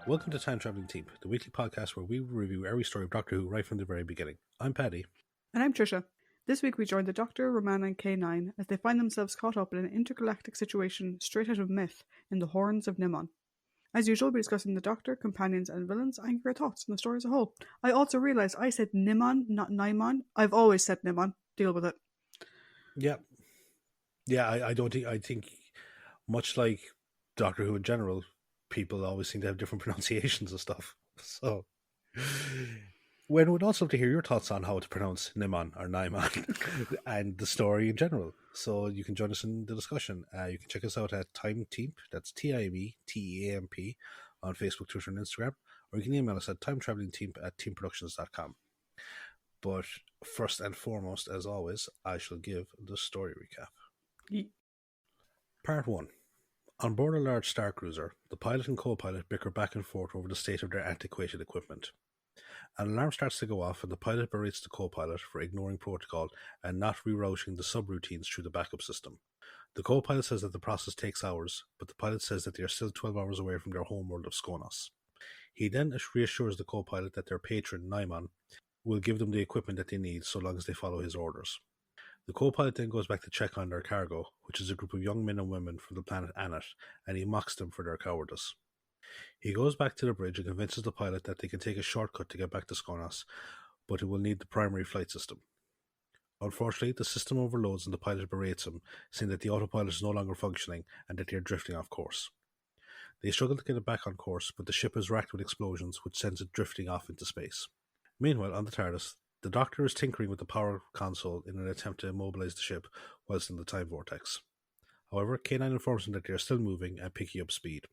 Welcome to Time Traveling Team, the weekly podcast where we review every story of Doctor Who right from the very beginning. I'm Paddy. And I'm Tricia. This week we join the Doctor, Romana and K9 as they find themselves caught up in an intergalactic situation straight out of myth in the Horns of Nimon. As usual, we're discussing the Doctor, companions and villains and your thoughts on the story as a whole. I also realised I said Nimon, not Nimon. I've always said Nimon. Deal with it. Yeah, I think much like Doctor Who in general, people always seem to have different pronunciations of stuff. So, we would also love to hear your thoughts on how to pronounce Nimon or Nimon and the story in general. So you can join us in the discussion. You can check us out at Time Teamp, that's TIMETEAMP, on Facebook, Twitter, and Instagram, or you can email us at timetravelingteam@teamproductions.com. But first and foremost, as always, I shall give the story recap. Part 1. On board a large star cruiser, the pilot and co-pilot bicker back and forth over the state of their antiquated equipment. An alarm starts to go off and the pilot berates the co-pilot for ignoring protocol and not rerouting the subroutines through the backup system. The co-pilot says that the process takes hours, but the pilot says that they are still 12 hours away from their homeworld of Skonos. He then reassures the co-pilot that their patron, Nimon, will give them the equipment that they need so long as they follow his orders. The co-pilot then goes back to check on their cargo, which is a group of young men and women from the planet Aneth, and he mocks them for their cowardice. He goes back to the bridge and convinces the pilot that they can take a shortcut to get back to Skonos, but it will need the primary flight system. Unfortunately, the system overloads and the pilot berates him, saying that the autopilot is no longer functioning and that they are drifting off course. They struggle to get it back on course, but the ship is racked with explosions, which sends it drifting off into space. Meanwhile, on the TARDIS, the Doctor is tinkering with the power console in an attempt to immobilize the ship whilst in the time vortex. However, K9 informs him that they are still moving and picking up speed.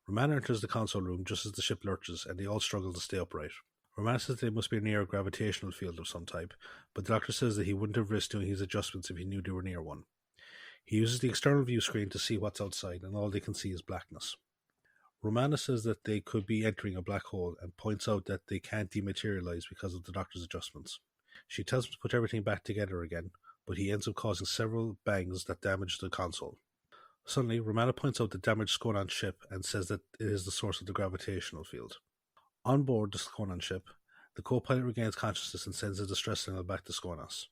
Romana enters the console room just as the ship lurches and they all struggle to stay upright. Romana says they must be near a gravitational field of some type, but the Doctor says that he wouldn't have risked doing his adjustments if he knew they were near one. He uses the external view screen to see what's outside and all they can see is blackness. Romana says that they could be entering a black hole and points out that they can't dematerialize because of the Doctor's adjustments. She tells him to put everything back together again, but he ends up causing several bangs that damage the console. Suddenly, Romana points out the damaged Skonon ship and says that it is the source of the gravitational field. On board the Skonon ship, the co-pilot regains consciousness and sends a distress signal back to Skonos.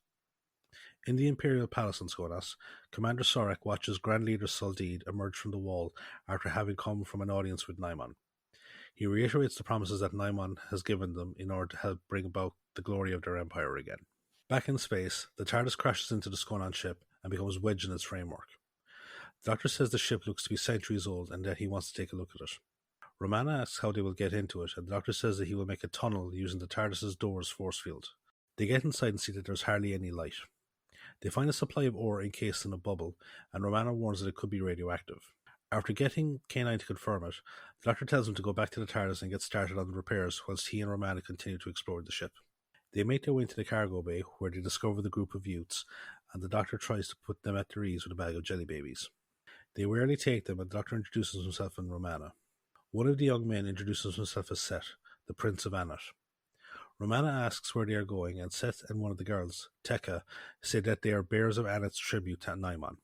In the Imperial Palace on Skonos, Commander Sorak watches Grand Leader Saldid emerge from the wall after having come from an audience with Nimon. He reiterates the promises that Nimon has given them in order to help bring about the glory of their empire again. Back in space, the TARDIS crashes into the Skonon ship and becomes wedged in its framework. The Doctor says the ship looks to be centuries old and that he wants to take a look at it. Romana asks how they will get into it, and the Doctor says that he will make a tunnel using the TARDIS's door's force field. They get inside and see that there's hardly any light. They find a supply of ore encased in a bubble, and Romana warns that it could be radioactive. After getting K9 to confirm it, the Doctor tells him to go back to the TARDIS and get started on the repairs whilst he and Romana continue to explore the ship. They make their way into the cargo bay where they discover the group of youths, and the Doctor tries to put them at their ease with a bag of jelly babies. They rarely take them, and the Doctor introduces himself and Romana. One of the young men introduces himself as Set, the Prince of Aneth. Romana asks where they are going, and Seth and one of the girls, Tekka, say that they are bearers of Aneth's tribute to Nimon.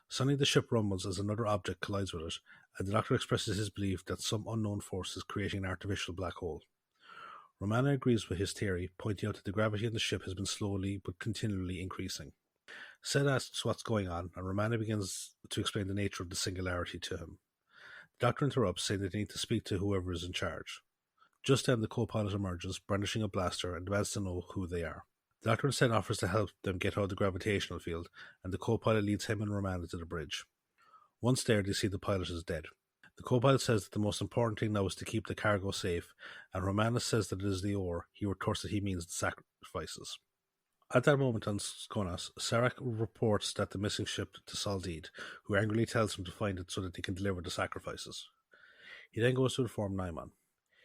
Suddenly the ship rumbles as another object collides with it, and the Doctor expresses his belief that some unknown force is creating an artificial black hole. Romana agrees with his theory, pointing out that the gravity in the ship has been slowly but continually increasing. Seth asks what's going on, and Romana begins to explain the nature of the singularity to him. The Doctor interrupts, saying that they need to speak to whoever is in charge. Just then the co-pilot emerges, brandishing a blaster, and demands to know who they are. The Doctor instead offers to help them get out of the gravitational field, and the co-pilot leads him and Romana to the bridge. Once there, they see the pilot is dead. The co-pilot says that the most important thing now is to keep the cargo safe, and Romana says that it is the ore. He retorts that he means the sacrifices. At that moment on Skonos, Sarek reports that the missing ship to Saldid, who angrily tells him to find it so that they can deliver the sacrifices. He then goes to inform Nimon.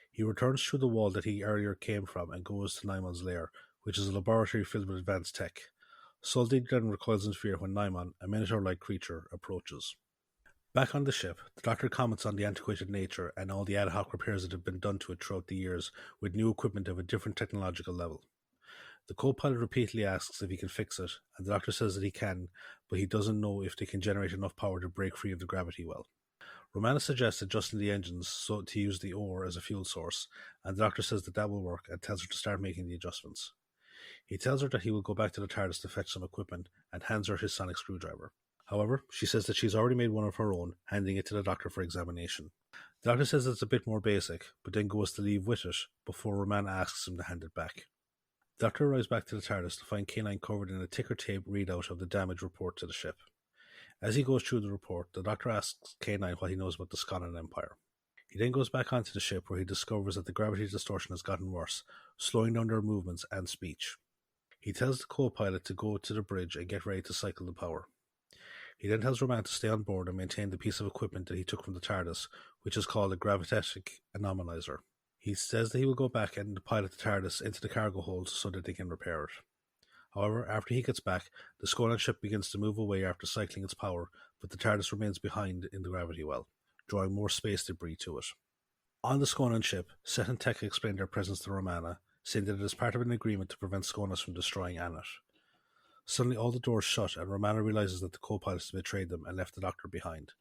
He returns through the wall that he earlier came from and goes to Nimon's lair, which is a laboratory filled with advanced tech. Saldid then recoils in fear when Nimon, a minotaur-like creature, approaches. Back on the ship, the Doctor comments on the antiquated nature and all the ad hoc repairs that have been done to it throughout the years with new equipment of a different technological level. The co-pilot repeatedly asks if he can fix it, and the Doctor says that he can, but he doesn't know if they can generate enough power to break free of the gravity well. Romana suggests adjusting the engines so to use the ore as a fuel source, and the Doctor says that will work and tells her to start making the adjustments. He tells her that he will go back to the TARDIS to fetch some equipment and hands her his sonic screwdriver. However, she says that she's already made one of her own, handing it to the Doctor for examination. The Doctor says it's a bit more basic, but then goes to leave with it before Romana asks him to hand it back. The Doctor arrives back to the TARDIS to find K9 covered in a ticker tape readout of the damage report to the ship. As he goes through the report, the Doctor asks K9 what he knows about the Skonon Empire. He then goes back onto the ship where he discovers that the gravity distortion has gotten worse, slowing down their movements and speech. He tells the co-pilot to go to the bridge and get ready to cycle the power. He then tells Romana to stay on board and maintain the piece of equipment that he took from the TARDIS, which is called a gravimetric anomalizer. He says that he will go back and pilot the TARDIS into the cargo hold so that they can repair it. However, after he gets back, the Skonon ship begins to move away after cycling its power, but the TARDIS remains behind in the gravity well, drawing more space debris to it. On the Skonon ship, Set and Tekka explain their presence to Romana, saying that it is part of an agreement to prevent Skonos from destroying Aneth. Suddenly all the doors shut and Romana realizes that the co-pilot has betrayed them and left the Doctor behind.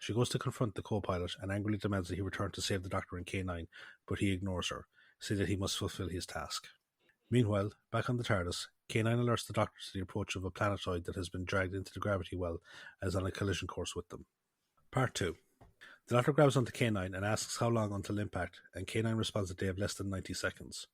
She goes to confront the co-pilot and angrily demands that he return to save the Doctor and K9, but he ignores her, saying that he must fulfill his task. Meanwhile, back on the TARDIS, K9 alerts the Doctor to the approach of a planetoid that has been dragged into the gravity well as on a collision course with them. Part 2. The Doctor grabs onto K9 and asks how long until impact, and K9 responds that they have less than 90 seconds.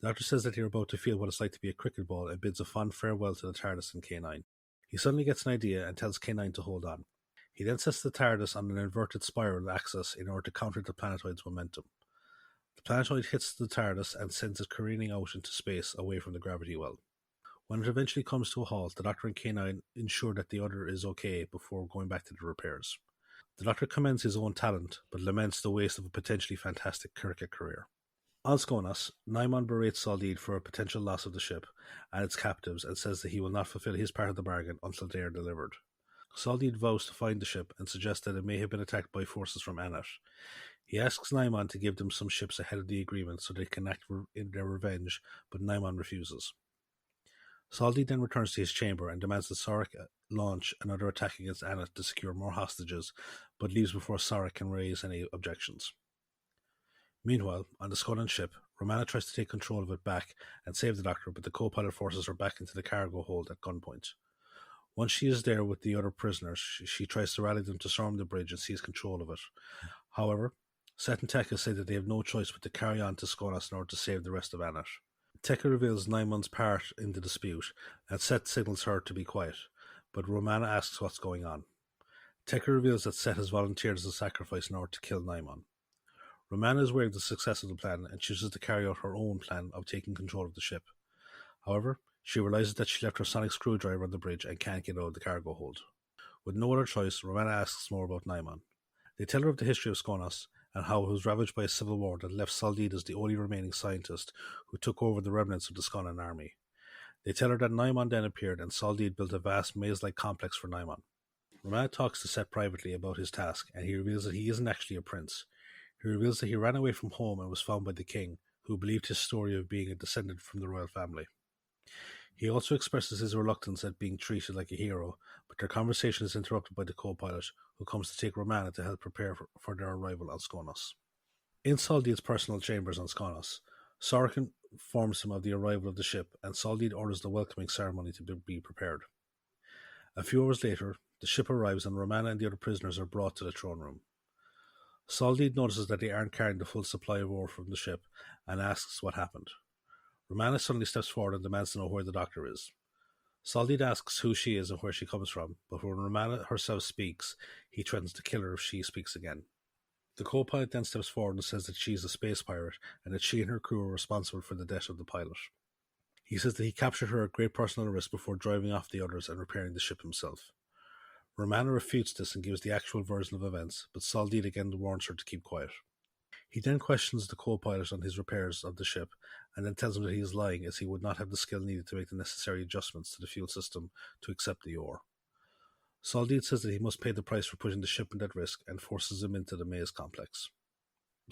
The Doctor says that they are about to feel what it's like to be a cricket ball and bids a fond farewell to the TARDIS and K9. He suddenly gets an idea and tells K9 to hold on. He then sets the TARDIS on an inverted spiral axis in order to counter the planetoid's momentum. The planetoid hits the TARDIS and sends it careening out into space away from the gravity well. When it eventually comes to a halt, the Doctor and K9 ensure that the other is okay before going back to the repairs. The Doctor commends his own talent, but laments the waste of a potentially fantastic cricket career. On Skonos, Nimon berates Saldid for a potential loss of the ship and its captives and says that he will not fulfill his part of the bargain until they are delivered. Saldid vows to find the ship and suggests that it may have been attacked by forces from Aneth. He asks Nimon to give them some ships ahead of the agreement so they can act in their revenge, but Nimon refuses. Saldid then returns to his chamber and demands that Sarek launch another attack against Aneth to secure more hostages, but leaves before Sarek can raise any objections. Meanwhile, on the Skonon ship, Romana tries to take control of it back and save the Doctor, but the co-pilot forces her back into the cargo hold at gunpoint. Once she is there with the other prisoners, she tries to rally them to storm the bridge and seize control of it. However, Set and Tekka say that they have no choice but to carry on to Skonos in order to save the rest of Aneth. Tekka reveals Nimon's part in the dispute, and Set signals her to be quiet, but Romana asks what's going on. Tekka reveals that Set has volunteered as a sacrifice in order to kill Nimon. Romana is aware of the success of the plan and chooses to carry out her own plan of taking control of the ship. However, she realizes that she left her sonic screwdriver on the bridge and can't get out of the cargo hold. With no other choice, Romana asks more about Nimon. They tell her of the history of Skonos and how it was ravaged by a civil war that left Saldid as the only remaining scientist who took over the remnants of the Skonon army. They tell her that Nimon then appeared and Saldid built a vast maze-like complex for Nimon. Romana talks to Set privately about his task, and he reveals that he isn't actually a prince. He reveals that he ran away from home and was found by the king, who believed his story of being a descendant from the royal family. He also expresses his reluctance at being treated like a hero, but their conversation is interrupted by the co-pilot, who comes to take Romana to help prepare for their arrival on Skonos. In Saldid's personal chambers on Skonos, Sarek informs him of the arrival of the ship, and Saldid orders the welcoming ceremony to be prepared. A few hours later, the ship arrives and Romana and the other prisoners are brought to the throne room. Saldid notices that they aren't carrying the full supply of ore from the ship and asks what happened. Romana suddenly steps forward and demands to know where the Doctor is. Saldid asks who she is and where she comes from, but when Romana herself speaks, he threatens to kill her if she speaks again. The co-pilot then steps forward and says that she is a space pirate and that she and her crew are responsible for the death of the pilot. He says that he captured her at great personal risk before driving off the others and repairing the ship himself. Romana refutes this and gives the actual version of events, but Saldid again warns her to keep quiet. He then questions the co-pilot on his repairs of the ship, and then tells him that he is lying as he would not have the skill needed to make the necessary adjustments to the fuel system to accept the ore. Saldid says that he must pay the price for putting the shipment at risk and forces him into the maze complex.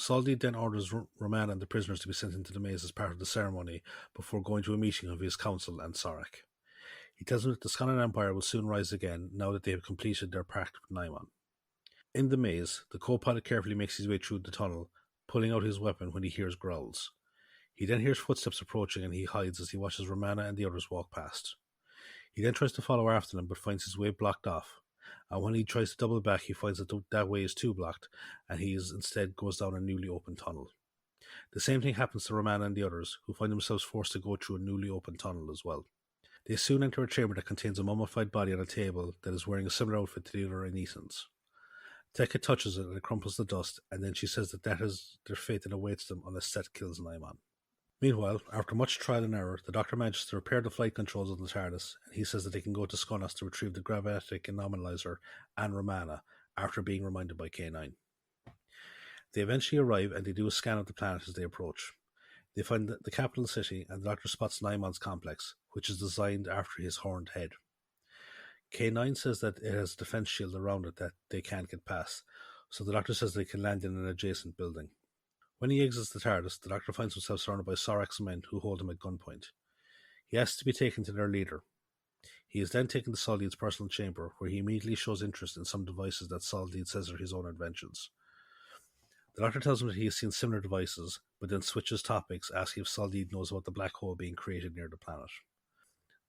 Saldid then orders Romana and the prisoners to be sent into the maze as part of the ceremony before going to a meeting of his council and Sarek. He tells them that the Skonon Empire will soon rise again now that they have completed their pact with Nimon. In the maze, the co-pilot carefully makes his way through the tunnel, pulling out his weapon when he hears growls. He then hears footsteps approaching and he hides as he watches Romana and the others walk past. He then tries to follow after them but finds his way blocked off. And when he tries to double back, he finds that that way is too blocked and he instead goes down a newly opened tunnel. The same thing happens to Romana and the others, who find themselves forced to go through a newly opened tunnel as well. They soon enter a chamber that contains a mummified body on a table that is wearing a similar outfit to the other Anethans. Tekka touches it and it crumples to dust, and then she says that is their fate that awaits them unless Seth kills Nimon. Meanwhile, after much trial and error, the Doctor manages to repair the flight controls of the TARDIS, and he says that they can go to Skonnos to retrieve the gravitic anomalizer and Romana, after being reminded by K9. They eventually arrive and they do a scan of the planet as they approach. They find the capital city, and the Doctor spots Nimon's complex, which is designed after his horned head. K9 says that it has a defense shield around it that they can't get past, so the Doctor says they can land in an adjacent building. When he exits the TARDIS, the Doctor finds himself surrounded by Sorak's men who hold him at gunpoint. He asks to be taken to their leader. He is then taken to Soldeed's personal chamber, where he immediately shows interest in some devices that Soldeed says are his own inventions. The Doctor tells him that he has seen similar devices, but then switches topics, asking if Soldeed knows about the black hole being created near the planet.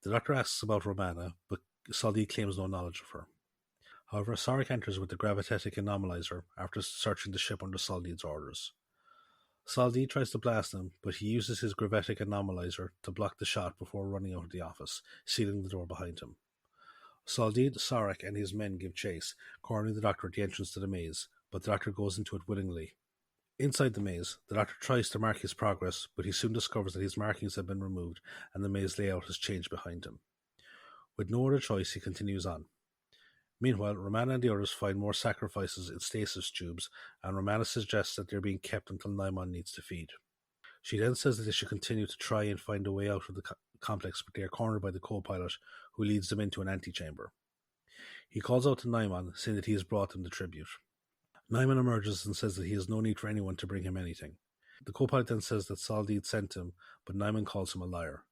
The Doctor asks about Romana, but Soldeed claims no knowledge of her. However, Sorak enters with the gravitic anomalizer after searching the ship under Soldeed's orders. Soldeed tries to blast him, but he uses his gravitic anomalizer to block the shot before running out of the office, sealing the door behind him. Soldeed, Sorak, and his men give chase, cornering the Doctor at the entrance to the maze, but the Doctor goes into it willingly. Inside the maze, the Doctor tries to mark his progress, but he soon discovers that his markings have been removed and the maze layout has changed behind him. With no other choice, he continues on. Meanwhile, Romana and the others find more sacrifices in stasis tubes, and Romana suggests that they're being kept until Nimon needs to feed. She then says that they should continue to try and find a way out of the complex, but they are cornered by the co-pilot, who leads them into an antechamber. He calls out to Nimon, saying that he has brought them the tribute. Nimon emerges and says that he has no need for anyone to bring him anything. The co-pilot then says that Soldeed sent him, but Nimon calls him a liar.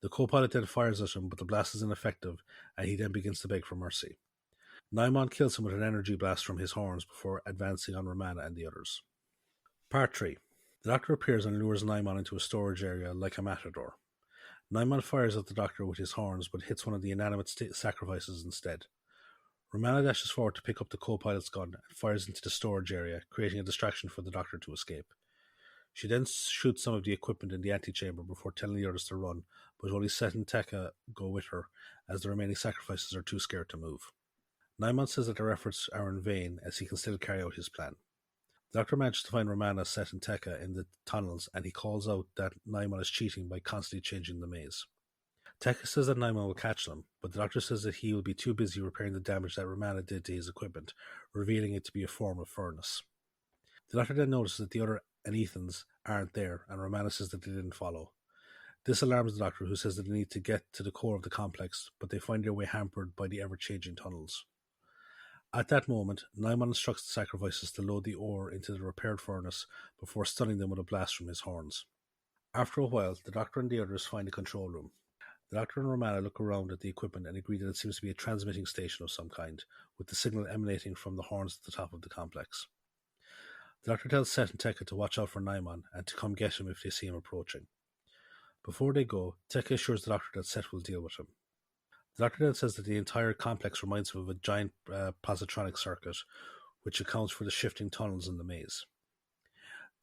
The co-pilot then fires at him, but the blast is ineffective, and he then begins to beg for mercy. Nimon kills him with an energy blast from his horns before advancing on Romana and the others. Part 3. The Doctor appears and lures Nimon into a storage area like a matador. Nimon fires at the Doctor with his horns, but hits one of the inanimate sacrifices instead. Romana dashes forward to pick up the co-pilot's gun and fires into the storage area, creating a distraction for the Doctor to escape. She then shoots some of the equipment in the antechamber before telling the others to run, but only Seth and Tekka go with her, as the remaining sacrifices are too scared to move. Nimon says that their efforts are in vain, as he can still carry out his plan. The Doctor manages to find Romana, Seth and Tekka in the tunnels, and he calls out that Nimon is cheating by constantly changing the maze. Tekka says that Nimon will catch them, but the Doctor says that he will be too busy repairing the damage that Romana did to his equipment, revealing it to be a form of furnace. The Doctor then notices that the other Anethans aren't there, and Romana says that they didn't follow. This alarms the Doctor, who says that they need to get to the core of the complex, but they find their way hampered by the ever-changing tunnels. At that moment, Nimon instructs the sacrifices to load the ore into the repaired furnace before stunning them with a blast from his horns. After a while, the Doctor and the others find a control room. The Doctor and Romana look around at the equipment and agree that it seems to be a transmitting station of some kind, with the signal emanating from the horns at the top of the complex. The Doctor tells Seth and Tekka to watch out for Nimon and to come get him if they see him approaching. Before they go, Tekka assures the Doctor that Seth will deal with him. The Doctor then says that the entire complex reminds him of a giant positronic circuit, which accounts for the shifting tunnels in the maze.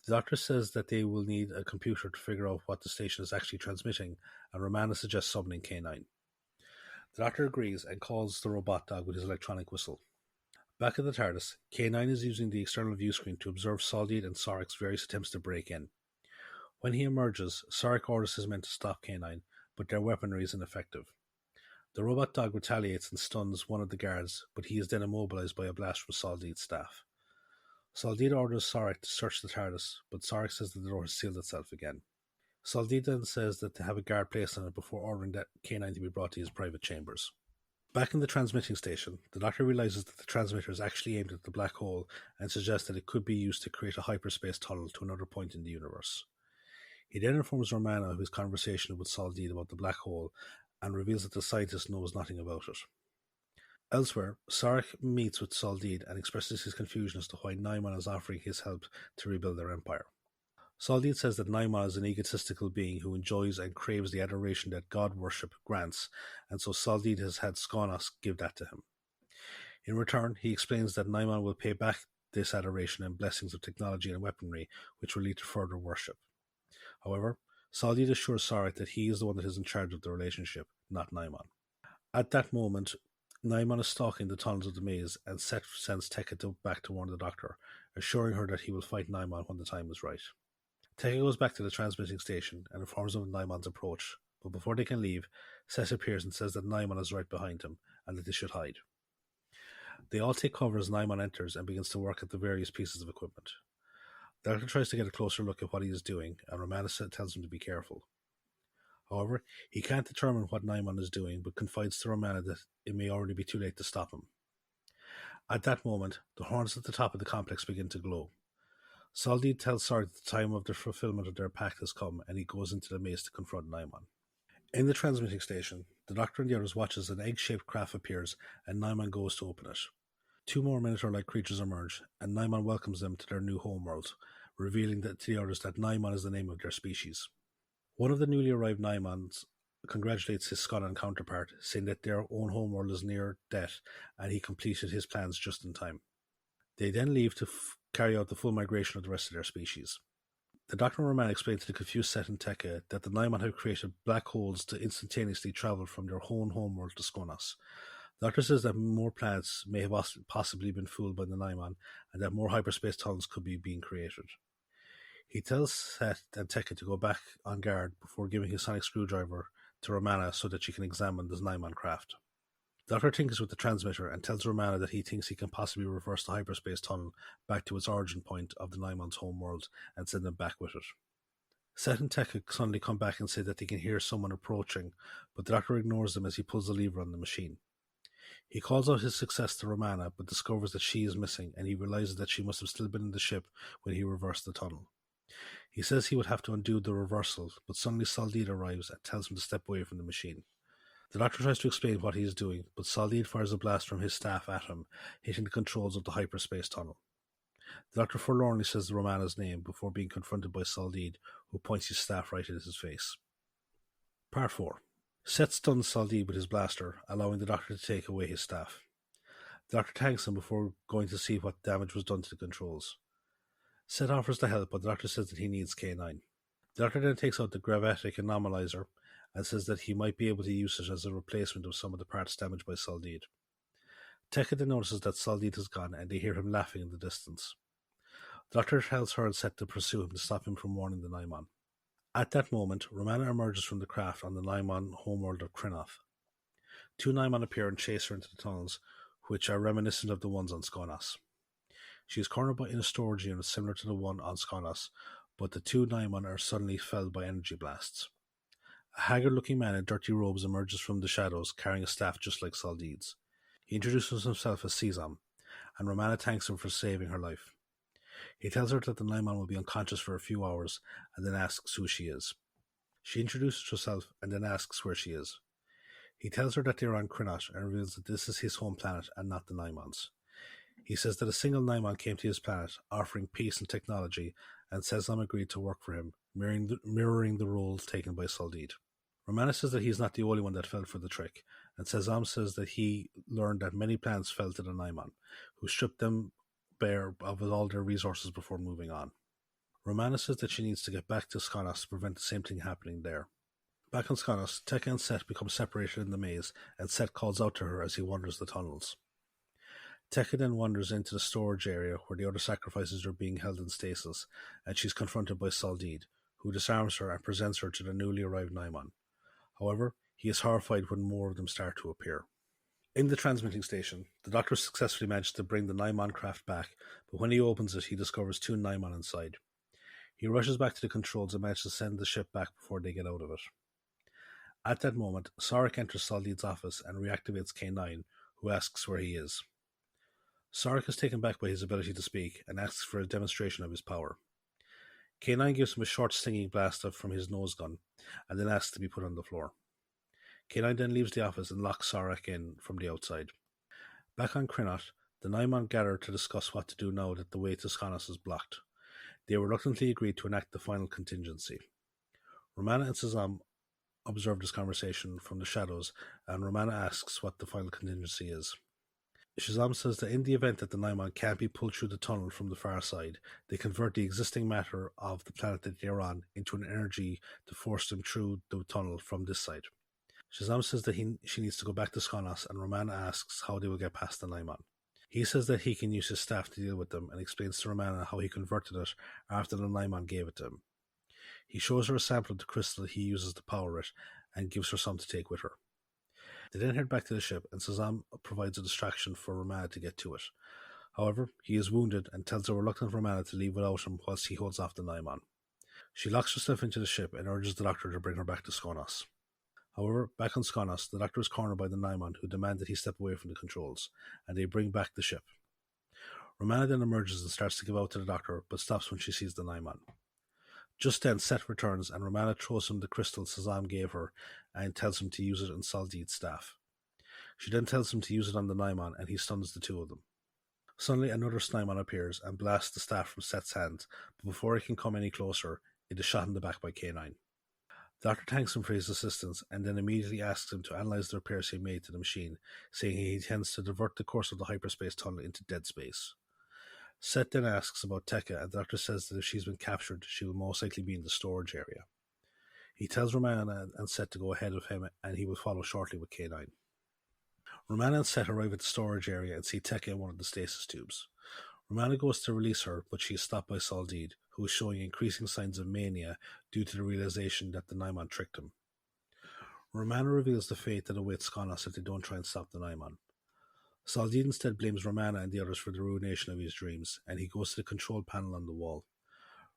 The Doctor says that they will need a computer to figure out what the station is actually transmitting, and Romana suggests summoning K9. The Doctor agrees and calls the robot dog with his electronic whistle. Back at the TARDIS, K9 is using the external view screen to observe Soldeed and Sorak's various attempts to break in. When he emerges, Sorak orders his men to stop K9, but their weaponry is ineffective. The robot dog retaliates and stuns one of the guards, but he is then immobilized by a blast from Soldeed's staff. Soldeed orders Sorak to search the TARDIS, but Sorak says that the door has sealed itself again. Soldeed then says that they have a guard placed on it before ordering that K9 to be brought to his private chambers. Back in the transmitting station, the Doctor realizes that the transmitter is actually aimed at the black hole and suggests that it could be used to create a hyperspace tunnel to another point in the universe. He then informs Romana of his conversation with Soldeed about the black hole and reveals that the scientist knows nothing about it. Elsewhere, Sarek meets with Saldeed and expresses his confusion as to why Nimon is offering his help to rebuild their empire. Saldeed says that Nimon is an egotistical being who enjoys and craves the adoration that god worship grants, and so Saldeed has had Skonos give that to him. In return, he explains that Nimon will pay back this adoration and blessings of technology and weaponry, which will lead to further worship. However, Saldeed assures Sarek that he is the one that is in charge of the relationship, not Nimon. At that moment, Nimon is stalking the tunnels of the maze, and Set sends Tekka back to warn the Doctor, assuring her that he will fight Nimon when the time is right. Tekka goes back to the transmitting station and informs them of Nimon's approach, but before they can leave, Set appears and says that Nimon is right behind him, and that they should hide. They all take cover as Nimon enters and begins to work at the various pieces of equipment. The Doctor tries to get a closer look at what he is doing, and Romana tells him to be careful. However, he can't determine what Nimon is doing, but confides to Romana that it may already be too late to stop him. At that moment, the horns at the top of the complex begin to glow. Saldeed tells Sarek that the time of the fulfillment of their pact has come, and he goes into the maze to confront Nimon. In the transmitting station, the Doctor and the others watch as an egg-shaped craft appears, and Nimon goes to open it. 2 more Minotaur-like creatures emerge, and Nimon welcomes them to their new homeworld, revealing to the others that Nimon is the name of their species. One of the newly arrived Nimons congratulates his Skonon counterpart, saying that their own homeworld is near death, and he completed his plans just in time. They then leave to carry out the full migration of the rest of their species. The Doctor and Romana explain to the confused Set and Tekka that the Nimon have created black holes to instantaneously travel from their own homeworld to Skonos. The Doctor says that more planets may have possibly been fooled by the Nimon, and that more hyperspace tunnels could be being created. He tells Set and Tekka to go back on guard before giving his sonic screwdriver to Romana so that she can examine this Nimon craft. The Doctor tinkers with the transmitter and tells Romana that he thinks he can possibly reverse the hyperspace tunnel back to its origin point of the Nimon's homeworld and send them back with it. Set and Tekka suddenly come back and say that they can hear someone approaching, but the Doctor ignores them as he pulls the lever on the machine. He calls out his success to Romana, but discovers that she is missing, and he realizes that she must have still been in the ship when he reversed the tunnel. He says he would have to undo the reversal, but suddenly Saldeed arrives and tells him to step away from the machine. The Doctor tries to explain what he is doing, but Saldeed fires a blast from his staff at him, hitting the controls of the hyperspace tunnel. The Doctor forlornly says Romana's name before being confronted by Saldeed, who points his staff right at his face. Part 4. Set stuns Saldeed with his blaster, allowing the Doctor to take away his staff. The Doctor thanks him before going to see what damage was done to the controls. Set offers to help, but the Doctor says that he needs K9. The Doctor then takes out the gravitic anomalizer and says that he might be able to use it as a replacement of some of the parts damaged by Saldeed. Tekka then notices that Saldeed has gone, and they hear him laughing in the distance. The Doctor tells her and Set to pursue him to stop him from warning the Nimon. At that moment, Romana emerges from the craft on the Nimon homeworld of Krinoth. 2 Nimon appear and chase her into the tunnels, which are reminiscent of the ones on Skonos. She is cornered in a storage unit similar to the one on Skonos, but the 2 Nimon are suddenly felled by energy blasts. A haggard-looking man in dirty robes emerges from the shadows, carrying a staff just like Saldeed's. He introduces himself as Sesam, and Romana thanks him for saving her life. He tells her that the Nimon will be unconscious for a few hours, and then asks who she is. She introduces herself and then asks where she is. He tells her that they are on Krinoth and reveals that this is his home planet and not the Nimon's. He says that a single Nimon came to his planet, offering peace and technology, and Sesam agreed to work for him, mirroring the roles taken by Saldeed. Romana says that he is not the only one that fell for the trick, and Sesam says that he learned that many planets fell to the Nimon, who stripped them bare of all their resources before moving on. Romana says that she needs to get back to Skonos to prevent the same thing happening there. Back on Skonos, Tekka and Set become separated in the maze, and Set calls out to her as he wanders the tunnels. Tekka then wanders into the storage area where the other sacrifices are being held in stasis, and she's confronted by Saldeed, who disarms her and presents her to the newly arrived Nimon. However, he is horrified when more of them start to appear. In the transmitting station, the Doctor successfully managed to bring the Nimon craft back, but when he opens it, he discovers 2 Nimon inside. He rushes back to the controls and manages to send the ship back before they get out of it. At that moment, Sarek enters Saldeed's office and reactivates K9, who asks where he is. Sarek is taken back by his ability to speak and asks for a demonstration of his power. K9 gives him a short stinging blast from his nose gun, and then asks to be put on the floor. K9 then leaves the office and locks Sarek in from the outside. Back on Crinot, the Nimon gather to discuss what to do now that the way to Skonos is blocked. They reluctantly agree to enact the final contingency. Romana and Sazam observe this conversation from the shadows, and Romana asks what the final contingency is. Shazam says that in the event that the Nimon can't be pulled through the tunnel from the far side, they convert the existing matter of the planet that they're on into an energy to force them through the tunnel from this side. Shazam says that she needs to go back to Skonos, and Romana asks how they will get past the Nimon. He says that he can use his staff to deal with them, and explains to Romana how he converted it after the Nimon gave it to him. He shows her a sample of the crystal he uses to power it, and gives her some to take with her. They then head back to the ship, and Sazam provides a distraction for Romana to get to it. However, he is wounded and tells a reluctant Romana to leave without him whilst he holds off the Nimon. She locks herself into the ship and urges the Doctor to bring her back to Skonos. However, back on Skonos, the Doctor is cornered by the Nimon, who demand that he step away from the controls, and they bring back the ship. Romana then emerges and starts to give out to the Doctor, but stops when she sees the Nimon. Just then, Set returns, and Romana throws him the crystal Sazam gave her and tells him to use it on Saldeed's staff. She then tells him to use it on the Nimon, and he stuns the two of them. Suddenly, another Snymon appears and blasts the staff from Set's hand, but before it can come any closer, it is shot in the back by K9. The Doctor thanks him for his assistance, and then immediately asks him to analyze the repairs he made to the machine, saying he intends to divert the course of the hyperspace tunnel into dead space. Set then asks about Tekka, and the Doctor says that if she's been captured, she will most likely be in the storage area. He tells Romana and Set to go ahead of him, and he will follow shortly with K9. Romana and Set arrive at the storage area and see Tekka in one of the stasis tubes. Romana goes to release her, but she is stopped by Saldeed, who is showing increasing signs of mania due to the realization that the Nimon tricked him. Romana reveals the fate that awaits Skonos if they don't try and stop the Nimon. Saldeed instead blames Romana and the others for the ruination of his dreams, and he goes to the control panel on the wall.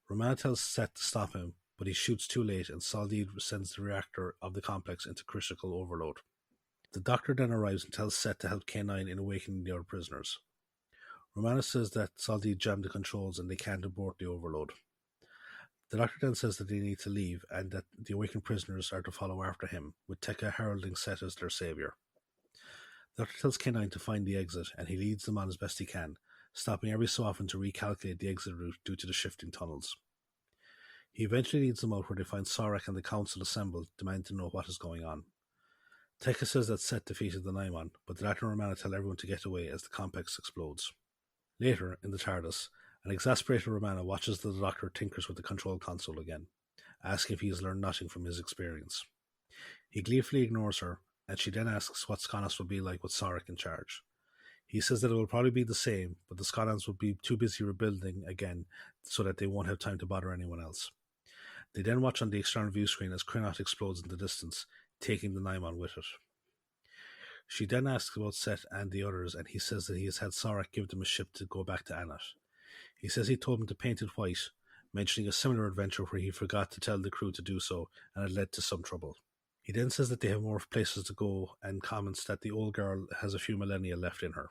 Romana tells Set to stop him, but he shoots too late, and Saldeed sends the reactor of the complex into critical overload. The Doctor then arrives and tells Set to help K9 in awakening the other prisoners. Romana says that Saldeed jammed the controls and they can't abort the overload. The Doctor then says that they need to leave and that the awakened prisoners are to follow after him, with Tekka heralding Set as their saviour. The Doctor tells K9 to find the exit, and he leads them on as best he can, stopping every so often to recalculate the exit route due to the shifting tunnels. He eventually leads them out where they find Sarek and the Council assembled, demanding to know what is going on. Tekka says that Set defeated the Nimon, but the Doctor and Romana tell everyone to get away as the complex explodes. Later, in the TARDIS, an exasperated Romana watches as the Doctor tinkers with the control console again, asking if he has learned nothing from his experience. He gleefully ignores her, and she then asks what Skonos will be like with Sarek in charge. He says that it will probably be the same, but the Skonons will be too busy rebuilding again so that they won't have time to bother anyone else. They then watch on the external view screen as Crinot explodes in the distance, taking the Nimon with it. She then asks about Set and the others, and he says that he has had Sarek give them a ship to go back to Aneth. He says he told him to paint it white, mentioning a similar adventure where he forgot to tell the crew to do so, and it led to some trouble. He then says that they have more places to go, and comments that the old girl has a few millennia left in her.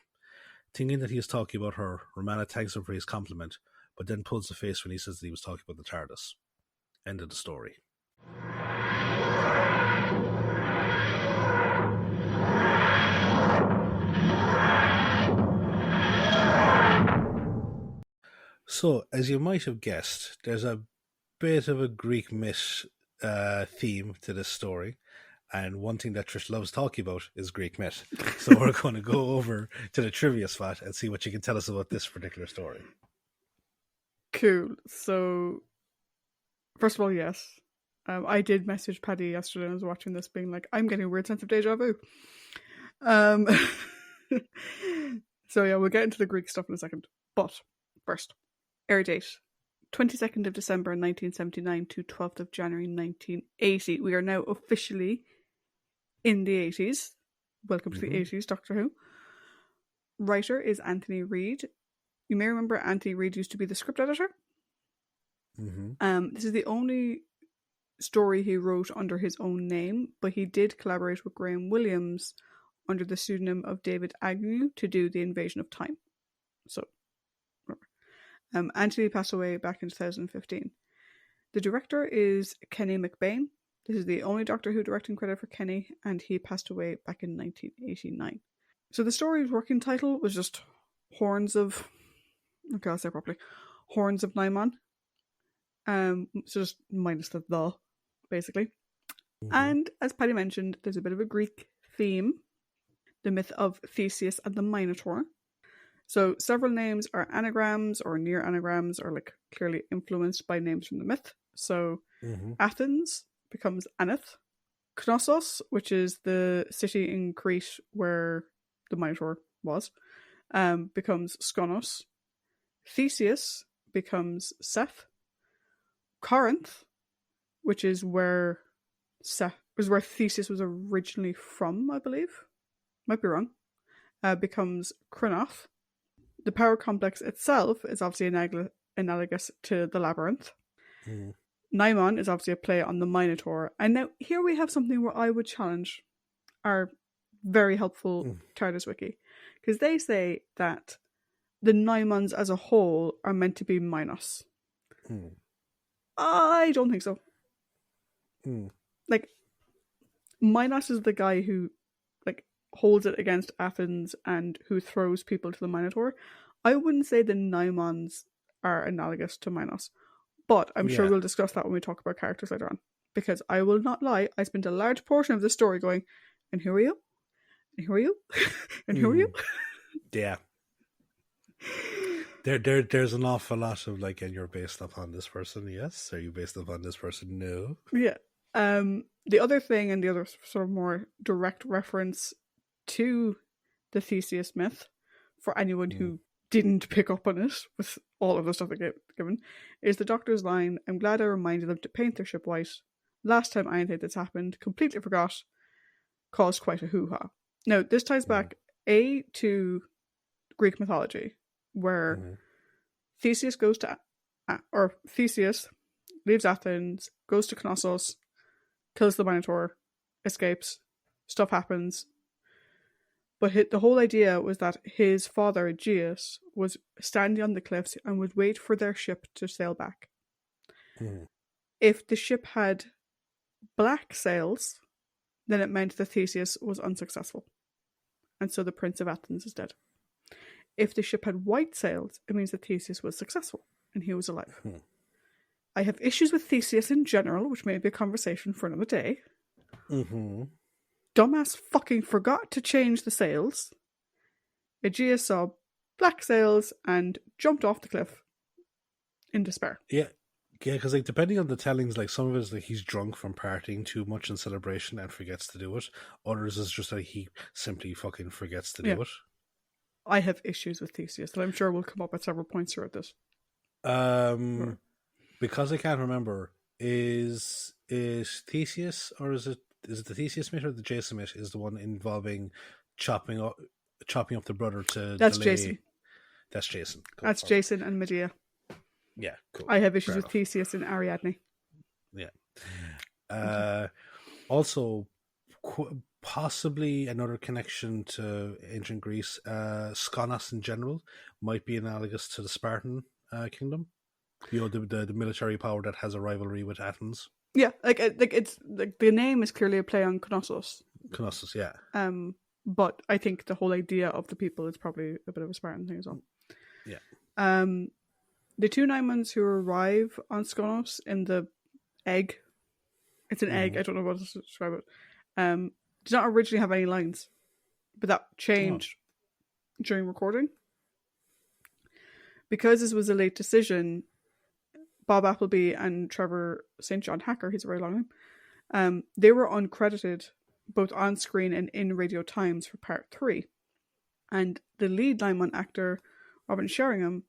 Thinking that he is talking about her, Romana thanks him for his compliment, but then pulls a face when he says that he was talking about the TARDIS. End of the story. So, as you might have guessed, there's a bit of a Greek myth theme to this story, and one thing that Trish loves talking about is Greek myth. So we're going to go over to the trivia spot and see what you can tell us about this particular story. Cool. So, first of all, yes. I did message Paddy yesterday when I was watching this, being like, I'm getting a weird sense of deja vu. So yeah, we'll get into the Greek stuff in a second. But first, air date. 22nd of December 1979 to 12th of January 1980. We are now officially in the 80s. Welcome to the 80s, Doctor Who. Writer is Anthony Reid. You may remember Anthony Reid used to be the script editor. This is the only story he wrote under his own name, but he did collaborate with Graham Williams under the pseudonym of David Agnew to do The Invasion of Time. So, Anthony passed away back in 2015. The director is Kenny McBain. This is the only Doctor Who directing credit for Kenny, and he passed away back in 1989. So the story's working title was just Horns of... Okay, I'll say it properly. Horns of Nimon. So just minus the, basically. Mm-hmm. And as Paddy mentioned, there's a bit of a Greek theme. The myth of Theseus and the Minotaur. So several names are anagrams or near anagrams or like clearly influenced by names from the myth. So Athens becomes Aneth. Knossos, which is the city in Crete where the Minotaur was, becomes Skonos. Theseus becomes Seth. Corinth, which is where Theseus was originally from, I believe. Might be wrong. Becomes Krynoth. The power complex itself is obviously analogous to the labyrinth. Nimon is obviously a play on the Minotaur. And now here we have something where I would challenge our very helpful TARDIS wiki. Because they say that the Nimons as a whole are meant to be Minos. I don't think so. Like, Minos is the guy who holds it against Athens and who throws people to the Minotaur. I wouldn't say the Nimons are analogous to Minos. But I'm sure we'll discuss that when we talk about characters later on. Because I will not lie, I spent a large portion of this story going, and who are you? And who are you? And who are you? Yeah. There's an awful lot of and you're based upon this person, yes? Are you based upon this person? No. Yeah. The other thing and the other sort of more direct reference to the Theseus myth, for anyone who didn't pick up on it with all of the stuff I get given, is the Doctor's line, "I'm glad I reminded them to paint their ship white. Last time anything that's happened, completely forgot, caused quite a hoo-ha." Now, this ties back, to Greek mythology, where Theseus leaves Athens, goes to Knossos, kills the Minotaur, escapes, stuff happens. But the whole idea was that his father, Aegeus, was standing on the cliffs and would wait for their ship to sail back. If the ship had black sails, then it meant that Theseus was unsuccessful. And so the Prince of Athens is dead. If the ship had white sails, it means that Theseus was successful and he was alive. I have issues with Theseus in general, which may be a conversation for another day. Dumbass fucking forgot to change the sails. Aegeus saw black sails and jumped off the cliff in despair. Yeah, because depending on the tellings, some of it is he's drunk from partying too much in celebration and forgets to do it. Others is just he simply fucking forgets to do it. I have issues with Theseus, and I'm sure we'll come up at several points throughout this. Because I can't remember, is Theseus, or is it the Theseus myth or the Jason myth is the one involving chopping up the brother to That's delay... Jason. That's Jason. Cool. That's Jason and Medea. Yeah, cool. I have issues with Theseus and Ariadne. Yeah. Also, possibly another connection to ancient Greece. Skonons in general might be analogous to the Spartan kingdom. The military power that has a rivalry with Athens. Yeah, it's the name is clearly a play on Knossos. Knossos, yeah. But I think the whole idea of the people is probably a bit of a Spartan thing as well. Yeah. The two Nimons who arrive on Skonos in the egg, it's an egg, I don't know what to describe it, did not originally have any lines, but that changed during recording. Because this was a late decision, Bob Appleby and Trevor St. John Hacker, he's a very long name, they were uncredited both on screen and in Radio Times for part 3. And the lead Nimon actor, Robin Sheringham,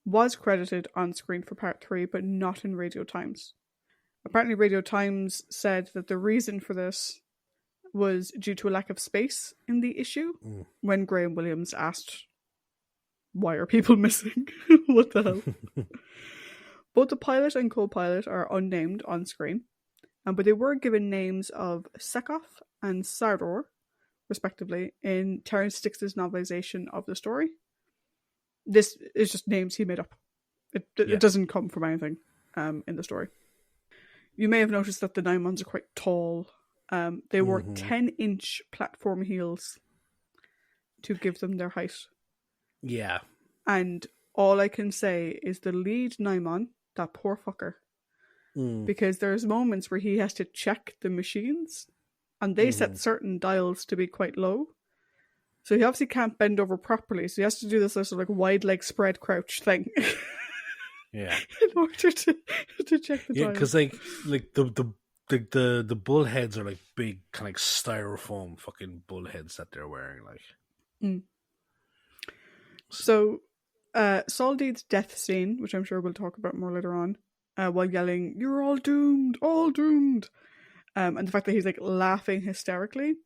was credited on screen for part 3, but not in Radio Times. Apparently Radio Times said that the reason for this was due to a lack of space in the issue, when Graham Williams asked, "Why are people missing?" What the hell? Both the pilot and co-pilot are unnamed on screen, but they were given names of Sekoth and Sardor, respectively, in Terrence Sticks's novelization of the story. This is just names he made up. It doesn't come from anything in the story. You may have noticed that the Nimons are quite tall. They wore 10-inch platform heels. to give them their height. Yeah. And all I can say is the lead Nimon, that poor fucker, because there's moments where he has to check the machines, and they set certain dials to be quite low. So he obviously can't bend over properly, so he has to do this sort of like wide leg spread crouch thing. Yeah. In order to check the dials. Yeah, because like the bull heads are like big kind of like styrofoam fucking bull heads that they're wearing, like. So Soldeed's death scene, which I'm sure we'll talk about more later on, while yelling, "You're all doomed, all doomed," and the fact that he's like laughing hysterically.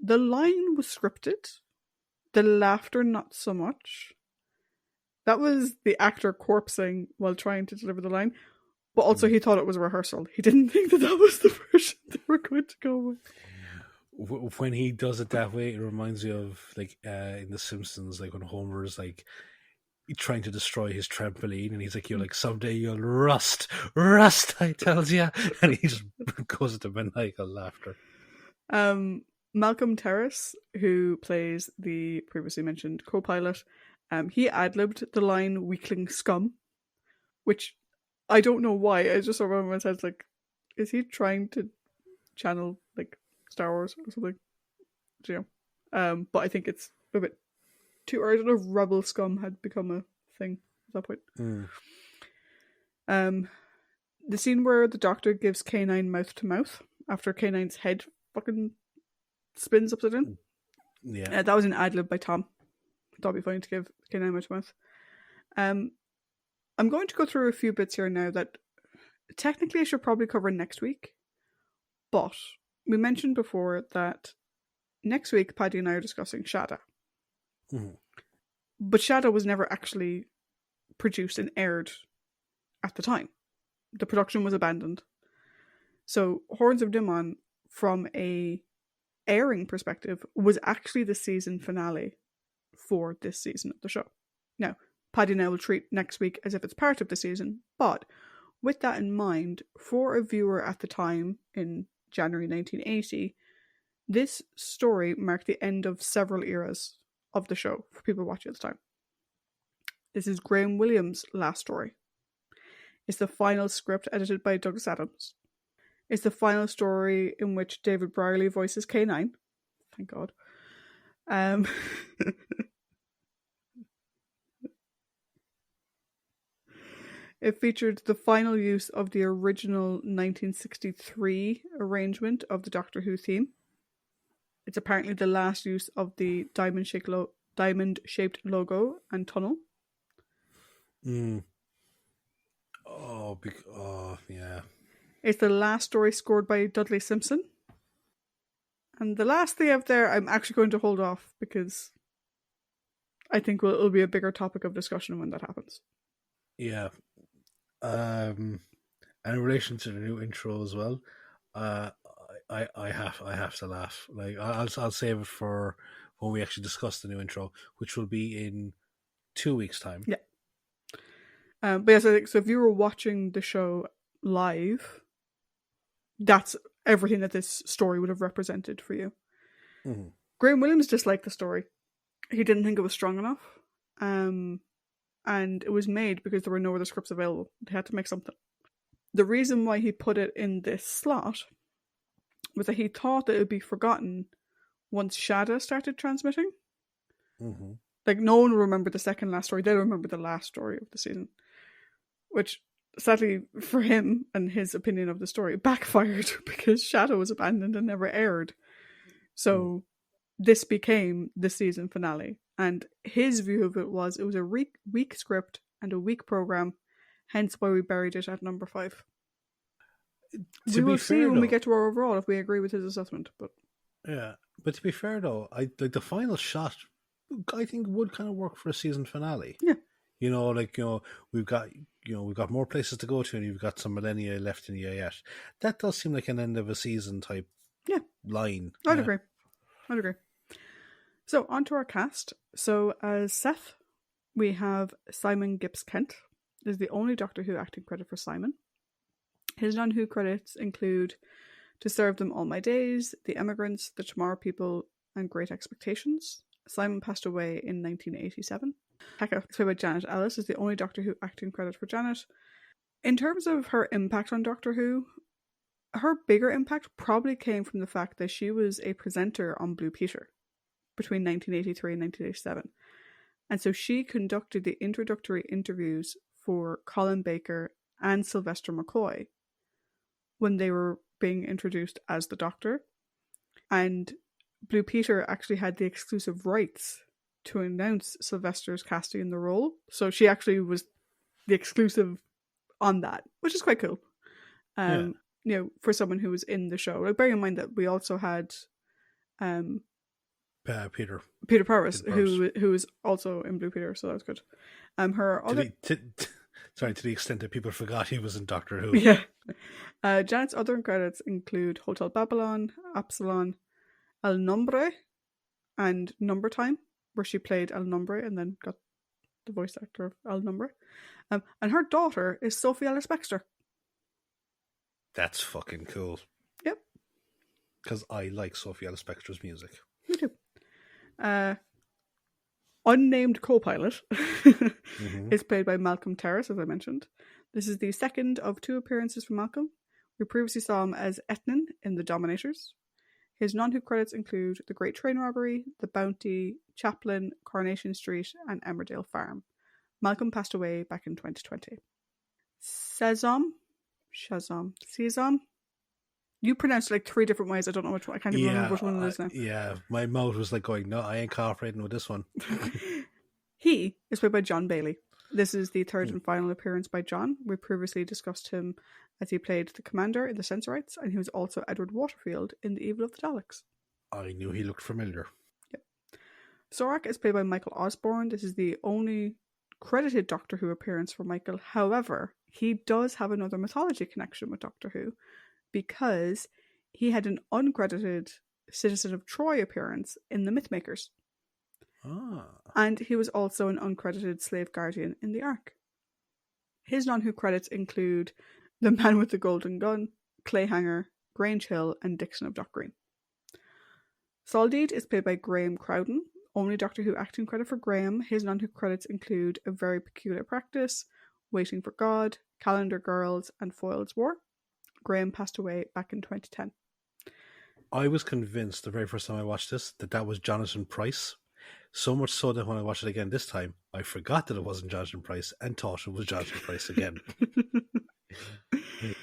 The line was scripted. The laughter, not so much. That was the actor corpsing while trying to deliver the line. But also he thought it was a rehearsal. He didn't think that was the version they were going to go with. When he does it that way, it reminds me of like in The Simpsons, like when Homer's like trying to destroy his trampoline, and he's like, "You're like someday you'll rust, I tells ya," and he just goes into maniacal laughter. Malcolm Terrace, who plays the previously mentioned co-pilot, he ad-libbed the line "weakling scum," which I don't know why. I just remember in my head, like, is he trying to channel like Star Wars or something? You know, but I think it's a bit too. Or I don't know if rebel scum had become a thing at that point. The scene where the Doctor gives K9 mouth to mouth after K9's head fucking spins upside down. Yeah, that was an ad lib by Tom. Thought it'd be funny to give K9 mouth to mouth. I'm going to go through a few bits here now that technically I should probably cover next week, but we mentioned before that next week Paddy and I are discussing Shada. But Shada was never actually produced and aired at the time. The production was abandoned. So Horns of Nimon, from a airing perspective, was actually the season finale for this season of the show. Now, Paddy and I will treat next week as if it's part of the season, but with that in mind, for a viewer at the time in January 1980, this story marked the end of several eras of the show for people watching at the time. This is Graham Williams' last story. It's the final script edited by Douglas Adams. It's the final story in which David Brierley voices K9. Thank God. It featured the final use of the original 1963 arrangement of the Doctor Who theme. It's apparently the last use of the diamond-shaped logo and tunnel. Yeah. It's the last story scored by Dudley Simpson. And the last thing up there, I'm actually going to hold off because I think it'll be a bigger topic of discussion when that happens. Yeah. And in relation to the new intro as well, I have to laugh. Like I'll save it for when we actually discuss the new intro, which will be in 2 weeks' time. Yeah. But yes, I think so. If you were watching the show live, that's everything that this story would have represented for you. Graham Williams disliked the story. He didn't think it was strong enough. And it was made because there were no other scripts available. They had to make something. The reason why he put it in this slot was that he thought that it would be forgotten once Shada started transmitting. Like, no one will remember the second last story. They'll remember the last story of the season. Which, sadly for him and his opinion of the story, backfired because Shada was abandoned and never aired. So this became the season finale. And his view of it was a weak script and a weak program, hence why we buried it at number 5. We will see when we get to our overall if we agree with his assessment. But yeah, but to be fair though, like the final shot, I think would kind of work for a season finale. Yeah, we've got more places to go to, and you've got some millennia left in you yet. That does seem like an end of a season type. Line. I'd agree. So, on to our cast. So, as Seth, we have Simon Gibbs Kent. This is the only Doctor Who acting credit for Simon. His non-Who credits include To Serve Them All My Days, The Emigrants, The Tomorrow People, and Great Expectations, Simon passed away in 1987. Tekka, played by Janet Ellis, is the only Doctor Who acting credit for Janet. In terms of her impact on Doctor Who, her bigger impact probably came from the fact that she was a presenter on Blue Peter between 1983 and 1987. And so she conducted the introductory interviews for Colin Baker and Sylvester McCoy when they were being introduced as the Doctor. And Blue Peter actually had the exclusive rights to announce Sylvester's casting in the role. So she actually was the exclusive on that, which is quite cool. You know, for someone who was in the show. Like, bearing in mind that we also had Peter Purvis, who was also in Blue Peter, so that was good. To the extent that people forgot he was in Doctor Who. Yeah. Janet's other credits include Hotel Babylon, Absalon, El Nombre, and Number Time, where she played El Nombre and then got the voice actor of El Nombre. And her daughter is Sophie Ellis-Bextor. That's fucking cool. Yep. Because I like Sophie Ellis-Bextor's music. Me too. Unnamed co-pilot is played by Malcolm Terrace, as I mentioned. This is the second of 2 appearances from Malcolm. We previously saw him as Etnan in The Dominators. His non-Who credits include The Great Train Robbery, The Bounty, Chaplin, Coronation Street, and Emmerdale Farm. Malcolm passed away back in 2020. Shazam. You pronounced it like 3 different ways. I don't know which one. I can't even remember which one it is now. Yeah, my mouth was like going, no, I ain't cooperating with this one. He is played by John Bailey. This is the third and final appearance by John. We previously discussed him as he played the Commander in The Sensorites, and he was also Edward Waterfield in The Evil of the Daleks. I knew he looked familiar. Yep. Sorak is played by Michael Osborne. This is the only credited Doctor Who appearance for Michael. However, he does have another mythology connection with Doctor Who, because he had an uncredited Citizen of Troy appearance in The Mythmakers. And he was also an uncredited slave guardian in the Ark. His non-Who credits include The Man with the Golden Gun, Clayhanger, Grange Hill, and Dixon of Dockgreen. Soldeed is played by Graham Crowden. Only Doctor Who acting credit for Graham. His non-Who credits include A Very Peculiar Practice, Waiting for God, Calendar Girls, and Foyle's War. Graham passed away back in 2010. I was convinced the very first time I watched this that was Jonathan Pryce. So much so that when I watched it again this time, I forgot that it wasn't Jonathan Pryce and thought it was Jonathan Pryce again.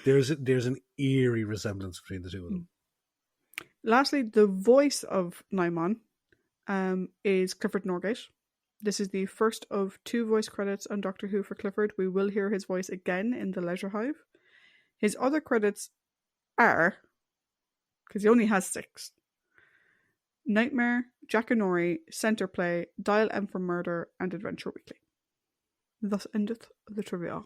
There's an eerie resemblance between the two of them. Lastly, the voice of Nimon is Clifford Norgate. This is the first of 2 voice credits on Doctor Who for Clifford. We will hear his voice again in The Leisure Hive. His other credits are, because he only has 6, Nightmare, Jackanory, Centre Play, Dial M for Murder, and Adventure Weekly. Thus endeth the trivia.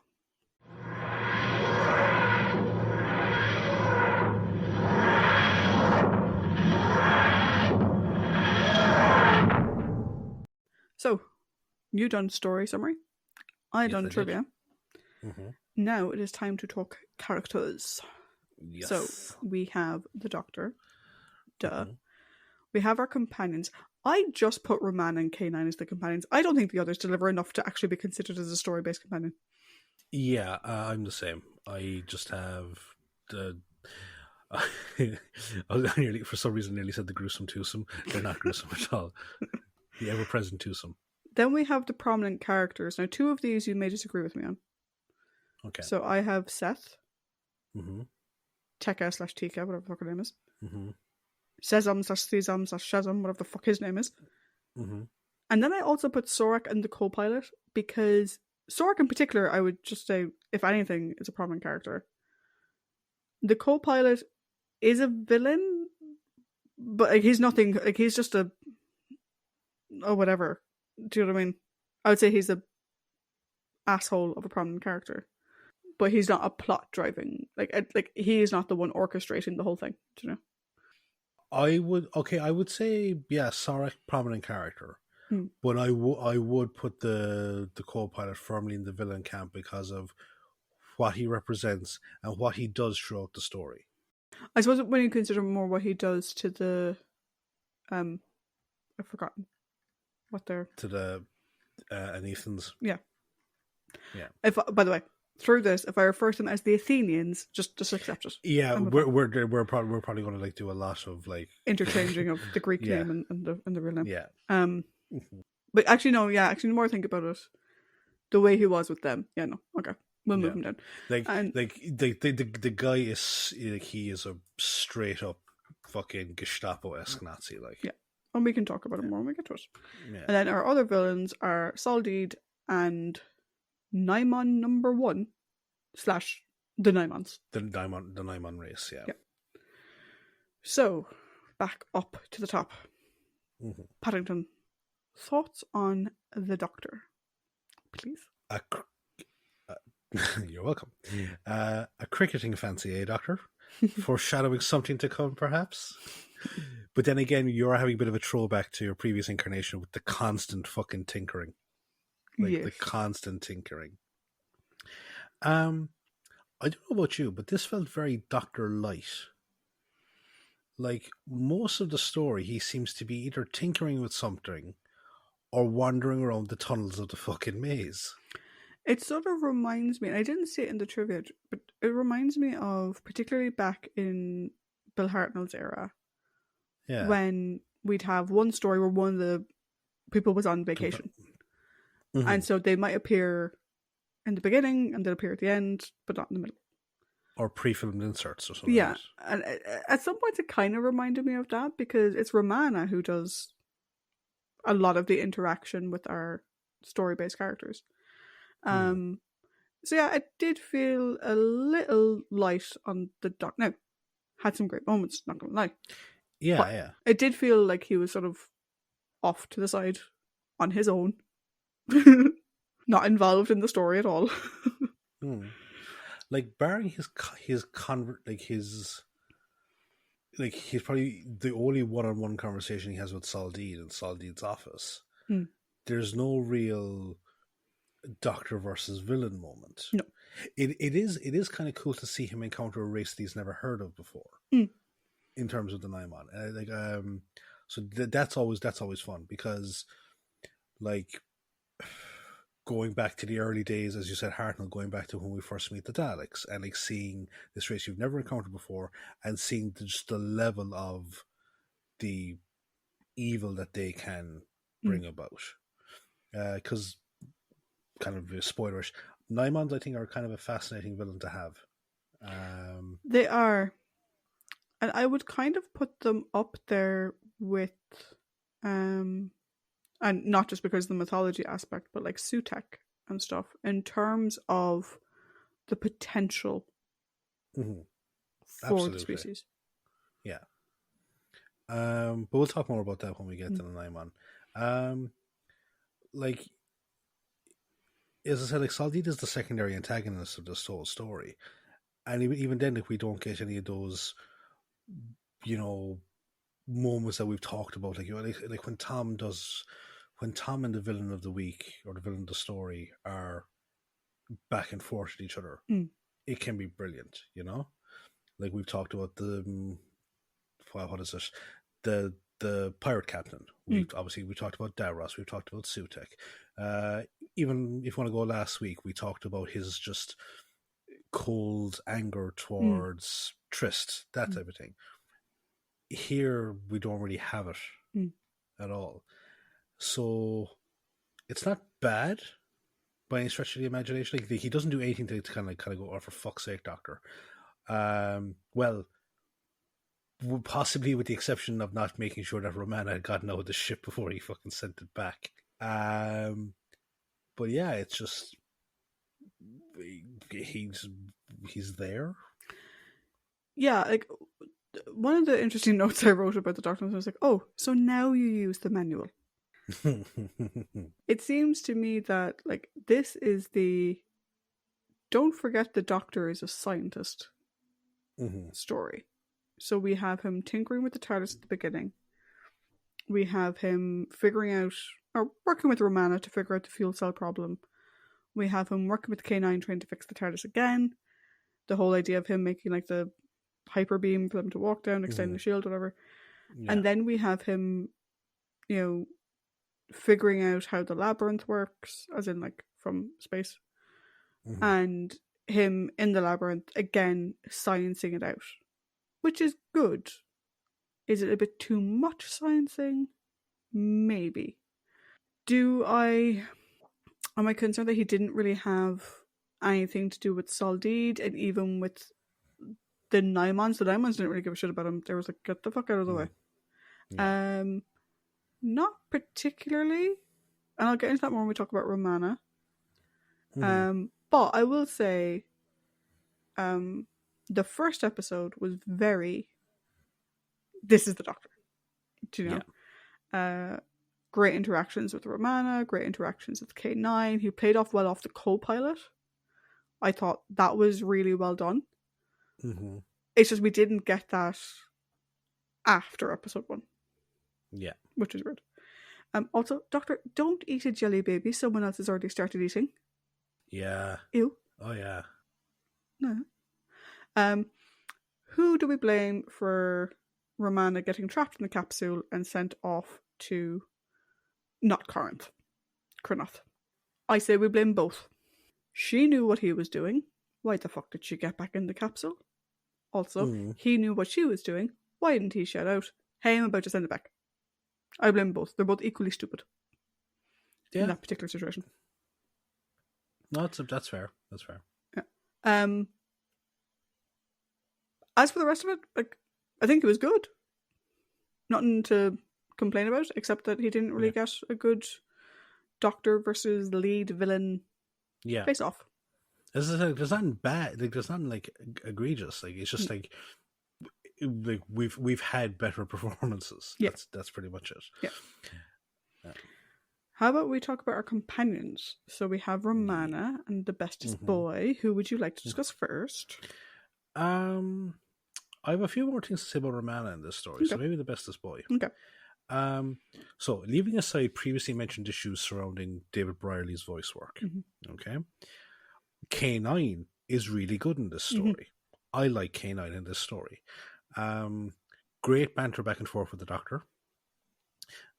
So, you done story summary. I done trivia. Now it is time to talk characters. Yes. So, we have the Doctor. Duh. We have our companions. I just put Roman and K9 as the companions. I don't think the others deliver enough to actually be considered as a story-based companion. Yeah, I'm the same. I just have the... I for some reason nearly said the gruesome twosome. They're not gruesome at all. The ever-present twosome. Then we have the prominent characters. Now, 2 of these you may disagree with me on. Okay. So I have Seth. Tekka/Tika, whatever the fuck her name is. Sesam/Sesam/Shazam, whatever the fuck his name is. And then I also put Sorak and the co-pilot, because Sorak in particular, I would just say, if anything, is a prominent character. The co-pilot is a villain, but like, he's nothing, like he's just a... Oh, whatever. Do you know what I mean? I would say he's a asshole of a prominent character. But he's not a plot driving, like he is not the one orchestrating the whole thing, do you know? I would say, yeah, Sorak, prominent character. But I would put the co-pilot firmly in the villain camp because of what he represents and what he does throughout the story. I suppose when you consider more what he does to the I've forgotten. what they're... To the Anethans. Yeah. Yeah. By the way, through this, if I refer to them as the Athenians, just accept it. Yeah, we're probably going to like do a lot of like interchanging of the Greek Yeah. name and the real name. yeah. But actually, no. Yeah, actually, the more I think about it, the way he was with them. Yeah, no. Okay, we'll move him down. The guy is like, he is a straight up fucking Gestapo-esque Nazi. Like, Yeah, and we can talk about it more when we get to it. Yeah. And then our other villains are Saldeed and Nimon number 1 / the Nimons. The Nimon race. Yeah. So back up to the top. Mm-hmm. Paddington, thoughts on the Doctor, please? You're welcome. A cricketing fancy, Doctor? Foreshadowing something to come, perhaps? But then again, you're having a bit of a throwback to your previous incarnation with the constant fucking tinkering. The constant tinkering. I don't know about you, but this felt very Doctor Light. Like, most of the story, he seems to be either tinkering with something or wandering around the tunnels of the fucking maze. It sort of reminds me, and I didn't see it in the trivia, but it reminds me of, particularly back in Bill Hartnell's era, when we'd have one story where one of the people was on vacation. Mm-hmm. And so they might appear in the beginning and they'll appear at the end, but not in the middle. Or pre-filmed inserts or something. Yeah, and at some points it kind of reminded me of that, because it's Romana who does a lot of the interaction with our story-based characters. So yeah, it did feel a little light on the Doc. Now, had some great moments, not gonna lie. Yeah. It did feel like he was sort of off to the side on his own. Not involved in the story at all. Like, barring he's probably the only one-on-one conversation he has with Saldeed in Saldeed's office. There's no real Doctor versus villain moment. No. It is kind of cool to see him encounter a race that he's never heard of before. In terms of the Nimon. So that's always fun, because like, going back to the early days, as you said, Hartnell, going back to when we first meet the Daleks, and like seeing this race you've never encountered before, and seeing just the level of the evil that they can bring about. Because, kind of spoilerish, Nimons, I think, are kind of a fascinating villain to have. They are. And I would kind of put them up there with... and not just because of the mythology aspect, but like Sutek and stuff, in terms of the potential for the species. Yeah. But we'll talk more about that when we get to the Nimon. Like, as I said, like, Saldeed is the secondary antagonist of this whole story. And even then, if we don't get any of those, moments that we've talked about, like when Tom and the villain of the week or the villain of the story are back and forth with each other, it can be brilliant, Like, we've talked about what is it? The pirate captain. We talked about Davros. We've talked about Sutek. Even if you want to go last week, we talked about his just cold anger towards Trist, that type of thing. Here, we don't really have it at all. So, it's not bad by any stretch of the imagination. Like, he doesn't do anything to kind of go, oh, for fuck's sake, Doctor. Well, possibly with the exception of not making sure that Romana had gotten out of the ship before he fucking sent it back. But yeah, it's just he's there. Yeah, like, one of the interesting notes I wrote about the Doctor was like, oh, so now you use the manual. It seems to me that, like, this is the don't forget the Doctor is a scientist story. So we have him tinkering with the TARDIS at the beginning. We have him figuring out, or working with Romana to figure out the fuel cell problem. We have him working with the K9 trying to fix the TARDIS again. The whole idea of him making, like, the hyper beam for them to walk down, extending the shield, whatever. Yeah. And then we have him, figuring out how the labyrinth works, as in like from space, and him in the labyrinth again sciencing it out, which is good. Is it a bit too much sciencing? Maybe. Am I concerned that he didn't really have anything to do with Soldeed, and even with the Nimons didn't really give a shit about him. They was like, get the fuck out of the way. Yeah. Not particularly, and I'll get into that more when we talk about Romana. But I will say, the first episode was very, this is the Doctor, do you know? Yeah. Great interactions with Romana, great interactions with K9. He played off well off the co-pilot. I thought that was really well done. It's just we didn't get that after episode 1. Yeah. Which is weird. Also, Doctor, don't eat a jelly baby someone else has already started eating. Yeah. Ew. Oh, yeah. No. Who do we blame for Romana getting trapped in the capsule and sent off to not Corinth, Cronuth? I say we blame both. She knew what he was doing. Why the fuck did she get back in the capsule? Also, he knew what she was doing. Why didn't he shout out, hey, I'm about to send it back? I blame both. They're both equally stupid. In that particular situation. No, that's fair. That's fair. Yeah. As for the rest of it, like, I think it was good. Nothing to complain about, except that he didn't really get a good Doctor versus lead villain face off. There's nothing bad. Like, there's nothing like egregious. Like, it's just like we've had better performances. Yeah. That's pretty much it. Yeah. How about we talk about our companions? So we have Romana and the bestest boy. Who would you like to discuss first? I have a few more things to say about Romana in this story, so maybe the bestest boy. Okay. So leaving aside previously mentioned issues surrounding David Brierley's voice work, okay, K9 is really good in this story. I like K9 in this story. Great banter back and forth with the Doctor.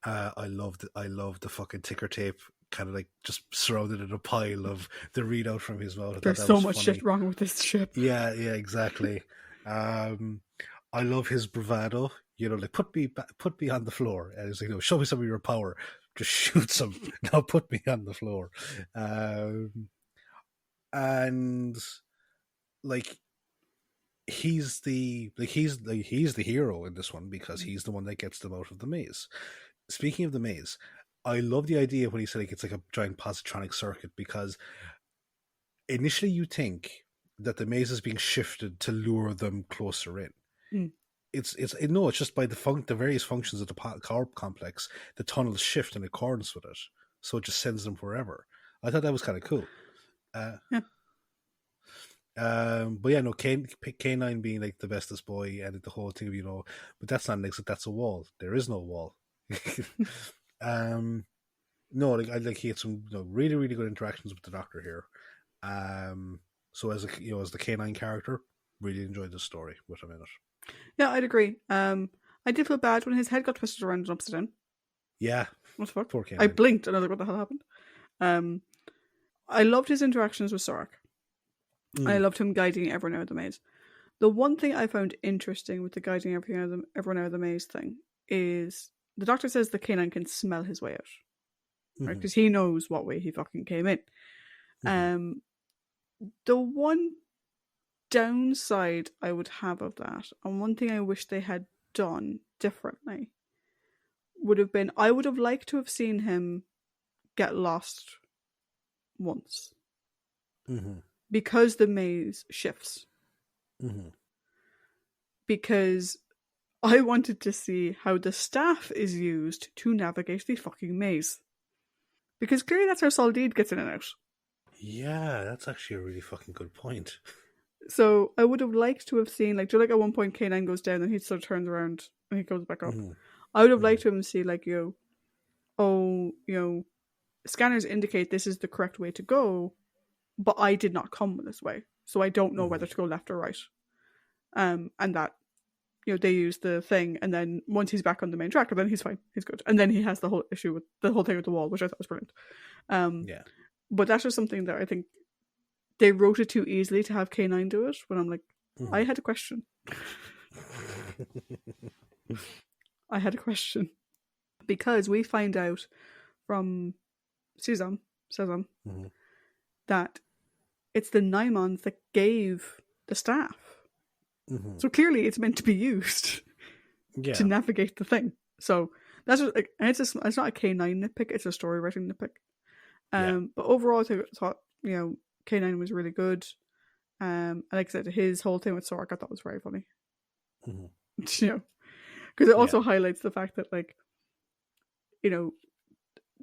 I love the fucking ticker tape, kind of like just surrounded in a pile of the readout from his mouth. There's so much shit wrong with this ship. Yeah, exactly. I love his bravado. You know, like put me on the floor, and he's like, no, show me some of your power. Just shoot some. Now put me on the floor. And like he's the hero in this one because he's the one that gets them out of the maze. Speaking of the maze, I love the idea when he said like it's like a giant positronic circuit, because initially you think that the maze is being shifted to lure them closer in. It's just by the various functions of the power complex, the tunnels shift in accordance with it, so it just sends them wherever. I thought that was kind of cool. But yeah, no, K9 being like the bestest boy and the whole thing of, you know, but that's not an exit, that's a wall. There is no wall. No, like he had some, you know, really, really good interactions with the Doctor here. So as the K9 character, really enjoyed this story with him in it. Yeah, I'd agree. I did feel bad when his head got twisted around and upside down. Yeah. What the fuck? Poor K9. I blinked and I was like, what the hell happened? I loved his interactions with Sorak. I loved him guiding everyone out of the maze. The one thing I found interesting with the guiding everyone out of the maze thing is the Doctor says the K9 can smell his way out. Right? Because he knows what way he fucking came in. The one downside I would have of that, and one thing I wish they had done differently, would have been, I would have liked to have seen him get lost once. Because the maze shifts. Because I wanted to see how the staff is used to navigate the fucking maze. Because clearly that's how Soldeed gets in and out. Yeah, that's actually a really fucking good point. So I would have liked to have seen, like, do you like at one point K9 goes down and he sort of turns around and he goes back up. I would have liked to have see, like, scanners indicate this is the correct way to go, but I did not come this way, so I don't know whether to go left or right. And that, they use the thing, and then once he's back on the main track, then he's fine, he's good, and then he has the whole issue with the whole thing with the wall, which I thought was brilliant. Yeah. But that's just something that I think they wrote it too easily to have K9 do it. When I'm like, I had a question. I had a question because we find out from Sezam that it's the Nimons that gave the staff. So clearly it's meant to be used to navigate the thing. So that's just, like, and it's not a K9 nitpick, it's a story writing nitpick. But overall I thought, K9 was really good. And like I said, his whole thing with Sork I thought was very funny. Because it also highlights the fact that, like,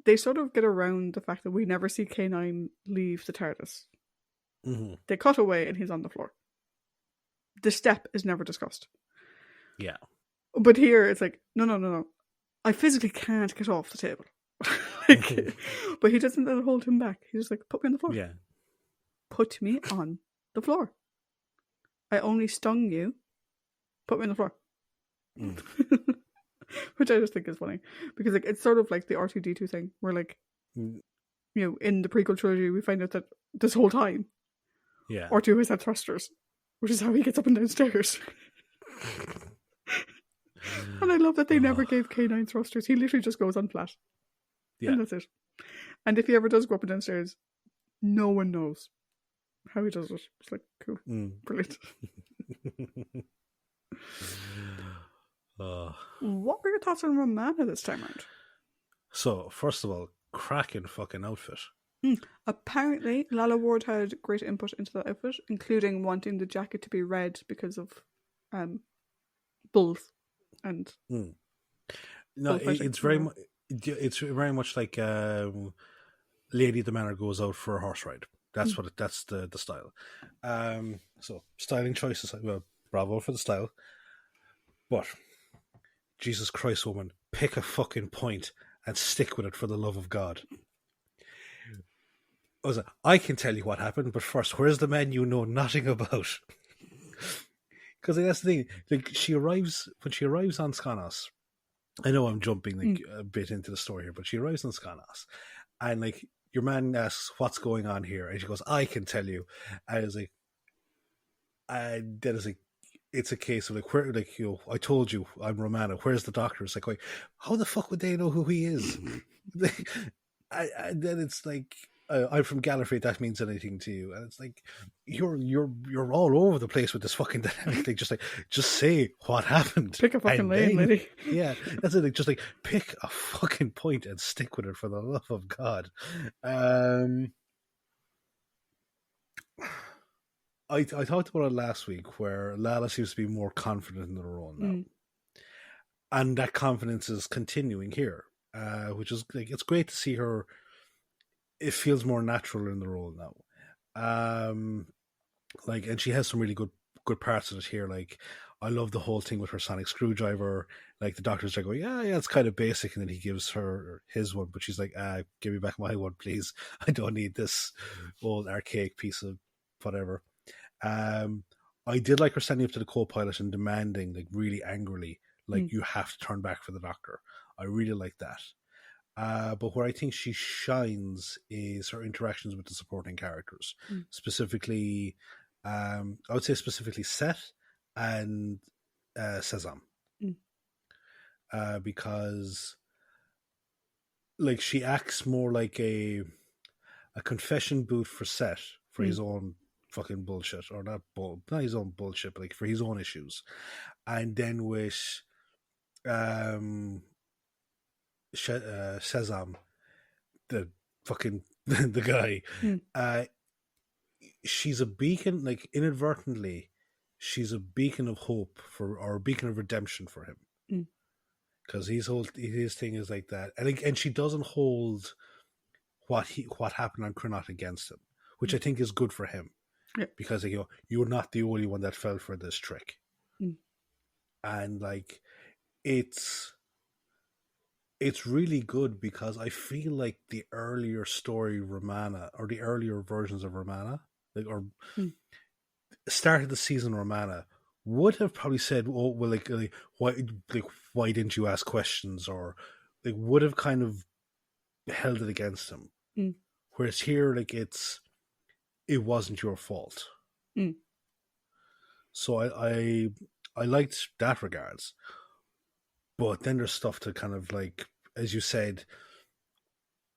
they sort of get around the fact that we never see K9 leave the TARDIS. They cut away and he's on the floor. The step is never discussed. Yeah. But here it's like, no. I physically can't get off the table. But he doesn't let it hold him back. He's just like, put me on the floor. Yeah. Put me on the floor. I only stung you. Put me on the floor. Which I just think is funny. Because, like, it's sort of like the R2-D2 thing where, like, in the prequel trilogy we find out that this whole time R2 has had thrusters, which is how he gets up and down stairs. And I love that they never gave K9 thrusters. He literally just goes on flat. Yeah. And that's it. And if he ever does go up and down stairs, no one knows how he does it. It's like, cool. Brilliant. What were your thoughts on Romana this time around? So, first of all, cracking fucking outfit. Apparently, Lala Ward had great input into that outfit, including wanting the jacket to be red because of bulls and no, it's very much like Lady of the Manor goes out for a horse ride. That's that's the style. So styling choices, well, bravo for the style. But Jesus Christ, woman, pick a fucking point and stick with it for the love of God. I can tell you what happened, but first, where's the man you know nothing about? Because that's the thing. Like, when she arrives on Skonos. I know I'm jumping a bit into the story here, but she arrives on Skonos, and like your man asks, "What's going on here?" And she goes, "I can tell you." And I was like, and then it's like, it's a case of like, where, like, I told you I'm Romana. Where's the doctor? It's like, wait, how the fuck would they know who he is? And then it's like, I'm from Gallifrey. That means anything to you? And it's like, you're all over the place with this fucking dynamic thing. Just say what happened. Pick a fucking lane, lady. Yeah, that's it. Just like pick a fucking point and stick with it for the love of God. I talked about it last week, where Lala seems to be more confident in her role now, and that confidence is continuing here, which is like, it's great to see her. It feels more natural in the role now. Like, and she has some really good parts of it here. Like, I love the whole thing with her sonic screwdriver. Like, the doctor's like, oh yeah, it's kind of basic, and then he gives her his one, but she's like, give me back my one, please. I don't need this old archaic piece of whatever. I did like her standing up to the co-pilot and demanding, like, really angrily, like, you have to turn back for the doctor. I really like that. But where I think she shines is her interactions with the supporting characters. Specifically, I would say specifically Seth and Sezam. Because, like, she acts more like a confession booth for Seth for his own fucking bullshit, or not his own bullshit, but like for his own issues. And then with Sezam, the fucking the guy, she's a beacon, like, inadvertently she's a beacon of hope or a beacon of redemption for him, because his thing is like that, and she doesn't hold what happened on Cronot against him, which I think is good for him. Because, like, you're not the only one that fell for this trick. And like, it's really good, because I feel like the earlier story Romana, or the earlier versions of Romana, like, or start of the season Romana, would have probably said, "Oh, well, why didn't you ask questions?" Or like would have kind of held it against him. Mm. Whereas here, like it wasn't your fault. Mm. So I liked that regards. But then there's stuff to kind of like, as you said,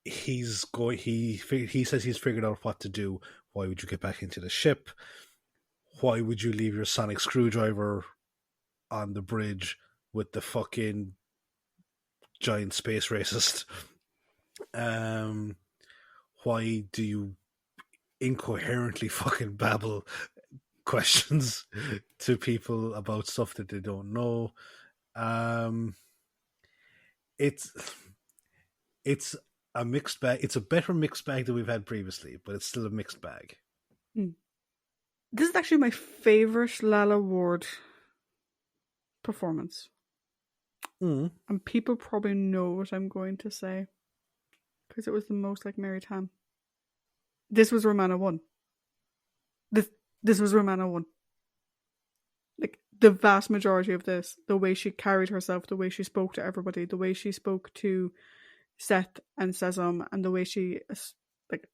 he says he's figured out what to do. Why would you get back into the ship? Why would you leave your sonic screwdriver on the bridge with the fucking giant space racist? Why do you incoherently fucking babble questions to people about stuff that they don't know? It's a mixed bag. It's a better mixed bag than we've had previously, but it's still a mixed bag. This is actually my favourite Lala Ward performance. And people probably know what I'm going to say. Because it was the most like Mary Tam. This was Romana 1. This was Romana 1. Like, the vast majority of this, the way she carried herself, the way she spoke to everybody, the way she spoke to Seth and Sesam, and the way she like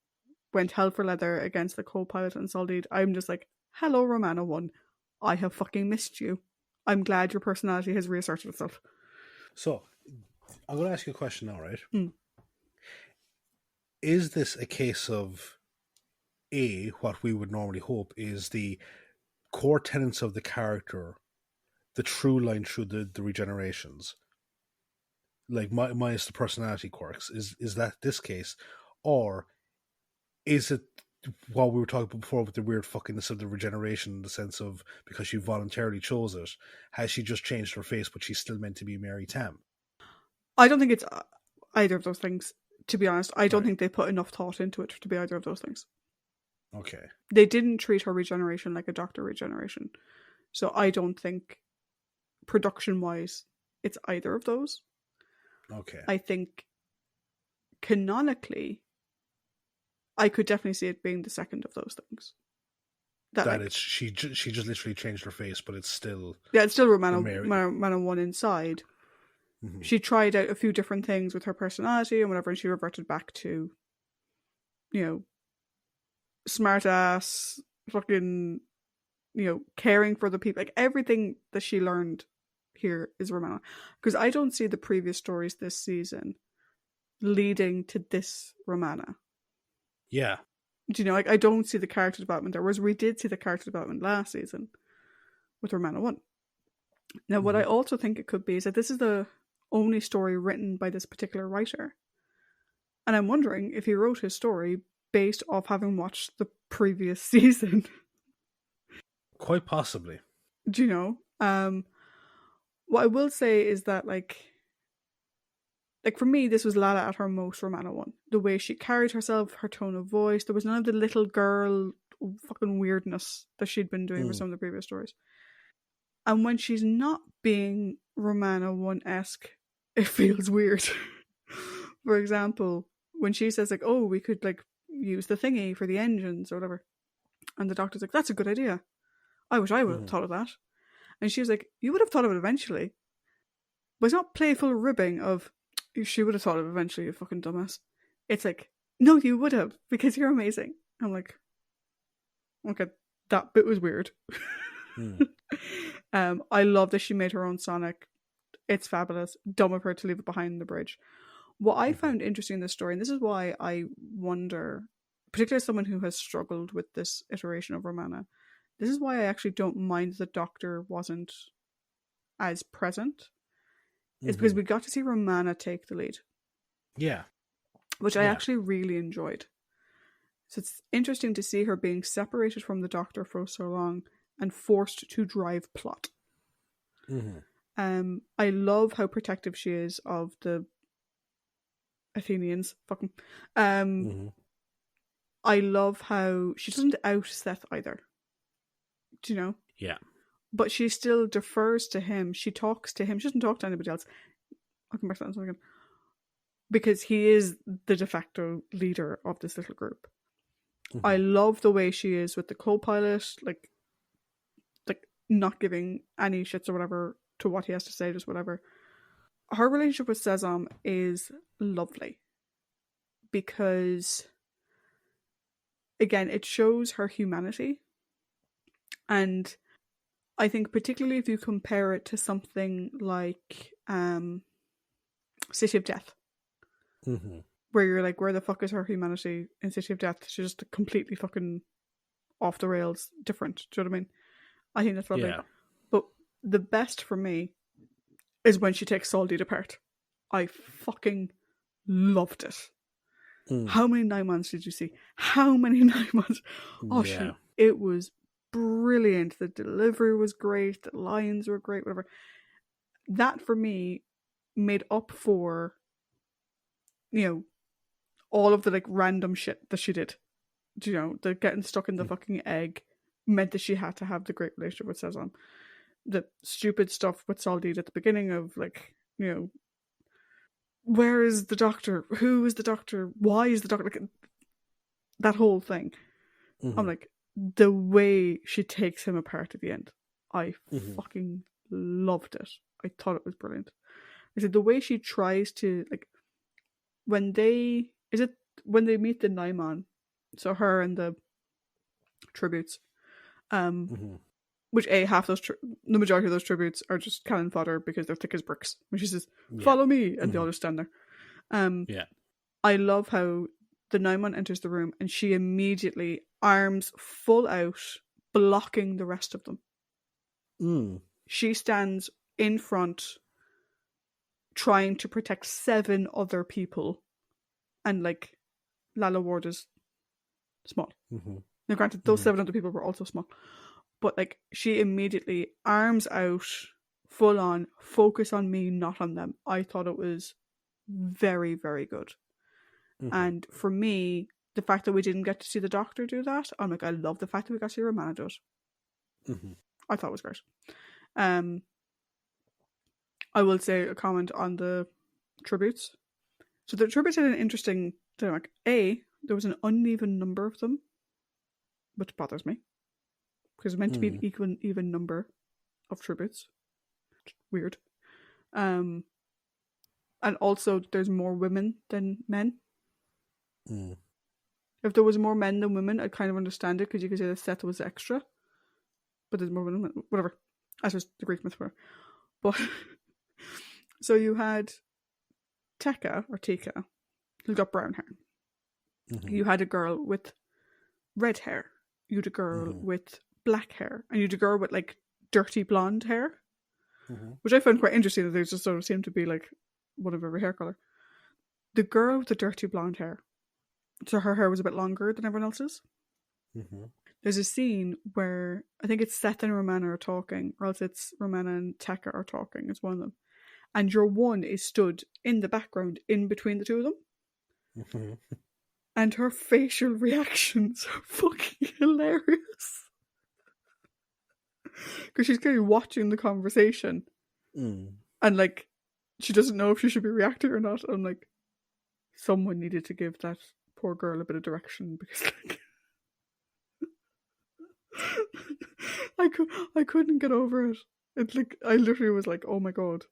went hell for leather against the co-pilot and Soldeed, I'm just like, hello Romana 1, I have fucking missed you. I'm glad your personality has reasserted itself. So, I'm going to ask you a question now, right? Is this a case of what we would normally hope is the core tenets of the character, the through line through the regenerations, like minus the personality quirks? Is that this case, or is it what we were talking about before with the weird fuckiness of the regeneration, in the sense of because she voluntarily chose it, has she just changed her face, but she's still meant to be Mary Tam? I don't think it's either of those things, to be honest. I don't think they put enough thought into it to be either of those things. Okay. They didn't treat her regeneration like a doctor regeneration. So I don't think, production-wise, it's either of those. Okay. I think, canonically, I could definitely see it being the second of those things. That it's she just literally changed her face, but it's still... Yeah, it's still Romana 1 inside. Mm-hmm. She tried out a few different things with her personality and whatever, and she reverted back to, smart ass, fucking, caring for the people. Like, everything that she learned here is Romana. Because I don't see the previous stories this season leading to this Romana. Yeah. Do you know, like, I don't see the character development there, whereas we did see the character development last season with Romana 1. Now, what I also think it could be is that this is the only story written by this particular writer. And I'm wondering if he wrote his story based off having watched the previous season. Quite possibly. Do you know? What I will say is that, like for me, this was Lala at her most Romana 1. The way she carried herself, her tone of voice, there was none of the little girl fucking weirdness that she'd been doing for some of the previous stories. And when she's not being Romana 1-esque, it feels weird. For example, when she says, like, oh, we could, like, use the thingy for the engines or whatever. And the doctor's like, that's a good idea. I wish I would have thought of that. And she was like, you would have thought of it eventually. But it's not playful ribbing of, she would have thought of it eventually, you fucking dumbass. It's like, no, you would have, because you're amazing. I'm like, okay, that bit was weird. I love that she made her own Sonic. It's fabulous. Dumb of her to leave it behind in the bridge. What I found interesting in this story, and this is why I wonder, particularly as someone who has struggled with this iteration of Romana, this is why I actually don't mind the Doctor wasn't as present. It's because we got to see Romana take the lead. Yeah. Which I actually really enjoyed. So it's interesting to see her being separated from the Doctor for so long and forced to drive plot. I love how protective she is of the Athenians. Fuck 'em. I love how she doesn't out Seth either. Do you know? Yeah. But she still defers to him. She talks to him. She doesn't talk to anybody else. I'll come back to that in a second. Because he is the de facto leader of this little group. I love the way she is with the co-pilot. Like not giving any shits or whatever to what he has to say, just whatever. Her relationship with Sezam is lovely because, again, it shows her humanity. And I think particularly if you compare it to something like City of Death, where you're like, where the fuck is her humanity in City of Death? She's just completely fucking off the rails different. Do you know what I mean? I think that's lovely. Yeah. But the best for me is when she takes Soldeed apart. I fucking loved it. How many Nimons did you see? How many Nimons? Oh, yeah. It was brilliant. The delivery was great. The lines were great. Whatever. That for me made up for, all of the like random shit that she did. The getting stuck in the fucking egg meant that she had to have the great relationship with Sezam. The stupid stuff with Soldeed at the beginning of like, where is the doctor? Who is the doctor? Why is the doctor? Like, that whole thing. I'm like, the way she takes him apart at the end, I fucking loved it. I thought it was brilliant. I said the way she tries to, like, when they meet the Nimon, so her and the tributes, which half those the majority of those tributes are just cannon fodder because they're thick as bricks. When she says, "Follow me," and they all just stand there. I love how the Nimon enters the room and she immediately arms full out, blocking the rest of them. She stands in front, trying to protect 7 other people, and like Lala Ward is small. Now, granted, those 7 other people were also small. But like she immediately arms out, full on, focus on me, not on them. I thought it was very, very good. And for me, the fact that we didn't get to see the doctor do that, I'm like, I love the fact that we got to see Romana do it. I thought it was great. I will say a comment on the tributes. So the tributes had an interesting dynamic. There was an uneven number of them, which bothers me. Because it's meant to be an even number of tributes. Weird. And also, there's more women than men. If there was more men than women, I'd kind of understand it, because you could say the Seth was extra. But there's more women. Whatever. That's just the Greek myth. But, so you had Tika, who got brown hair. You had a girl with red hair. You had a girl with black hair, and you had a girl with like dirty blonde hair, which I found quite interesting, that they just sort of seemed to be like one of every hair color. The girl with the dirty blonde hair, so her hair was a bit longer than everyone else's. There's a scene where I think it's Seth and Romana are talking, or else it's Romana and Tekka are talking. It's one of them, and your one is stood in the background in between the two of them. And her facial reactions are fucking hilarious. Because she's clearly watching the conversation. And, like, she doesn't know if she should be reacting or not. I'm like, someone needed to give that poor girl a bit of direction. Because, like, I couldn't get over it. It's like, I literally was like, oh my god.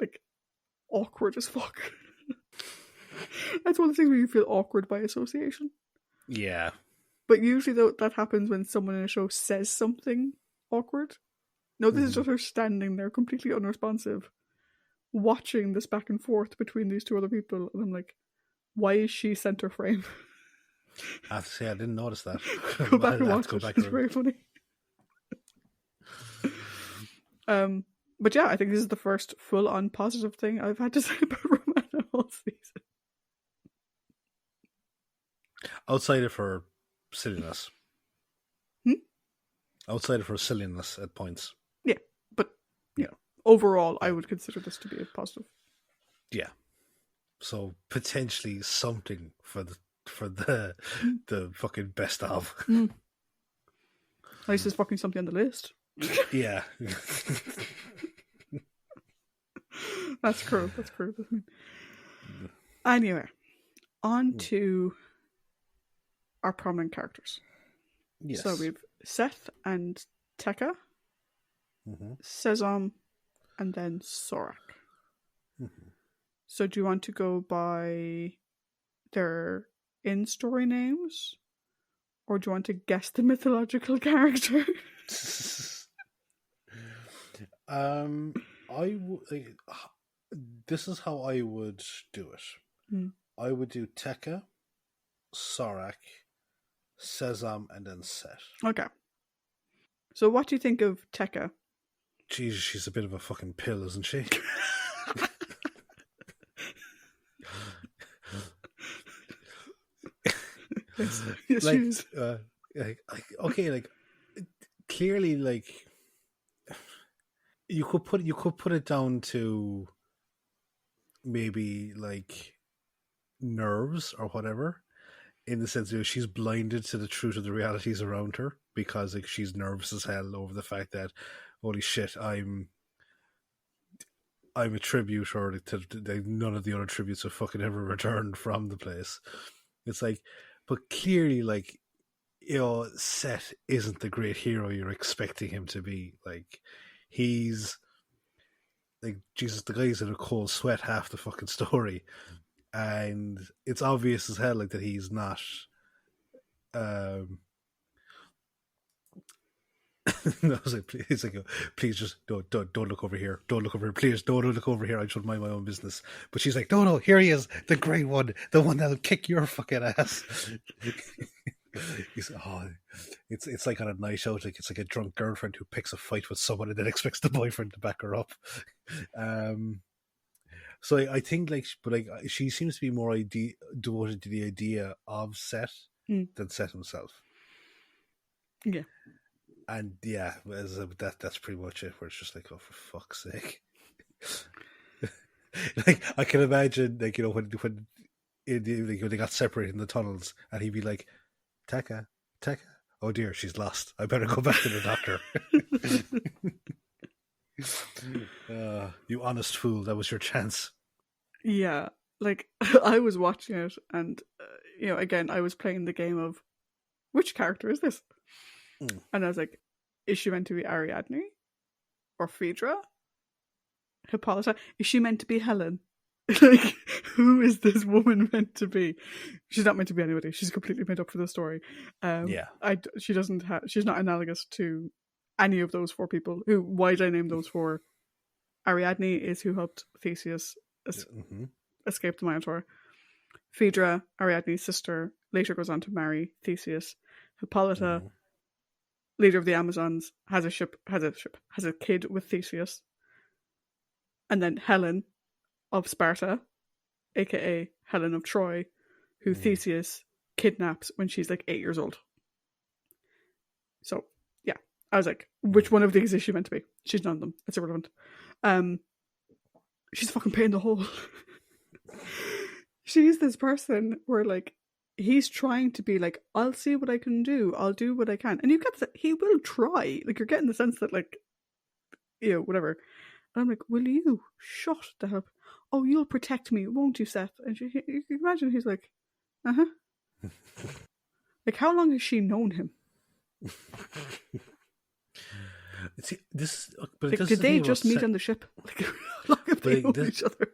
Like, awkward as fuck. That's one of the things where you feel awkward by association. Yeah. But usually though, that happens when someone in a show says something awkward. No, this is just her standing there completely unresponsive, watching this back and forth between these two other people. And I'm like, why is she center frame? I have to say, I didn't notice that. Go back and watch it. It's very funny. But yeah, I think this is the first full-on positive thing I've had to say about Romana all season. Outside of her silliness. Outside of her silliness at points. Yeah, but overall, I would consider this to be a positive. Yeah. So potentially something for the fucking best of. At least there's fucking something on the list. Yeah. That's cruel. Anyway, on to our prominent characters. Yes. So we've Seth and Tekka, Mm-hmm. Sezam, and then Sorak. Mm-hmm. So do you want to go by their in-story names? Or do you want to guess the mythological character? This is how I would do it. I would do Tekka, Sorak, Sezam, and then Set. Okay. So what do you think of Tekka? Jesus, she's a bit of a fucking pill, isn't she? Yes, like, she is. Okay, clearly, you could put it down to maybe like nerves or whatever, in the sense that she's blinded to the truth of the realities around her because like she's nervous as hell over the fact that holy shit, I'm a tribute, or none of the other tributes have fucking ever returned from the place. It's like, but clearly, like, you know, Seth isn't the great hero you're expecting him to be. Like, he's like, Jesus, the guy's in a cold sweat half the fucking story, and it's obvious as hell like that he's not. No, it's like, please just don't look over here. Don't look over here. Please don't look over here. I should mind my own business. But she's like, no, here he is, the great one, the one that'll kick your fucking ass. It's like on a night out, like it's like a drunk girlfriend who picks a fight with someone and then expects the boyfriend to back her up. So I think she seems to be more devoted to the idea of Seth than Seth himself. Yeah. And yeah, that's pretty much it. Where it's just like, oh, for fuck's sake! Like, I can imagine, like, you know, when they got separated in the tunnels, and he'd be like, Tekka, oh dear, she's lost. I better go back to the doctor. You honest fool! That was your chance. Yeah, like I was watching it, and you know, again, I was playing the game of which character is this? And I was like, is she meant to be Ariadne? Or Phaedra? Hippolyta? Is she meant to be Helen? Like, who is this woman meant to be? She's not meant to be anybody. She's completely made up for the story. Yeah. She's not analogous to any of those four people. Why did I name those four? Ariadne is who helped Theseus escape the Minotaur. Phaedra, Ariadne's sister, later goes on to marry Theseus. Hippolyta, leader of the Amazons, has a kid with Theseus. And then Helen of Sparta, aka Helen of Troy, who Theseus kidnaps when she's like 8 years old. So yeah, I was like, which one of these is she meant to be? She's none of them. It's irrelevant. She's fucking pain in the hole. She's this person where like he's trying to be like, I'll see what I can do. I'll do what I can. And you get that he will try. Like, you're getting the sense that, like, you know, whatever. And I'm like, will you shut the hell up? Oh, you'll protect me, won't you, Seth? And you can imagine he's like, uh-huh. Like, how long has she known him? See, did they just meet on the ship? Like, how long have they known each other?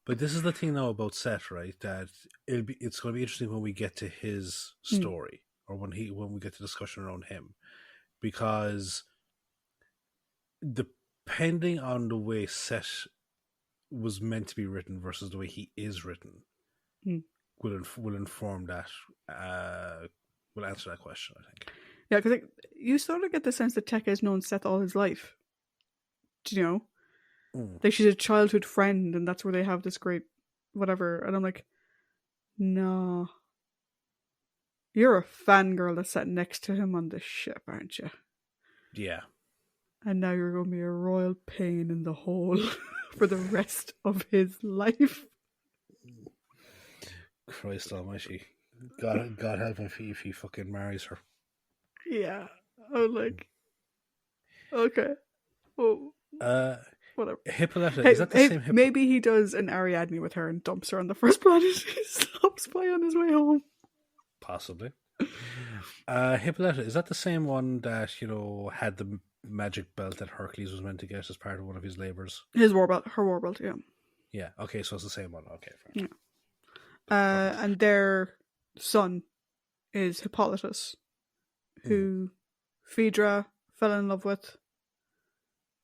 But this is the thing now about Seth, right? That it's going to be interesting when we get to his story, or when we get to discussion around him, because depending on the way Seth was meant to be written versus the way he is written, will inform that. Will answer that question, I think. Yeah, because like, you sort of get the sense that Tekka has known Seth all his life. Do you know? Like, she's a childhood friend, and that's where they have this great whatever. And I'm like, no. You're a fangirl that sat next to him on the ship, aren't you? Yeah. And now you're going to be a royal pain in the hole for the rest of his life. Christ almighty. God help him if he fucking marries her. Yeah. I'm like, okay. Oh. Whatever. Hippolyta, is that the same? Maybe he does an Ariadne with her and dumps her on the first planet he stops by on his way home. Possibly. Hippolyta, is that the same one that, you know, had the magic belt that Hercules was meant to get as part of one of his labors. His war belt, her war belt, yeah. Yeah, okay, so it's the same one. Okay, fair. Yeah. And their son is Hippolytus, who Phaedra fell in love with,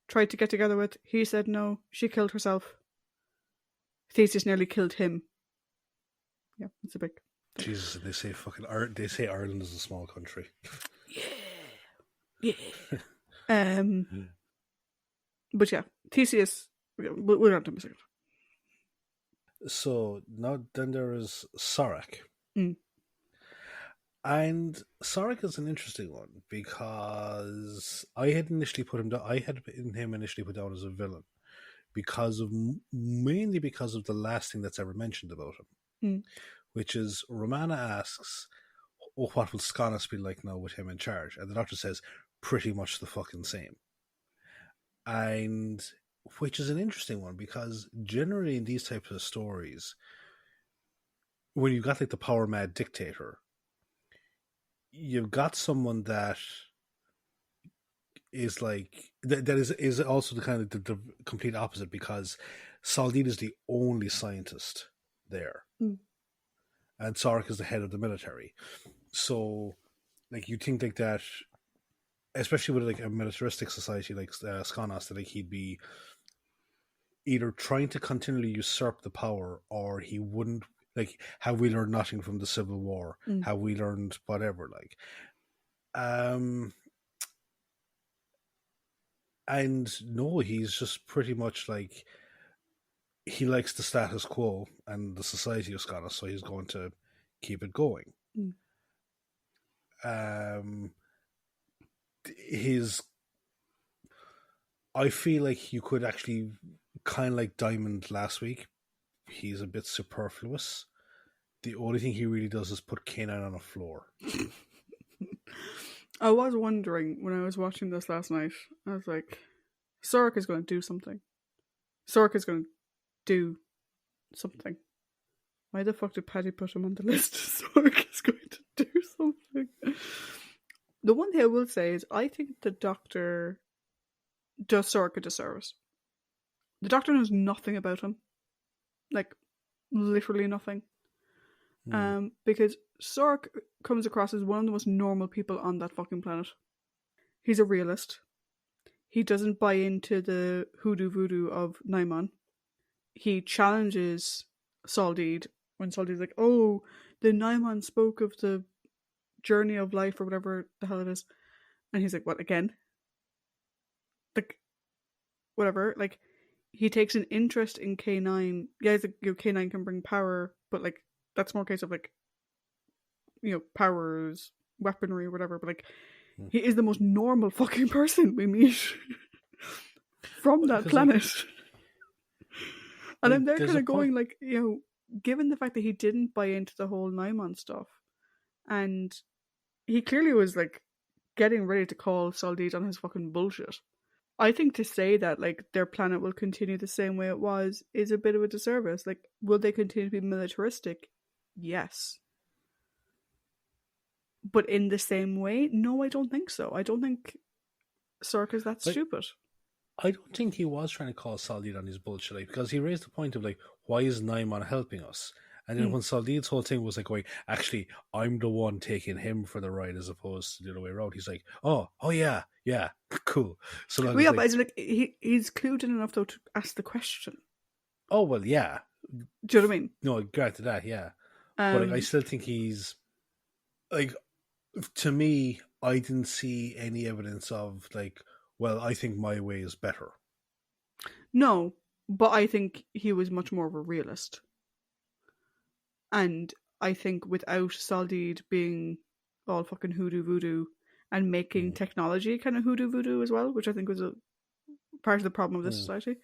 tried to get together with. He said no. She killed herself. Theseus nearly killed him. Yeah, it's a big thing. Jesus, they say they say Ireland is a small country. Yeah. But yeah, Theseus. We'll get to him in a second. So now then there is Sorek. Mm. And Sorek is an interesting one because I had initially put him down. I had him initially put down as a villain mainly because of the last thing that's ever mentioned about him, which is Romana asks, "Oh, what will Skonos be like now with him in charge?" And the Doctor says, "Pretty much the fucking same." And which is an interesting one because generally in these types of stories, when you've got like the power mad dictator, you've got someone that is like that is also the kind of the complete opposite, because Saldin is the only scientist there, and Sarek is the head of the military. So, like, you think like that, especially with like a militaristic society like Skonos, that like he'd be either trying to continually usurp the power, or he wouldn't. Like, have we learned nothing from the Civil War? Have we learned whatever? Like, and no, he's just pretty much like, he likes the status quo and the society of Scotland, so he's going to keep it going. I feel like you could actually, kind of like Diamond last week, he's a bit superfluous. The only thing he really does is put K9 on a floor. I was wondering when I was watching this last night, I was like, Sorek is going to do something. Sorek is going to do something. Why the fuck did Paddy put him on the list? Sorek is going to do something. The one thing I will say is I think the Doctor does Sorek a disservice. The Doctor knows nothing about him. Like, literally nothing. Because Sorek comes across as one of the most normal people on that fucking planet. He's a realist. He doesn't buy into the hoodoo voodoo of Nimon. He challenges Saldid when Saldid's like, "Oh, the Nimon spoke of the journey of life," or whatever the hell it is. And he's like, "What, again?" Like, whatever. Like, he takes an interest in K9. Yeah, he's like, K9 can bring power, but like, that's more a case of like, powers, weaponry, or whatever. But like, he is the most normal fucking person we meet from that planet. And I'm there kind of going like, given the fact that he didn't buy into the whole Nimon stuff, and he clearly was like getting ready to call Saldid on his fucking bullshit. I think to say that like their planet will continue the same way it was is a bit of a disservice. Like, will they continue to be militaristic? Yes. But in the same way? No, I don't think so. I don't think Sorek is that stupid. I don't think he was trying to call Saldid on his bullshit, like, because he raised the point of like, why is Nimon helping us? And then when Saldid's whole thing was like going, actually, I'm the one taking him for the ride as opposed to the other way around. He's like, oh yeah, cool. So well, yeah, but it's like he's clued in enough though to ask the question. Oh well, yeah. Do you know what I mean? No, granted that, yeah. But like, I still think he's like, to me, I didn't see any evidence of like, well, I think my way is better. No, but I think he was much more of a realist. And I think without Saldid being all fucking hoodoo voodoo and making technology kind of hoodoo voodoo as well, which I think was a part of the problem of this society,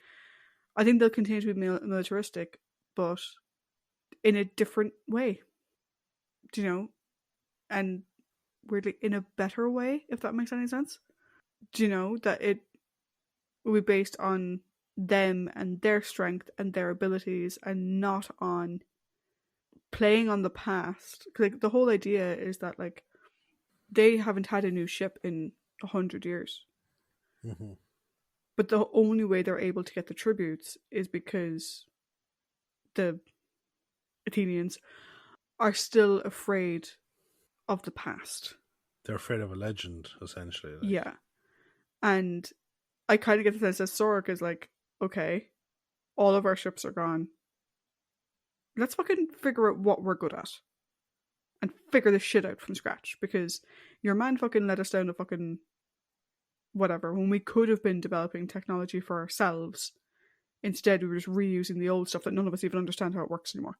I think they'll continue to be militaristic, but in a different way. Do you know? And weirdly, in a better way, if that makes any sense. Do you know that it will be based on them and their strength and their abilities and not on playing on the past? Like, the whole idea is that like they haven't had a new ship in 100 years. Mm-hmm. But the only way they're able to get the tributes is because the Athenians are still afraid of the past. They're afraid of a legend, essentially. Like. Yeah. And I kind of get the sense that Sorok is like, okay, all of our ships are gone. Let's fucking figure out what we're good at. And figure this shit out from scratch. Because your man fucking let us down a fucking whatever when we could have been developing technology for ourselves. Instead, we were just reusing the old stuff that none of us even understand how it works anymore.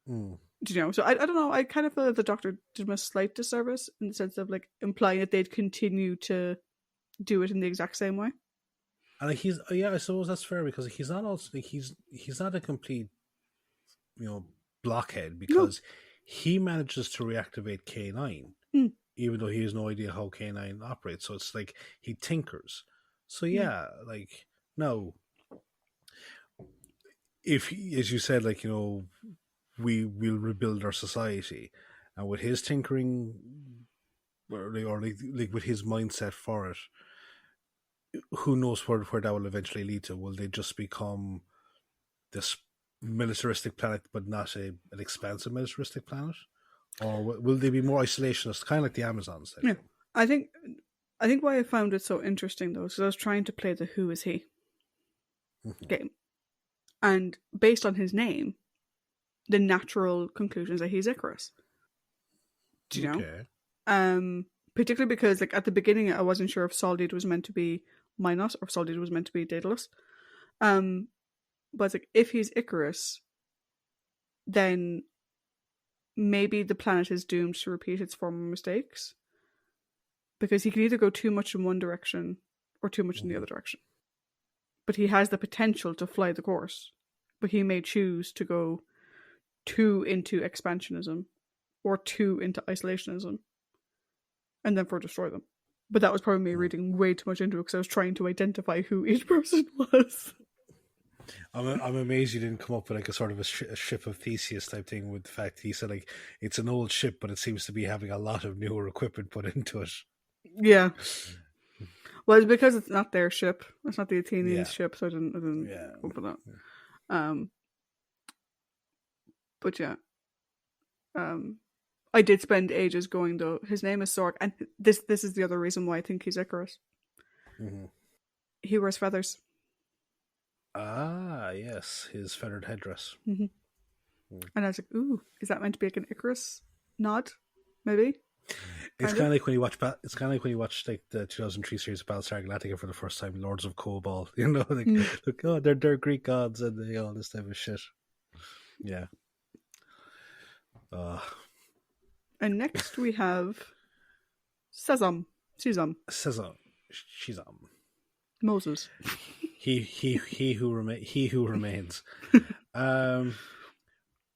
Mm. Do you know? So I don't know. I kind of feel like the Doctor did him a slight disservice in the sense of like implying that they'd continue to do it in the exact same way. And he's I suppose that's fair because he's not also he's not a complete blockhead because he manages to reactivate K9 even though he has no idea how K9 operates. So it's like he tinkers. So yeah, like no, if as you said, like we will rebuild our society, and with his tinkering or like with his mindset for it, who knows where that will eventually lead to? Will they just become this militaristic planet, but not an expansive militaristic planet, or will they be more isolationist, kind of like the Amazons? Yeah, I think why I found it so interesting though is because I was trying to play the Who Is He game, and based on his name, the natural conclusion is that he's Icarus. Do you know? Particularly because like at the beginning, I wasn't sure if Solid was meant to be Minos or if Solid was meant to be Daedalus. But it's like if he's Icarus, then maybe the planet is doomed to repeat its former mistakes. Because he can either go too much in one direction or too much in the other direction. But he has the potential to fly the course. But he may choose to go too into expansionism or too into isolationism and therefore destroy them. But that was probably me reading way too much into it because I was trying to identify who each person was. I'm amazed you didn't come up with like a sort of a ship of Theseus type thing with the fact he said like it's an old ship but it seems to be having a lot of newer equipment put into it. Yeah. Well, it's because it's not their ship. It's not the Athenians' ship, so I didn't go for that. But yeah. I did spend ages going though. His name is Sork, and this is the other reason why I think he's Icarus. Mm-hmm. He wears feathers. Ah, yes, his feathered headdress. Mm-hmm. And I was like, "Ooh, is that meant to be like an Icarus nod? Maybe." It's kind of like when you watch. It's kind of like when you watch like the 2003 series of Battlestar Galactica for the first time, Lords of Cobol. Like, look, oh, they're Greek gods and all this type of shit. Yeah. And next we have Sesam. Moses. He who remains.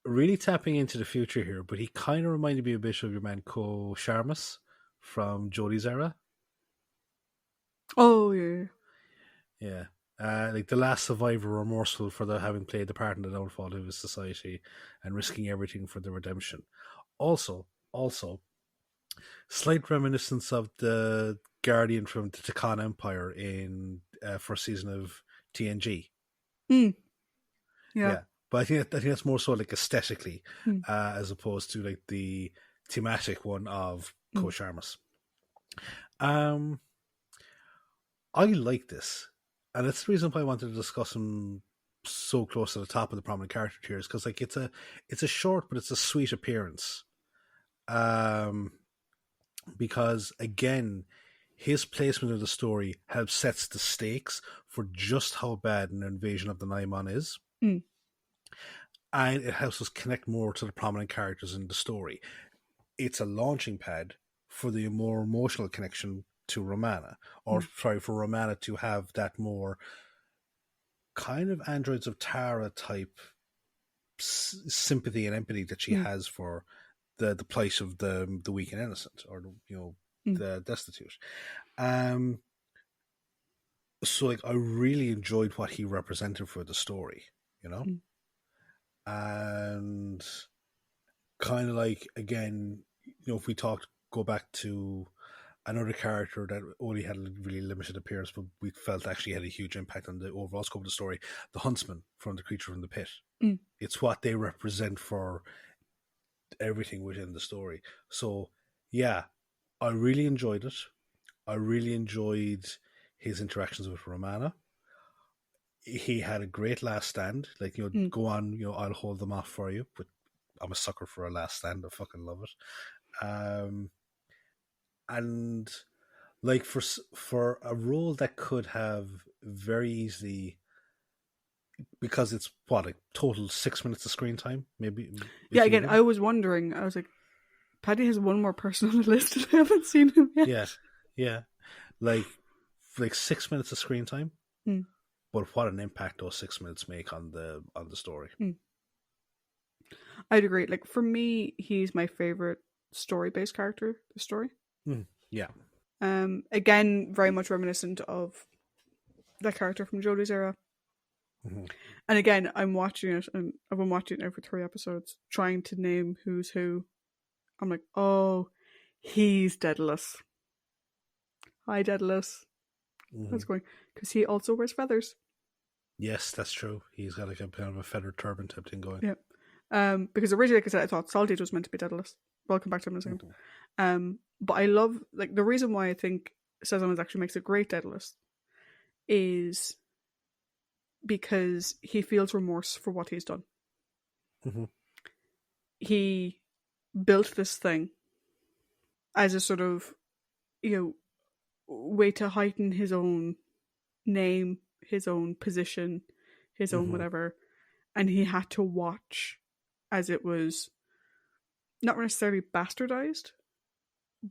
Really tapping into the future here, but he kind of reminded me a bit of your man Ko Sharmus from Jodie's era. Oh yeah. Yeah. Like the last survivor, remorseful for having played the part in the downfall of his society and risking everything for the redemption. Also, slight reminiscence of the Guardian from the Takan Empire in first season of TNG. Yeah. But I think that's more so like aesthetically, as opposed to like the thematic one of Ko Sharmus. I like this, and it's the reason why I wanted to discuss him so close to the top of the prominent character tiers because like it's a short but it's a sweet appearance. Because again, his placement of the story helps sets the stakes for just how bad an invasion of the Nimon is. And it helps us connect more to the prominent characters in the story. It's a launching pad for the more emotional connection to Romana, or for Romana to have that more kind of Androids of Tara type sympathy and empathy that she has for the plight of the weak and innocent, or the destitute. So like I really enjoyed what he represented for the story, and kind of like again, if we go back to another character that only had a really limited appearance, but we felt actually had a huge impact on the overall scope of the story. The huntsman from The Creature from the Pit. Mm. It's what they represent for everything within the story. So, yeah, I really enjoyed it. I really enjoyed his interactions with Romana. He had a great last stand. Like, go on, I'll hold them off for you. But I'm a sucker for a last stand. I fucking love it. And like for a role that could have very easily, because it's what, a total 6 minutes of screen time, maybe. Yeah, again, I was wondering. I was like, Paddy has one more person on the list, and I haven't seen him yet. Yeah, like 6 minutes of screen time. But what an impact those 6 minutes make on the story. I'd agree. Like, for me, he's my favorite story-based character. The story. Yeah. Again, very much reminiscent of that character from Jodie's era. And again, I'm watching it, and I've been watching it now for 3 episodes, trying to name who's who. I'm like, oh, he's Daedalus. Hi, Daedalus. How's it going? Because he also wears feathers. Yes, that's true. He's got like a kind of a feathered turban type thing going. Yeah. Because originally, like I said, I thought Saltide was meant to be Daedalus. But I'll come back to him in a second. But I love, like, the reason why I think Skonons actually makes a great Daedalus is because he feels remorse for what he's done. He built this thing as a sort of, way to heighten his own name, his own position, his own whatever, and he had to watch as it was not necessarily bastardized,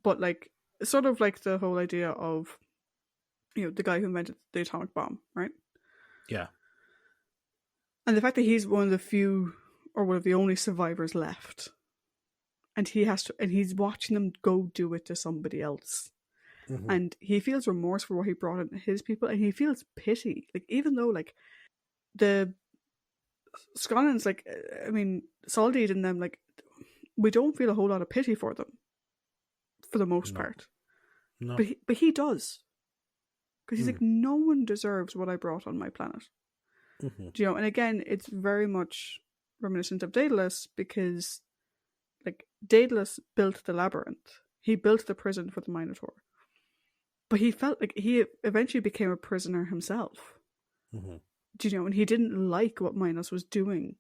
but like sort of like the whole idea of the guy who invented the atomic bomb, right? Yeah. And the fact that he's one of the few or one of the only survivors left, and he's watching them go do it to somebody else. And he feels remorse for what he brought in his people, and he feels pity. Like, even though, like, the Skonons, like, I mean, Saltide and them, like, we don't feel a whole lot of pity for them, for the most part. No. But he does. Because he's like, no one deserves what I brought on my planet. And again, it's very much reminiscent of Daedalus, because, like, Daedalus built the labyrinth. He built the prison for the Minotaur. But he felt like he eventually became a prisoner himself. And he didn't like what Minos was doing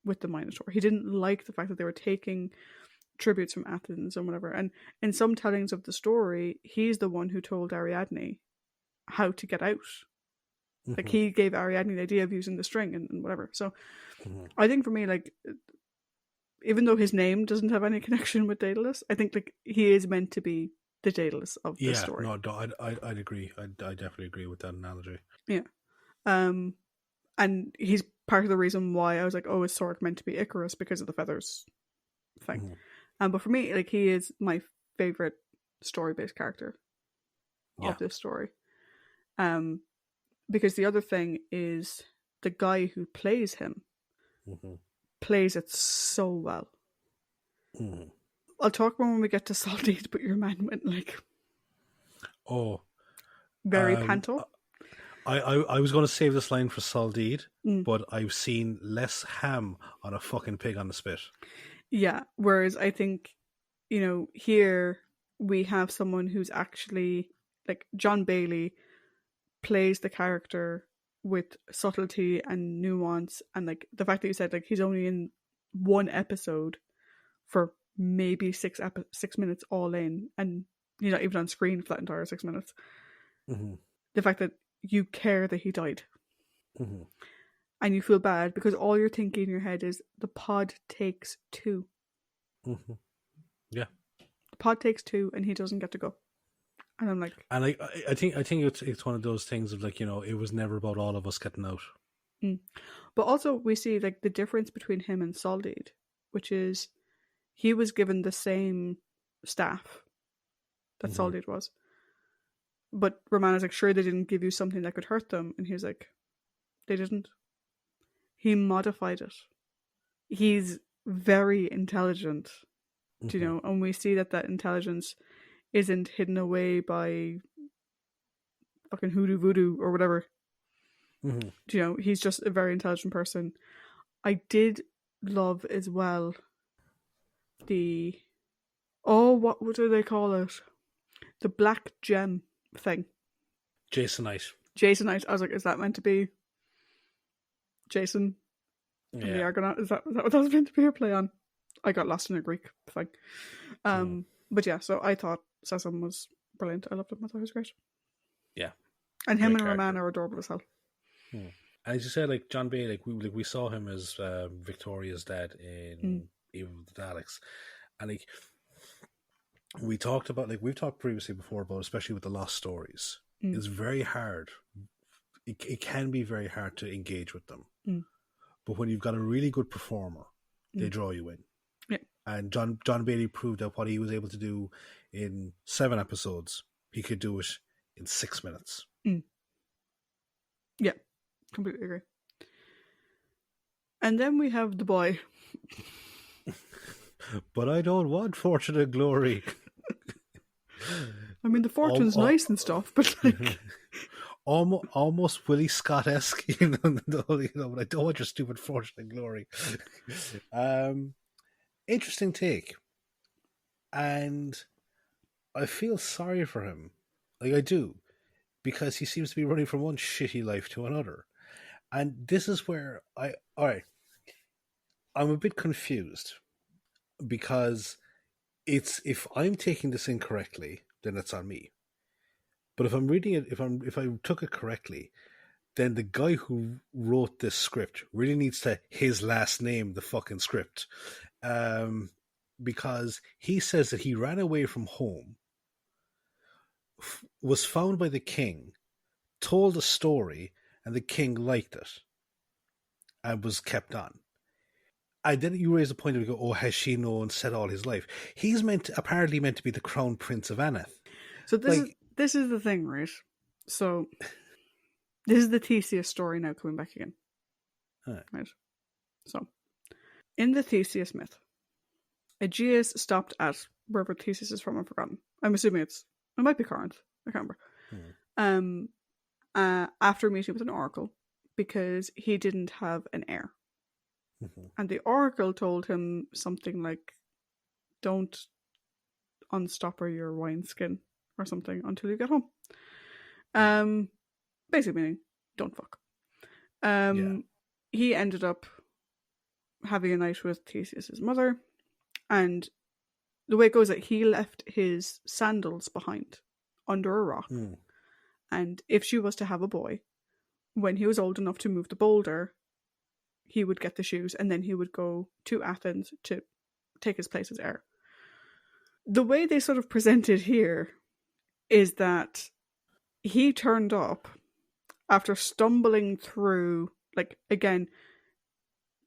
with the Minotaur. He didn't like the fact that they were taking tributes from Athens and whatever. And in some tellings of the story, he's the one who told Ariadne how to get out. Like, he gave Ariadne the idea of using the string and whatever. So I think for me, like, even though his name doesn't have any connection with Daedalus, I think, like, he is meant to be the Daedalus of the story. Yeah, no, I'd agree. I definitely agree with that analogy. Yeah. And he's part of the reason why I was like, oh, is Sork meant to be Icarus because of the feathers thing. But for me, like, he is my favorite story-based character of this story. Because the other thing is the guy who plays him plays it so well. I'll talk more when we get to Saltide, but your man went like, very panto. I was going to save this line for Saltide, but I've seen less ham on a fucking pig on the spit. Yeah, whereas I think, here we have someone who's actually, like, John Bailey plays the character with subtlety and nuance, and, like, the fact that you said, like, he's only in one episode for maybe 6 minutes all in, and he's not even on screen for that entire 6 minutes. The fact that you care that he died, and you feel bad because all you're thinking in your head is the pod takes 2. Yeah, the pod takes 2, and he doesn't get to go. And I'm like, and I think it's one of those things of, like, it was never about all of us getting out. But also we see, like, the difference between him and Saltide, which is he was given the same staff that Saltide was. But Romana's like, sure, they didn't give you something that could hurt them. And he's like, they didn't. He modified it. He's very intelligent, and we see that intelligence isn't hidden away by fucking hoodoo voodoo or whatever. Mm-hmm. You know, he's just a very intelligent person. I did love as well what do they call it? The black gem thing. Jasonite. Jasonite. I was like, is that meant to be Jason from the Yeah. Argonaut? Is that what that was meant to be a play on? I got lost in a Greek thing. But yeah, so I thought Sesame was brilliant. I loved him. I thought he was great. Yeah. And him Great and Roman character. are adorable as hell. And as you said, like John Bay, we saw him as Victoria's dad in Evil of the Daleks, and like we've talked previously before about, especially with the Lost Stories, it's very hard. It can be very hard to engage with them, but when you've got a really good performer, they draw you in. Yeah. And John Bailey proved that what he was able to do in 7 episodes, he could do it in 6 minutes. Yeah, completely agree. And then we have the boy. But I don't want fortune and glory. I mean, the fortune's nice and stuff, but like... almost Willie Scott-esque, but I don't want your stupid fortune and glory. Interesting take. And I feel sorry for him. Like, I do. Because he seems to be running from one shitty life to another. And this is where I'm a bit confused. Because if I'm taking this incorrectly, then it's on me. But if I'm reading it, if I took it correctly, then the guy who wrote this script really needs to his last name the fucking script. Because he says that he ran away from home, was found by the king, told a story, and the king liked it, and was kept on. And then you raise the point of go, oh, has she known said all his life? He's apparently meant to be the crown prince of Aneth. So this is the thing, right? So this is the Theseus story now coming back again. Right. So in the Theseus myth, Aegeus stopped at wherever Theseus is from, I've forgotten. I'm assuming it might be Corinth. I can't remember. After meeting with an oracle, because he didn't have an heir. And the oracle told him something like, don't unstopper your wineskin or something until you get home. Basically meaning, don't fuck. He ended up having a night with Theseus' mother, and the way it goes that he left his sandals behind under a rock, and if she was to have a boy, when he was old enough to move the boulder, he would get the shoes, and then he would go to Athens to take his place as heir. The way they sort of presented here is that he turned up after stumbling through, like, again,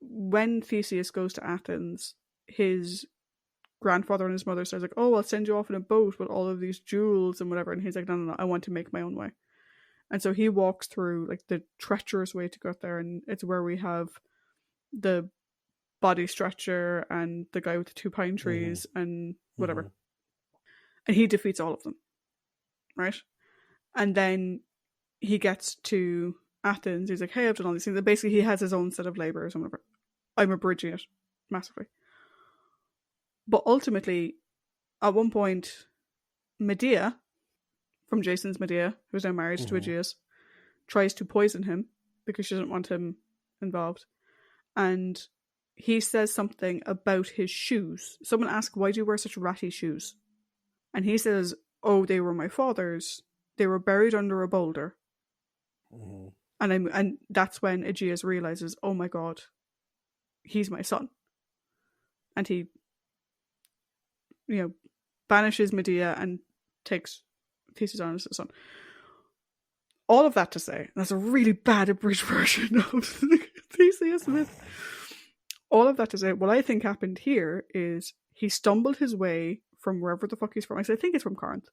when Theseus goes to Athens, his grandfather and his mother says, like, oh, I'll send you off in a boat with all of these jewels and whatever, and he's like, no, I want to make my own way. And so he walks through, like, the treacherous way to get there, and it's where we have the body stretcher and the guy with the 2 pine trees and whatever. And he defeats all of them, right? And then he gets to Athens. He's like, hey, I've done all these things. And basically, he has his own set of labourers and whatever. I'm abridging it massively. But ultimately, at one point, Medea, from Jason's Medea, who's now married to Aegeus, tries to poison him because she doesn't want him involved. And he says something about his shoes. Someone asks, why do you wear such ratty shoes? And he says, oh, they were my father's. They were buried under a boulder. And that's when Aegeus realizes, oh my god, he's my son. And he, banishes Medea and takes Theseus on as his son. All of that to say, that's a really bad abridged version of Theseus myth. All of that to say, what I think happened here is he stumbled his way from wherever the fuck he's from. I think it's from Corinth.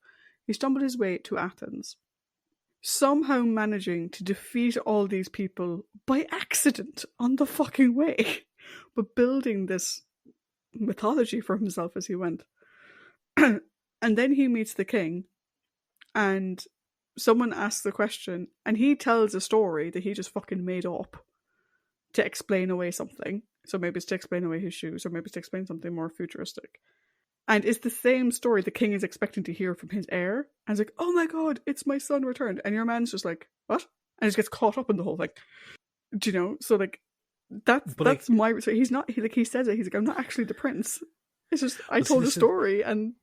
He stumbled his way to Athens, somehow managing to defeat all these people by accident on the fucking way, but building this mythology for himself as he went. And then he meets the king, and someone asks the question, and he tells a story that he just fucking made up to explain away something. So maybe it's to explain away his shoes, or maybe it's to explain something more futuristic. And it's the same story the king is expecting to hear from his heir. And he's like, oh my god, it's my son returned. And your man's just like, what? And just gets caught up in the whole thing. Do you know? So like, that's my... So he's not... he says it, he's like, I'm not actually the prince. It's just, I told a story and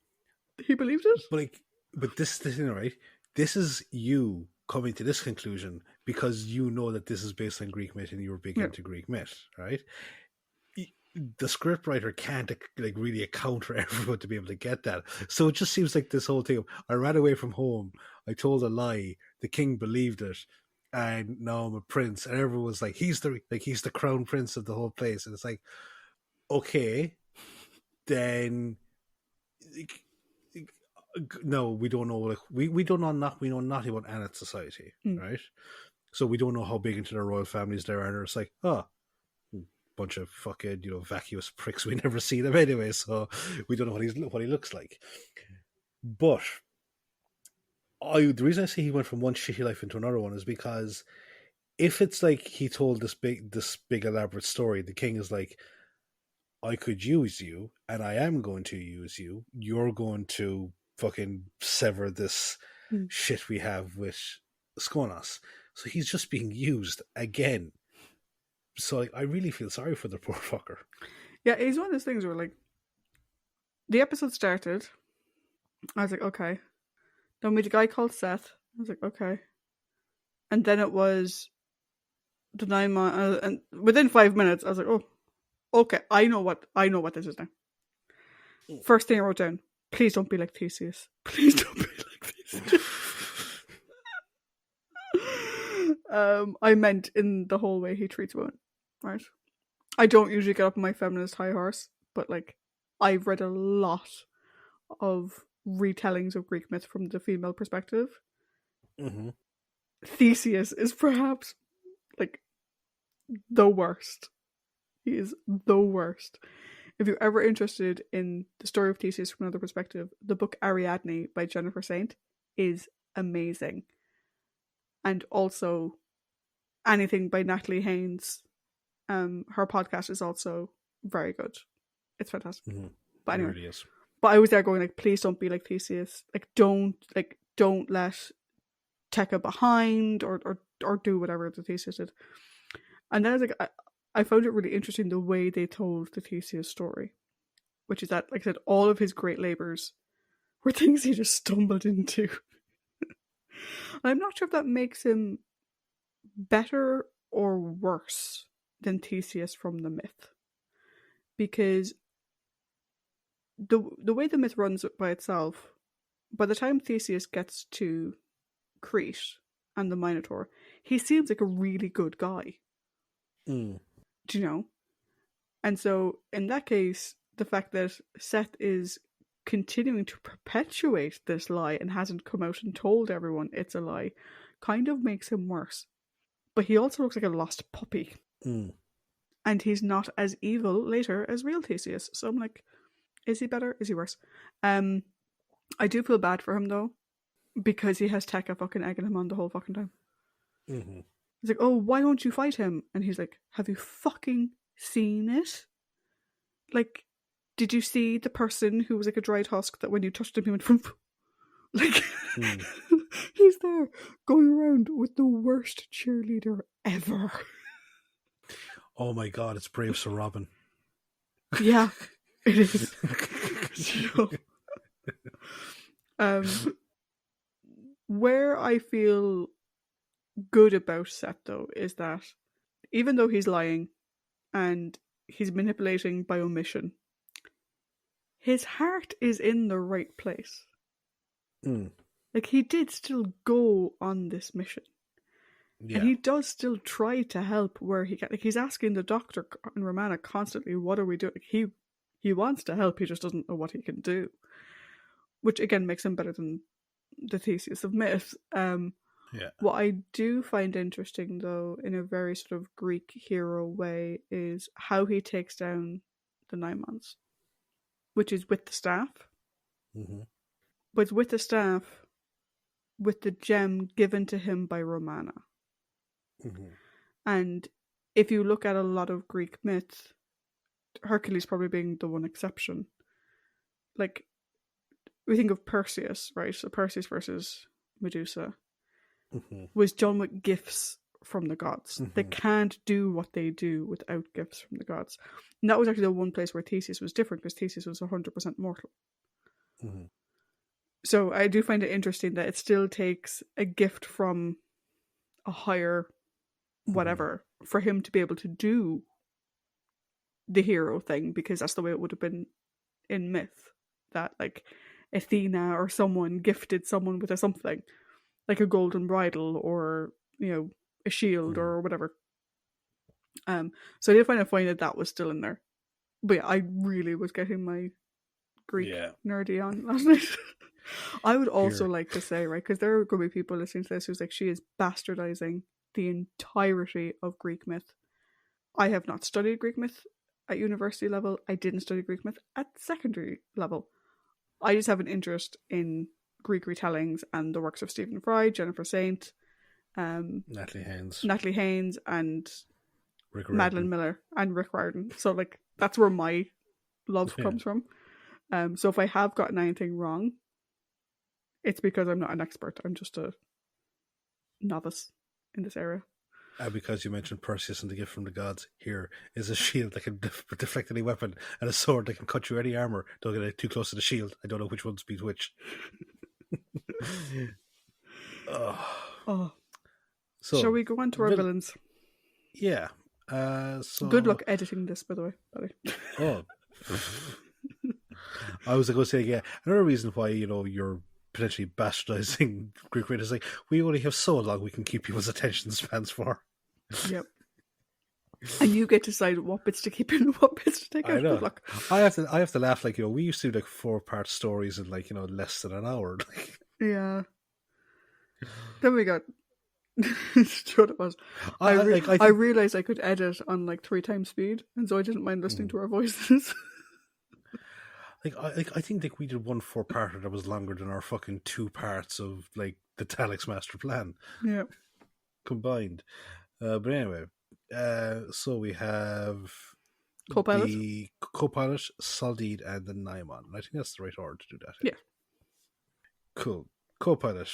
he believed it. But this thing, right? This is you coming to this conclusion because you know that this is based on Greek myth and you were big into Greek myth, right? The scriptwriter can't like really account for everyone to be able to get that. So it just seems like this whole thing of, I ran away from home, I told a lie, the king believed it, and now I'm a prince, and everyone was like, he's the crown prince of the whole place. And it's like, okay, then no, we don't know. Like, we don't know not. We know nothing about Aneth society, right? So we don't know how big into the royal families there are. And it's like, bunch of fucking vacuous pricks. We never see them anyway, so we don't know what he looks like. But the reason I say he went from one shitty life into another one is because if it's like he told this big elaborate story, the king is like, I could use you, and I am going to use you. You're going to fucking sever this shit we have with Skonos. So he's just being used again. So I really feel sorry for the poor fucker. Yeah, he's one of those things where like the episode started, I was like, okay. Then we meet a guy called Seth. I was like, okay. And then it was the 9 months, and within 5 minutes, I was like, oh, okay, I know what this is now. First thing I wrote down: please don't be like Theseus. Please don't be like Theseus. I meant in the whole way he treats women, right? I don't usually get up on my feminist high horse, but like, I've read a lot of retellings of Greek myth from the female perspective. Mm-hmm. Theseus is perhaps like the worst. He is the worst. If you're ever interested in the story of Theseus from another perspective, the book Ariadne by Jennifer Saint is amazing. And also anything by Natalie Haynes. Her podcast is also very good. It's fantastic. Mm-hmm. But anyway, it really is. But I was there going like, please don't be like Theseus. Like, don't let Tekka behind or do whatever the Theseus did. And then I was like, I found it really interesting the way they told the Theseus story, which is that, like I said, all of his great labours were things he just stumbled into. I'm not sure if that makes him better or worse than Theseus from the myth, because the way the myth runs by itself, by the time Theseus gets to Crete and the Minotaur, he seems like a really good guy. Do you know? And so in that case, the fact that Seth is continuing to perpetuate this lie and hasn't come out and told everyone it's a lie kind of makes him worse. But he also looks like a lost puppy. And he's not as evil later as real Theseus. So I'm like, is he better? Is he worse? I do feel bad for him though, because he has Tekka fucking egging him on the whole fucking time. Mm-hmm. He's like, oh, why won't you fight him? And he's like, have you fucking seen it? Like, did you see the person who was like a dried husk that when you touched him, he went from... Like, he's there going around with the worst cheerleader ever. Oh my god, it's Brave Sir Robin. Yeah, it is. Where I feel good about Seth though is that even though he's lying and he's manipulating by omission, his heart is in the right place. Like, he did still go on this mission. Yeah. And he does still try to help where he can. Like, he's asking the doctor and Romana constantly, what are we doing? Like, he wants to help, he just doesn't know what he can do. Which again makes him better than the Theseus of myth. What I do find interesting though, in a very sort of Greek hero way, is how he takes down the Nimons, which is with the staff. Mm-hmm. but with the staff, with the gem given to him by Romana. Mm-hmm. And if you look at a lot of Greek myths, Hercules probably being the one exception. Like, we think of Perseus, right? So Perseus versus Medusa Mm-hmm. was done with gifts from the gods. Mm-hmm. They can't do what they do without gifts from the gods. And that was actually the one place where Theseus was different, because Theseus was 100% mortal. Mm-hmm. So I do find it interesting that it still takes a gift from a higher whatever for him to be able to do the hero thing, because that's the way it would have been in myth, that like Athena or someone gifted someone with a something, like a golden bridle or, you know, a shield or whatever. So I did find it funny that that was still in there. But yeah, I really was getting my Greek nerdy on last night. I would also like to say, right, because there are going to be people listening to this who's like, she is bastardizing the entirety of Greek myth. I have not studied Greek myth at university level. I didn't study Greek myth at secondary level. I just have an interest in Greek retellings and the works of Stephen Fry, Jennifer Saint, Natalie Haynes, and Rick Madeline Miller and Rick Riordan. So like that's where my love comes from. So if I have gotten anything wrong, it's because I'm not an expert. I'm just a novice in this area. Because you mentioned Perseus and the gift from the gods, here is a shield that can deflect any weapon and a sword that can cut through any armor. Don't get too close to the shield. I don't know which one's beat which. So shall we go on to our villains? Yeah. So good luck editing this, by the way, Paddy. Oh. I was going to say, yeah, another reason why, you know, you're potentially bastardizing Greek myth is like, we only have so long we can keep people's attention spans for. Yep. And you get to decide what bits to keep in and what bits to take out. Good luck. I have to laugh, like, you know, we used to do like 4-part stories in like, you know, less than an hour. Yeah. Then we got what it was. I realized I could edit on like 3 times speed, and so I didn't mind listening to our voices. I think like we did 1 4-parter that was longer than our fucking 2 parts of like the Talix Master Plan. Yeah. Combined. But anyway, so we have Co-pilot, the co-pilot, Saldid, and the Nimon. I think that's the right order to do that. Yeah. Cool. Co-pilot.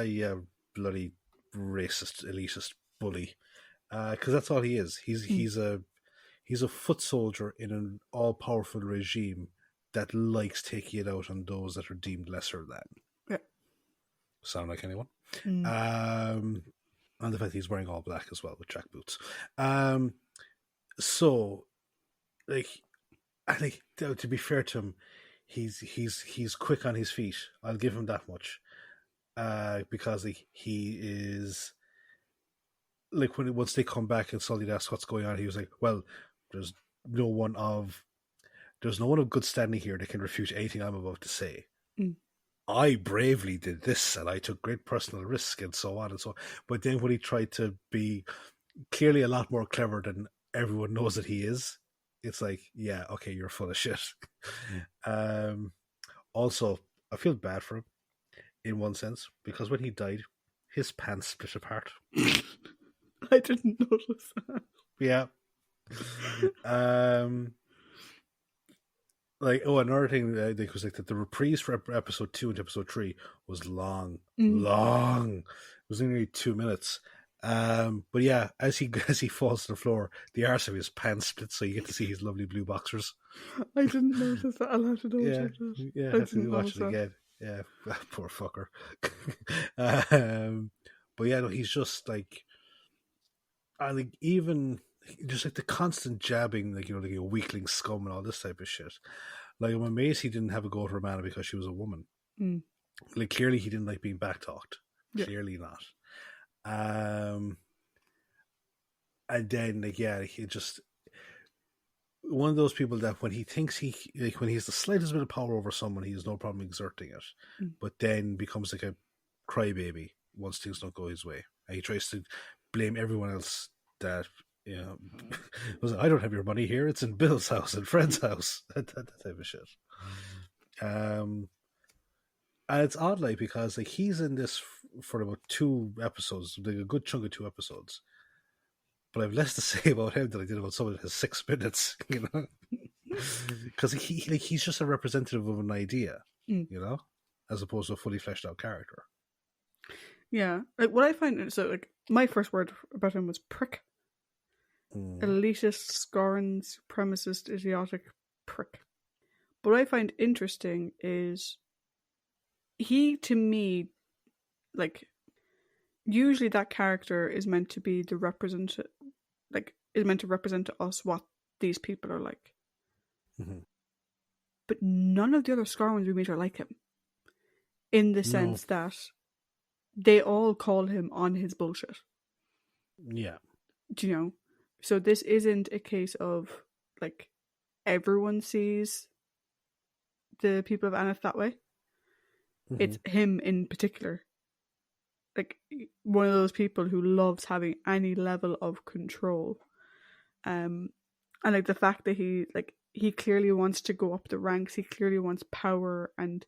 Yeah, bloody racist, elitist bully. Because that's all he is. He's a foot soldier in an all-powerful regime that likes taking it out on those that are deemed lesser than. Yeah. Sound like anyone? And the fact he's wearing all black as well with jack boots. So, like, I think to be fair to him, he's quick on his feet. I'll give him that much. Because like he is like once they come back and Sully asks what's going on, he was like, well, there's no one of good standing here that can refute anything I'm about to say. I bravely did this and I took great personal risk and so on and so on. But then when he tried to be clearly a lot more clever than everyone knows that he is, it's like, yeah, okay, you're full of shit. Also, I feel bad for him in one sense, because when he died, his pants split apart. I didn't notice that. Yeah. Another thing was like that the reprise for episode 2 and episode 3 was long. It was nearly 2 minutes. But yeah, as he falls to the floor, the arse of his pants split, so you get to see his lovely blue boxers. I didn't notice that. I'll have to double check that. Yeah, I have to watch it again. Yeah, poor fucker. But yeah, no, he's just like, I think even just like the constant jabbing, like, you know, like a weakling scum and all this type of shit. Like, I'm amazed he didn't have a go at Romana because she was a woman. Like, clearly he didn't like being backtalked. Yeah. Clearly not. And then, like, yeah, he just one of those people that when he thinks when he has the slightest bit of power over someone, he has no problem exerting it, but then becomes like a crybaby once things don't go his way, and he tries to blame everyone else. That, you know, I don't have your money here; it's in Bill's house and Fred's house. That type of shit. And it's odd, like, because like he's in this for about 2 episodes, like a good chunk of 2 episodes. But I've less to say about him than I did about someone in his 6 minutes, you know, because he's just a representative of an idea, Mm. you know, as opposed to a fully fleshed out character. Yeah, like what I find so like my first word about him was prick. Elitist, scorn, supremacist, idiotic prick. But what I find interesting is he, to me, like, usually that character is meant to be the is meant to represent to us what these people are like. Mm-hmm. But none of the other Skonons we meet are like him. In the sense that they all call him on his bullshit. Yeah. Do you know? So this isn't a case of, like, everyone sees the people of Aneth that way. Mm-hmm. It's him in particular. Like, one of those people who loves having any level of control. And, like, the fact that he clearly wants to go up the ranks. He clearly wants power and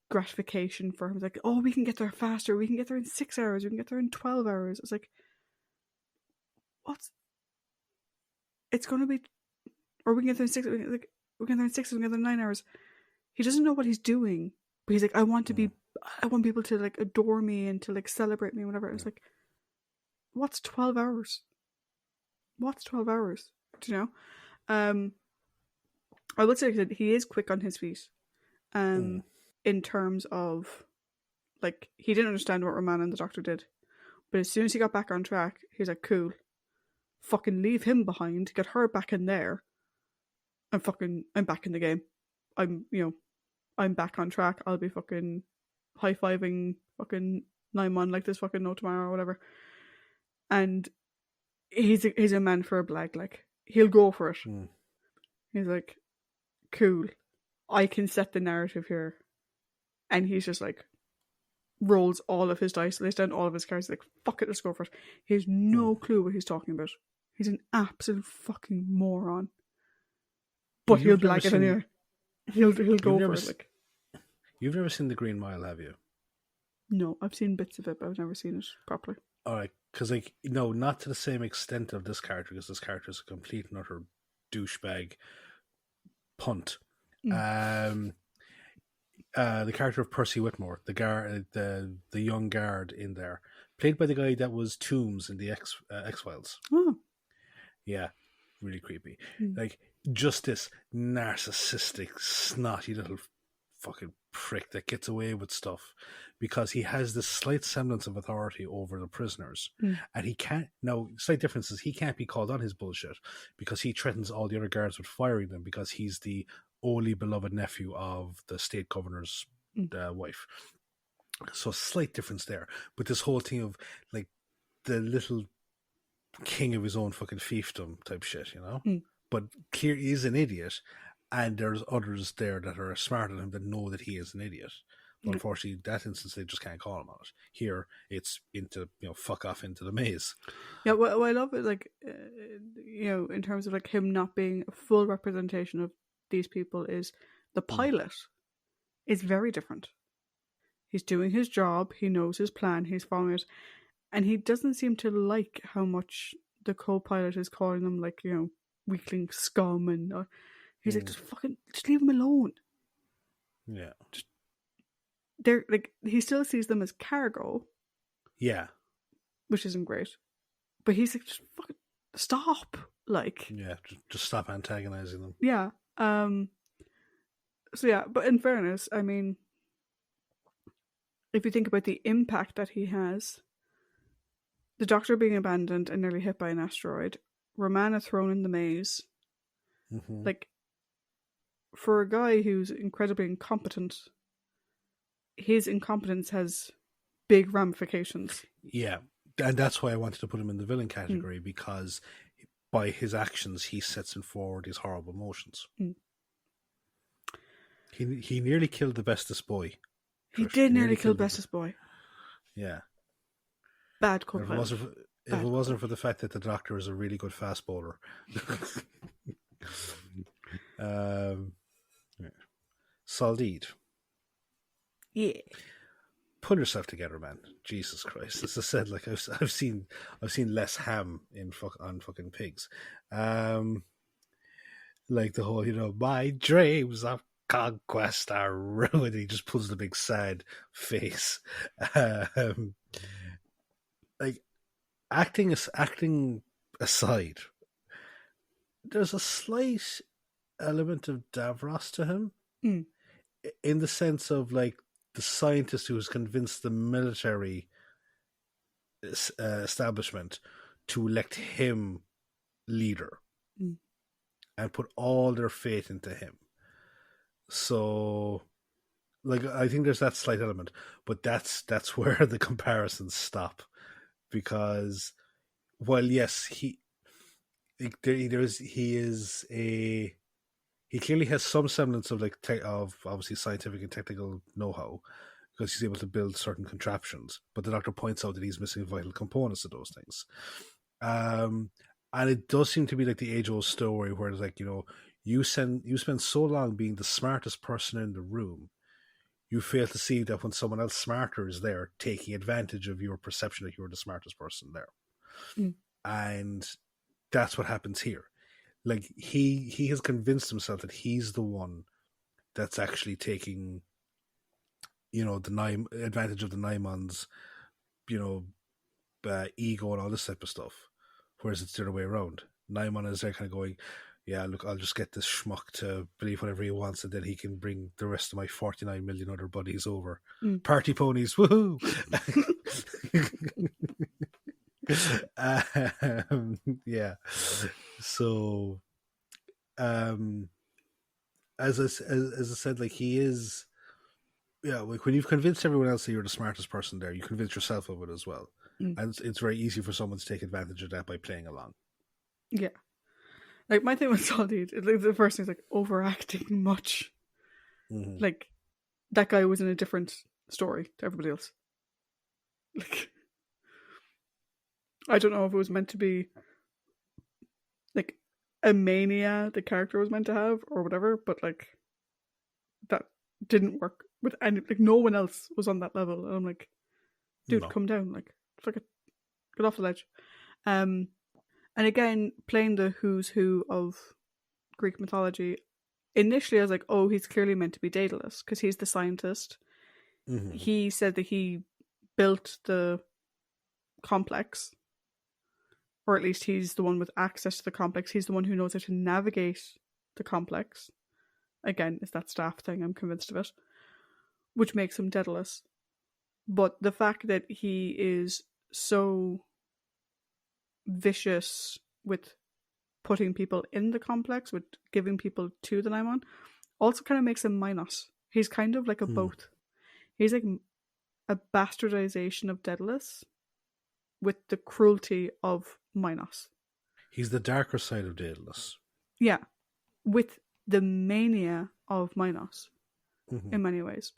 gratification for him. It's like, oh, we can get there faster. We can get there in 6 hours. We can get there in 12 hours. It's like, it's going to be, or we can get there in 6, like, we can get there in 6, we can get there in 9 hours. He doesn't know what he's doing, but he's like, I want people to, like, adore me and to, like, celebrate me and whatever. It's like, what's 12 hours? What's 12 hours? Do you know? I would say that he is quick on his feet. In terms of, like, he didn't understand what Roman and the Doctor did. But as soon as he got back on track, he's like, cool. Fucking leave him behind, get her back in there. I'm back in the game. I'm back on track. I'll be fucking high-fiving fucking Nimon like there's fucking no tomorrow or whatever. And he's a man for a blag, like, he'll go for it. He's like, cool, I can set the narrative here. And he's just like, rolls all of his dice, lays down all of his cards, like, fuck it, let's go for it. He has no clue what he's talking about. He's an absolute fucking moron. But he'll blag it anyway. He'll go for it. Like, you've never seen The Green Mile, have you? No, I've seen bits of it, but I've never seen it properly. Alright, because, like, no, not to the same extent of this character, because this character is a complete and utter douchebag punt. The character of Percy Whitmore, the young guard in there, played by the guy that was Toombs in the X-Files. Oh. Yeah, really creepy. Like, just this narcissistic, snotty little fucking prick that gets away with stuff because he has this slight semblance of authority over the prisoners. And he can't, now, slight difference is he can't be called on his bullshit because he threatens all the other guards with firing them because he's the only beloved nephew of the state governor's wife. So slight difference there. But this whole thing of, like, the little king of his own fucking fiefdom type shit, you know? But clearly he's an idiot, and there's others there that are smarter than him that know that he is an idiot. But unfortunately, in that instance, they just can't call him on it. Here, it's fuck off into the maze. Yeah, well, I love it, like, in terms of, like, him not being a full representation of these people, is the pilot is very different. He's doing his job, he knows his plan, he's following it, and he doesn't seem to like how much the co-pilot is calling them, like, weakling scum, and he's like, just leave him alone. Yeah. They're like, he still sees them as cargo. Yeah. Which isn't great. But he's like, just fucking stop. Like, yeah, just stop antagonizing them. Yeah. So yeah, but in fairness, I mean, if you think about the impact that he has, the Doctor being abandoned and nearly hit by an asteroid, Romana thrown in the maze, like, for a guy who's incredibly incompetent, his incompetence has big ramifications. Yeah, and that's why I wanted to put him in the villain category, because by his actions he sets forward these horrible emotions. He nearly killed the bestest boy. He did nearly kill bestest boy. Yeah. Bad co-pilot. If it wasn't for the fact that the Doctor is a really good fast bowler. Saldeed. Yeah. Pull yourself together, man. Jesus Christ. As I said, like I've seen less ham on fucking pigs. Like the whole, my dreams of conquest are ruined. He just pulls the big sad face. Um, like acting aside, there's a slight element of Davros to him, in the sense of like the scientist who has convinced the military establishment to elect him leader and put all their faith into him. So, like, I think there's that slight element, but that's where the comparisons stop, because while yes, he clearly has some semblance of of obviously scientific and technical know-how, because he's able to build certain contraptions, but the Doctor points out that he's missing vital components of those things. And it does seem to be like the age-old story where it's like, you spend so long being the smartest person in the room, you fail to see that when someone else smarter is there, taking advantage of your perception that you're the smartest person there. And that's what happens here. Like, he has convinced himself that he's the one that's actually taking, the advantage of the Nimons, ego and all this type of stuff, whereas it's the other way around. Nimon is there kind of going, yeah, look, I'll just get this schmuck to believe whatever he wants, and then he can bring the rest of my 49 million other buddies over. Party ponies, woohoo! Yeah. So, as I said, like, he is, like, when you've convinced everyone else that you're the smartest person there, you convince yourself of it as well. And it's very easy for someone to take advantage of that by playing along. Yeah. Like, my thing with Solid, like, the first thing is, like, overacting much. Like, that guy was in a different story to everybody else. Like, I don't know if it was meant to be, like, a mania the character was meant to have, or whatever, but, like, that didn't work with any, like, no one else was on that level. And I'm like, dude, come down. Like, get off the ledge. And again, playing the who's who of Greek mythology, initially I was like, oh, he's clearly meant to be Daedalus, because he's the scientist. He said that he built the complex, or at least he's the one with access to the complex. He's the one who knows how to navigate the complex. Again, it's that staff thing, I'm convinced of it, which makes him Daedalus. But the fact that he is so vicious with putting people in the complex, with giving people to the Nimon, also kind of makes him Minos. He's kind of like a both. He's like a bastardization of Daedalus with the cruelty of Minos. He's the darker side of Daedalus. Yeah, with the mania of Minos in many ways.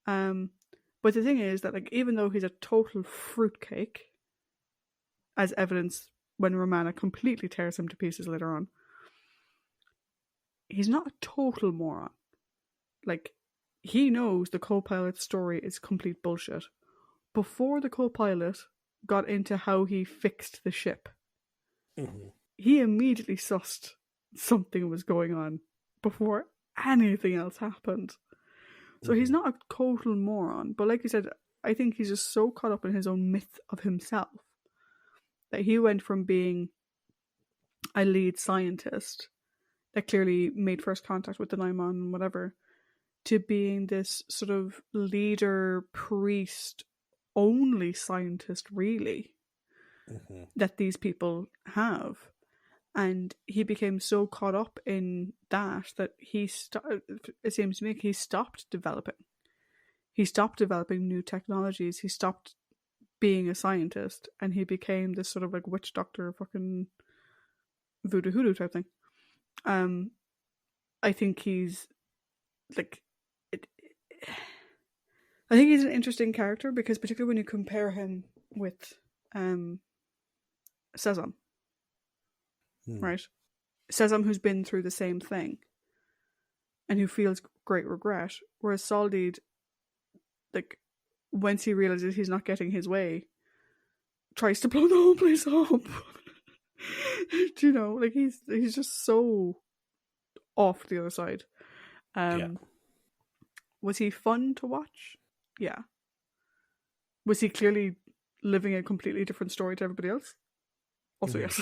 But the thing is that, like, even though he's a total fruitcake, as evidenced when Romana completely tears him to pieces later on, he's not a total moron. Like, he knows the co-pilot's story is complete bullshit. Before the co-pilot got into how he fixed the ship, he immediately sussed something was going on before anything else happened. So he's not a total moron. But like you said, I think he's just so caught up in his own myth of himself that he went from being a lead scientist that clearly made first contact with the Nimon and whatever, to being this sort of leader, priest, only scientist, really, that these people have. And he became so caught up in that it seems to me, he stopped developing. He stopped developing new technologies. He stopped being a scientist, and he became this sort of like witch doctor, fucking voodoo hoodoo type thing. I think he's like, I think he's an interesting character, because particularly when you compare him with Sezam, right? Sezam, who's been through the same thing and who feels great regret, whereas Solid, like, once he realizes he's not getting his way, tries to blow the whole place up. Do you know, like, he's just so off the other side. Was he fun to watch? Yeah. Was he clearly living a completely different story to everybody else? Also, yes.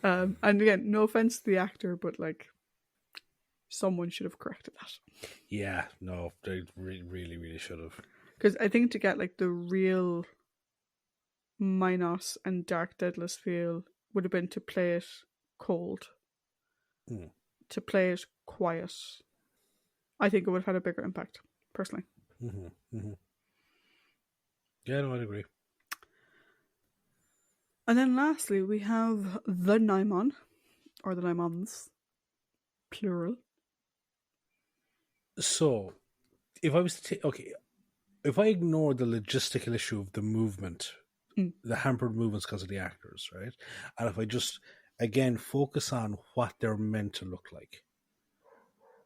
And again, no offense to the actor, but like, someone should have corrected that. Yeah, no, they really, really should have. Because I think to get like the real Minos and Dark Daedalus feel would have been to play it cold, to play it quiet. I think it would have had a bigger impact, personally. Yeah, no, I'd agree. And then lastly, we have the Nimon, or the Nimons, plural. So, if I was to take, if I ignore the logistical issue of the movement, the hampered movements because of the actors, right? And if I just, again, focus on what they're meant to look like,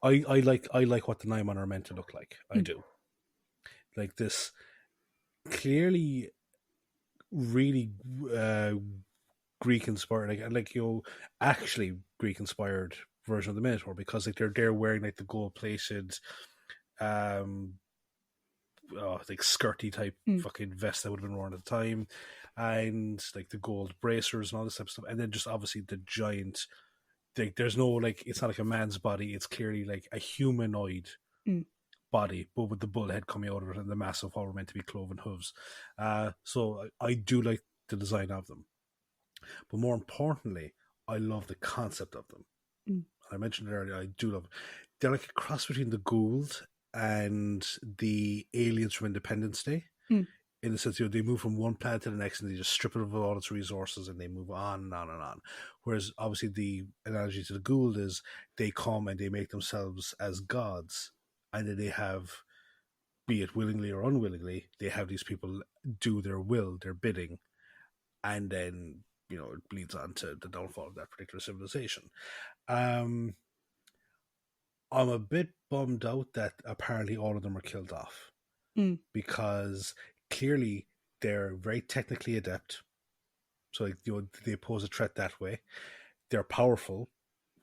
I like what the Nimon are meant to look like. I do. Like this clearly really Greek inspired, actually Greek inspired version of the Minotaur, because like they're wearing like the gold plated like skirty type fucking vest that would have been worn at the time, and like the gold bracers and all this type of stuff, and then just obviously the giant, like there's no, like, it's not like a man's body, it's clearly like a humanoid body, but with the bull head coming out of it and the massive what were meant to be cloven hooves. So I do like the design of them, but more importantly, I love the concept of them. I mentioned it earlier, I do love it. They're like a cross between the Gould and the aliens from Independence Day. In the sense, they move from one planet to the next and they just strip it of all its resources and they move on and on and on. Whereas obviously the analogy to the Gould is they come and they make themselves as gods, and then they have, be it willingly or unwillingly, they have these people do their will, their bidding, and then, it bleeds on to the downfall of that particular civilization. I'm a bit bummed out that apparently all of them are killed off, because clearly they're very technically adept. So like, they pose a threat that way. They're powerful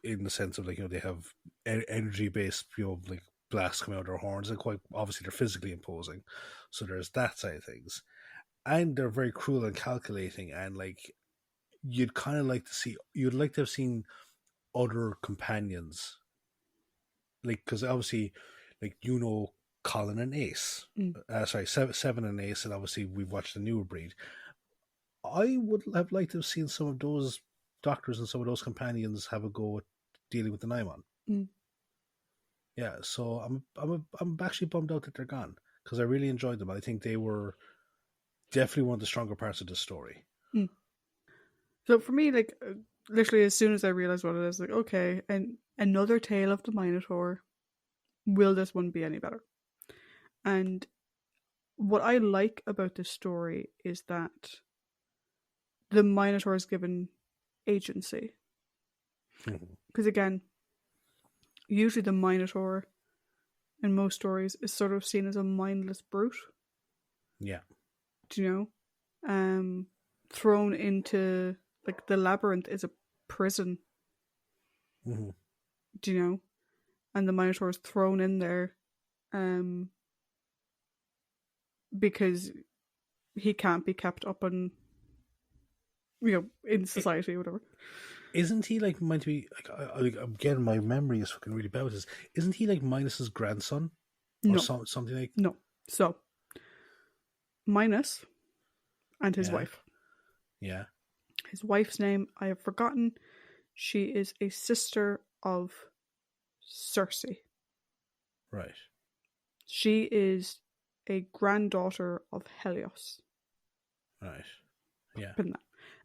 in the sense of like, they have energy based, like blasts coming out of their horns, and quite obviously they're physically imposing. So there's that side of things, and they're very cruel and calculating. And like, you'd like to have seen other companions, like, because obviously, like, Colin and Ace, Seven and Ace, and obviously we've watched the newer breed. I would have liked to have seen some of those doctors and some of those companions have a go at dealing with the Nimon. Yeah, so I'm actually bummed out that they're gone, because I really enjoyed them. I think they were definitely one of the stronger parts of the story. So for me, like, literally as soon as I realized what it is, like, okay, and another tale of the Minotaur. Will this one be any better? And what I like about this story is that the Minotaur is given agency. Because again, usually the Minotaur in most stories is sort of seen as a mindless brute. Yeah. Do you know? Thrown into, like, the labyrinth is a prison. Do you know? And the Minotaur is thrown in there because he can't be kept up on, in society or whatever. Isn't he like meant to be, like, again, my memory is fucking really bad with this. Isn't he like Minos's grandson? Or No. Something like... No. So, Minos and his wife. Yeah. His wife's name, I have forgotten. She is a sister of Circe. Right. She is a granddaughter of Helios. Right. Yeah.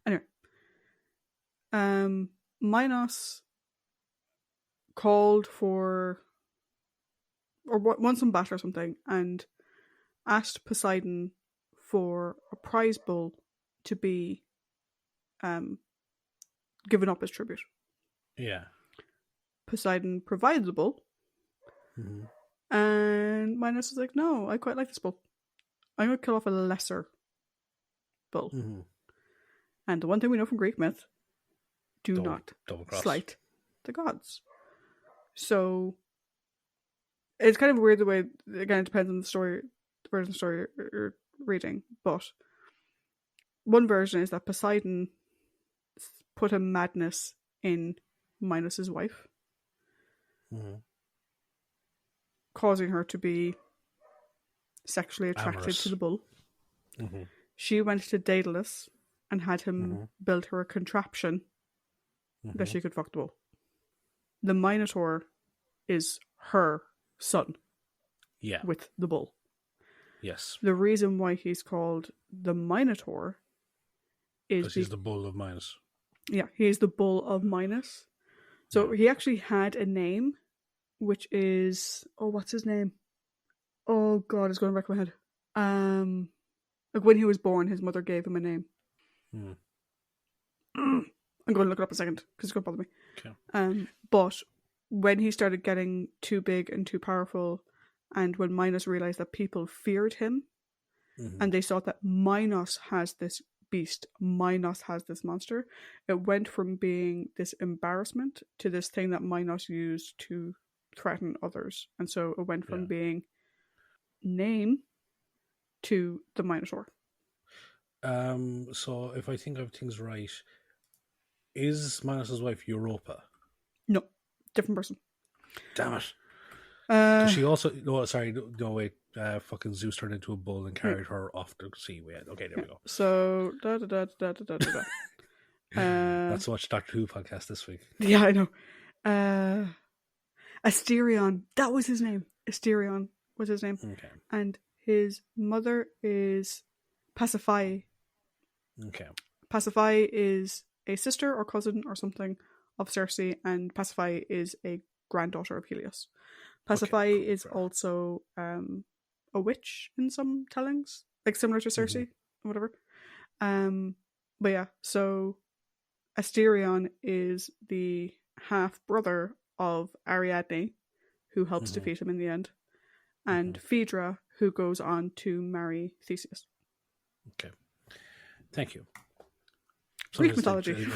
Anyway. Minos called for, or won some battle or something, and asked Poseidon for a prize bull to be given up as tribute. Yeah. Poseidon provided the bull, And Minos was like, no, I quite like this bull. I'm going to kill off a lesser bull. Mm-hmm. And the one thing we know from Greek myth, do Don't not double-cross. slight the gods. So it's kind of weird the way, again, it depends on the story, the version of the story you're reading, but one version is that Poseidon put a madness in Minos's wife, Mm-hmm. causing her to be sexually attracted Amorous. to the bull. Mm-hmm. She went to Daedalus and had him build her a contraption that she could fuck the bull. The Minotaur is her son Yeah. with the bull. Yes. The reason why he's called the Minotaur is because he's the bull of Minos. Yeah, he's the bull of Minos. So he actually had a name, which is, oh, what's his name? Oh God, it's going back in my head. Like when he was born, his mother gave him a name. I'm going to look it up in a second because it's going to bother me. Okay. But when he started getting too big and too powerful, and when Minos realized that people feared him, and they thought that Minos has this beast, Minos has this monster, it went from being this embarrassment to this thing that Minos used to threaten others. And so it went from being name to the Minotaur. So if I think of things right, is Minos' wife Europa? No, different person. Damn it. Does she also? No, sorry. No, wait. Fucking Zeus turned into a bull and carried her off the sea. Okay, there we go. So Not so much Doctor Who podcast this week. Yeah, I know. Asterion. That was his name. Asterion was his name. Okay. And his mother is Pasiphae. Okay. Pasiphae is a sister or cousin or something of Circe, and Pasiphae is a granddaughter of Helios. Pasiphae is also a witch in some tellings, like similar to Circe or whatever. But yeah, so Asterion is the half brother of Ariadne, who helps defeat him in the end, and Phaedra, who goes on to marry Theseus. Okay, thank you. Greek mythology.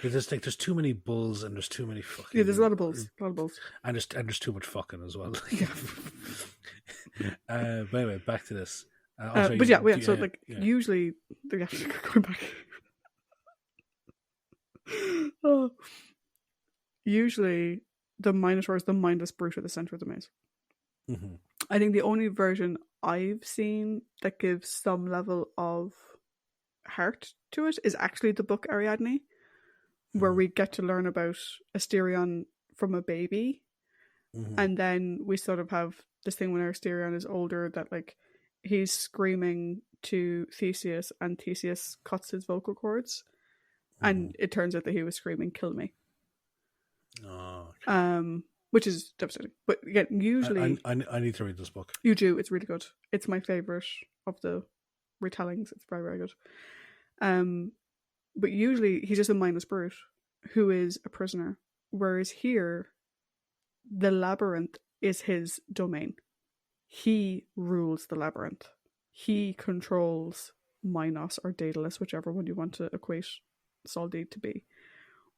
There's too many bulls and there's too many fucking. Yeah, there's a lot of bulls. And there's too much fucking as well. But anyway, back to this. Usually, going back. Usually, the Minotaur is the mindless brute at the center of the maze. I think the only version I've seen that gives some level of heart to it is actually the book Ariadne, where we get to learn about Asterion from a baby, and then we sort of have this thing when Asterion is older that like he's screaming to Theseus and Theseus cuts his vocal cords, and it turns out that he was screaming "kill me." Which is devastating. But again, usually I need to read this book. You do. It's really good. It's my favorite of the retellings. It's very, very good. But usually he's just a mindless brute who is a prisoner, whereas here the labyrinth is his domain. He rules the labyrinth. He controls Minos or Daedalus, whichever one you want to equate Soldeed to be,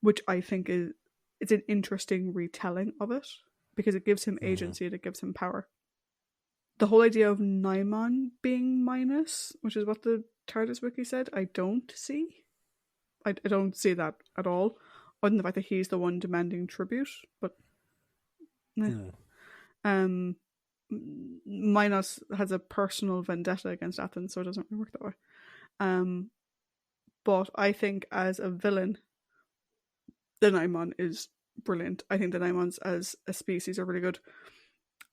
which I think it's an interesting retelling of it because it gives him agency and it gives him power. The whole idea of Nimon being Minos, which is what the TARDIS wiki said, I don't see. I don't see that at all, other than the fact that he's the one demanding tribute. But Minos has a personal vendetta against Athens, so it doesn't really work that way. But I think as a villain, the Nimon is brilliant. I think the Nimons as a species are really good.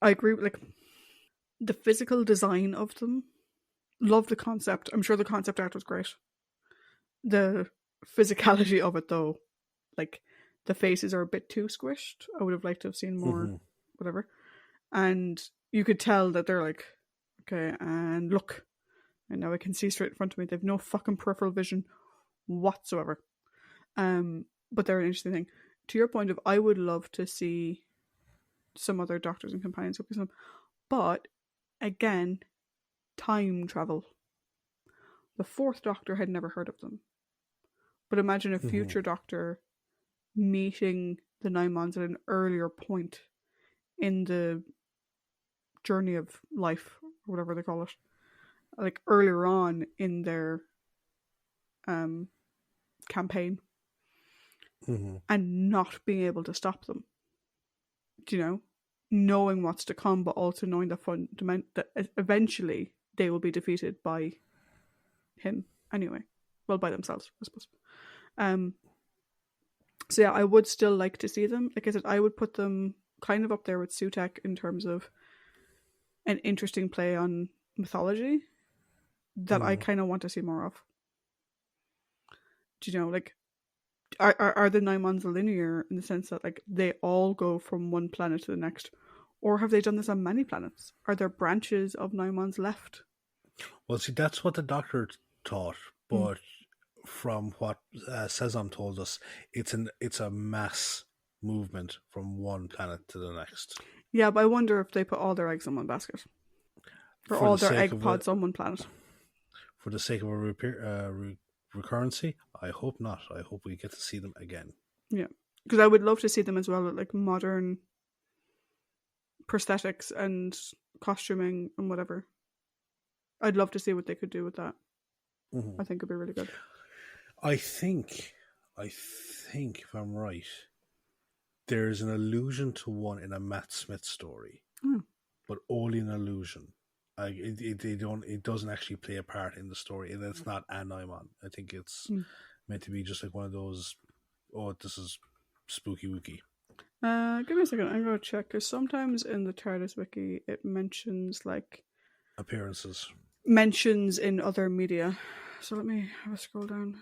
I agree with the physical design of them. Love the concept. I'm sure the concept art was great. The physicality of it, though, like the faces are a bit too squished. I would have liked to have seen more, whatever. And you could tell that they're like, okay, and look, and now I can see straight in front of me. They have no fucking peripheral vision whatsoever. But they're an interesting thing. To your point of, I would love to see some other doctors and companions could be some. But again, time travel. The fourth Doctor had never heard of them. But imagine a future Doctor meeting the Nimons at an earlier point in the journey of life, or whatever they call it. Like earlier on in their campaign. And not being able to stop them. Do you know? Knowing what's to come, but also knowing that eventually they will be defeated by him anyway. Well, by themselves, I suppose. So yeah, I would still like to see them. Like I said, I would put them kind of up there with Sutek in terms of an interesting play on mythology that I kind of want to see more of. Do you know, like, are the Nimons linear in the sense that like they all go from one planet to the next, or have they done this on many planets? Are there branches of Nimons left? Well, see, that's what the Doctor thought, but from what Sezam told us, it's a mass movement from one planet to the next. Yeah, but I wonder if they put all their eggs in one basket, or all their egg pods on one planet. For the sake of a recurrency, I hope not. I hope we get to see them again. Yeah, because I would love to see them as well with like modern prosthetics and costuming and whatever. I'd love to see what they could do with that. I think it'd be really good. I think if I'm right, there's an allusion to one in a Matt Smith story, but only an allusion. It doesn't actually play a part in the story, and it's not a Nimon. I think it's meant to be just like one of those. Oh, this is spooky wookie. Give me a second. I'm gonna check because sometimes in the TARDIS wiki it mentions like appearances, mentions in other media. So let me have a scroll down.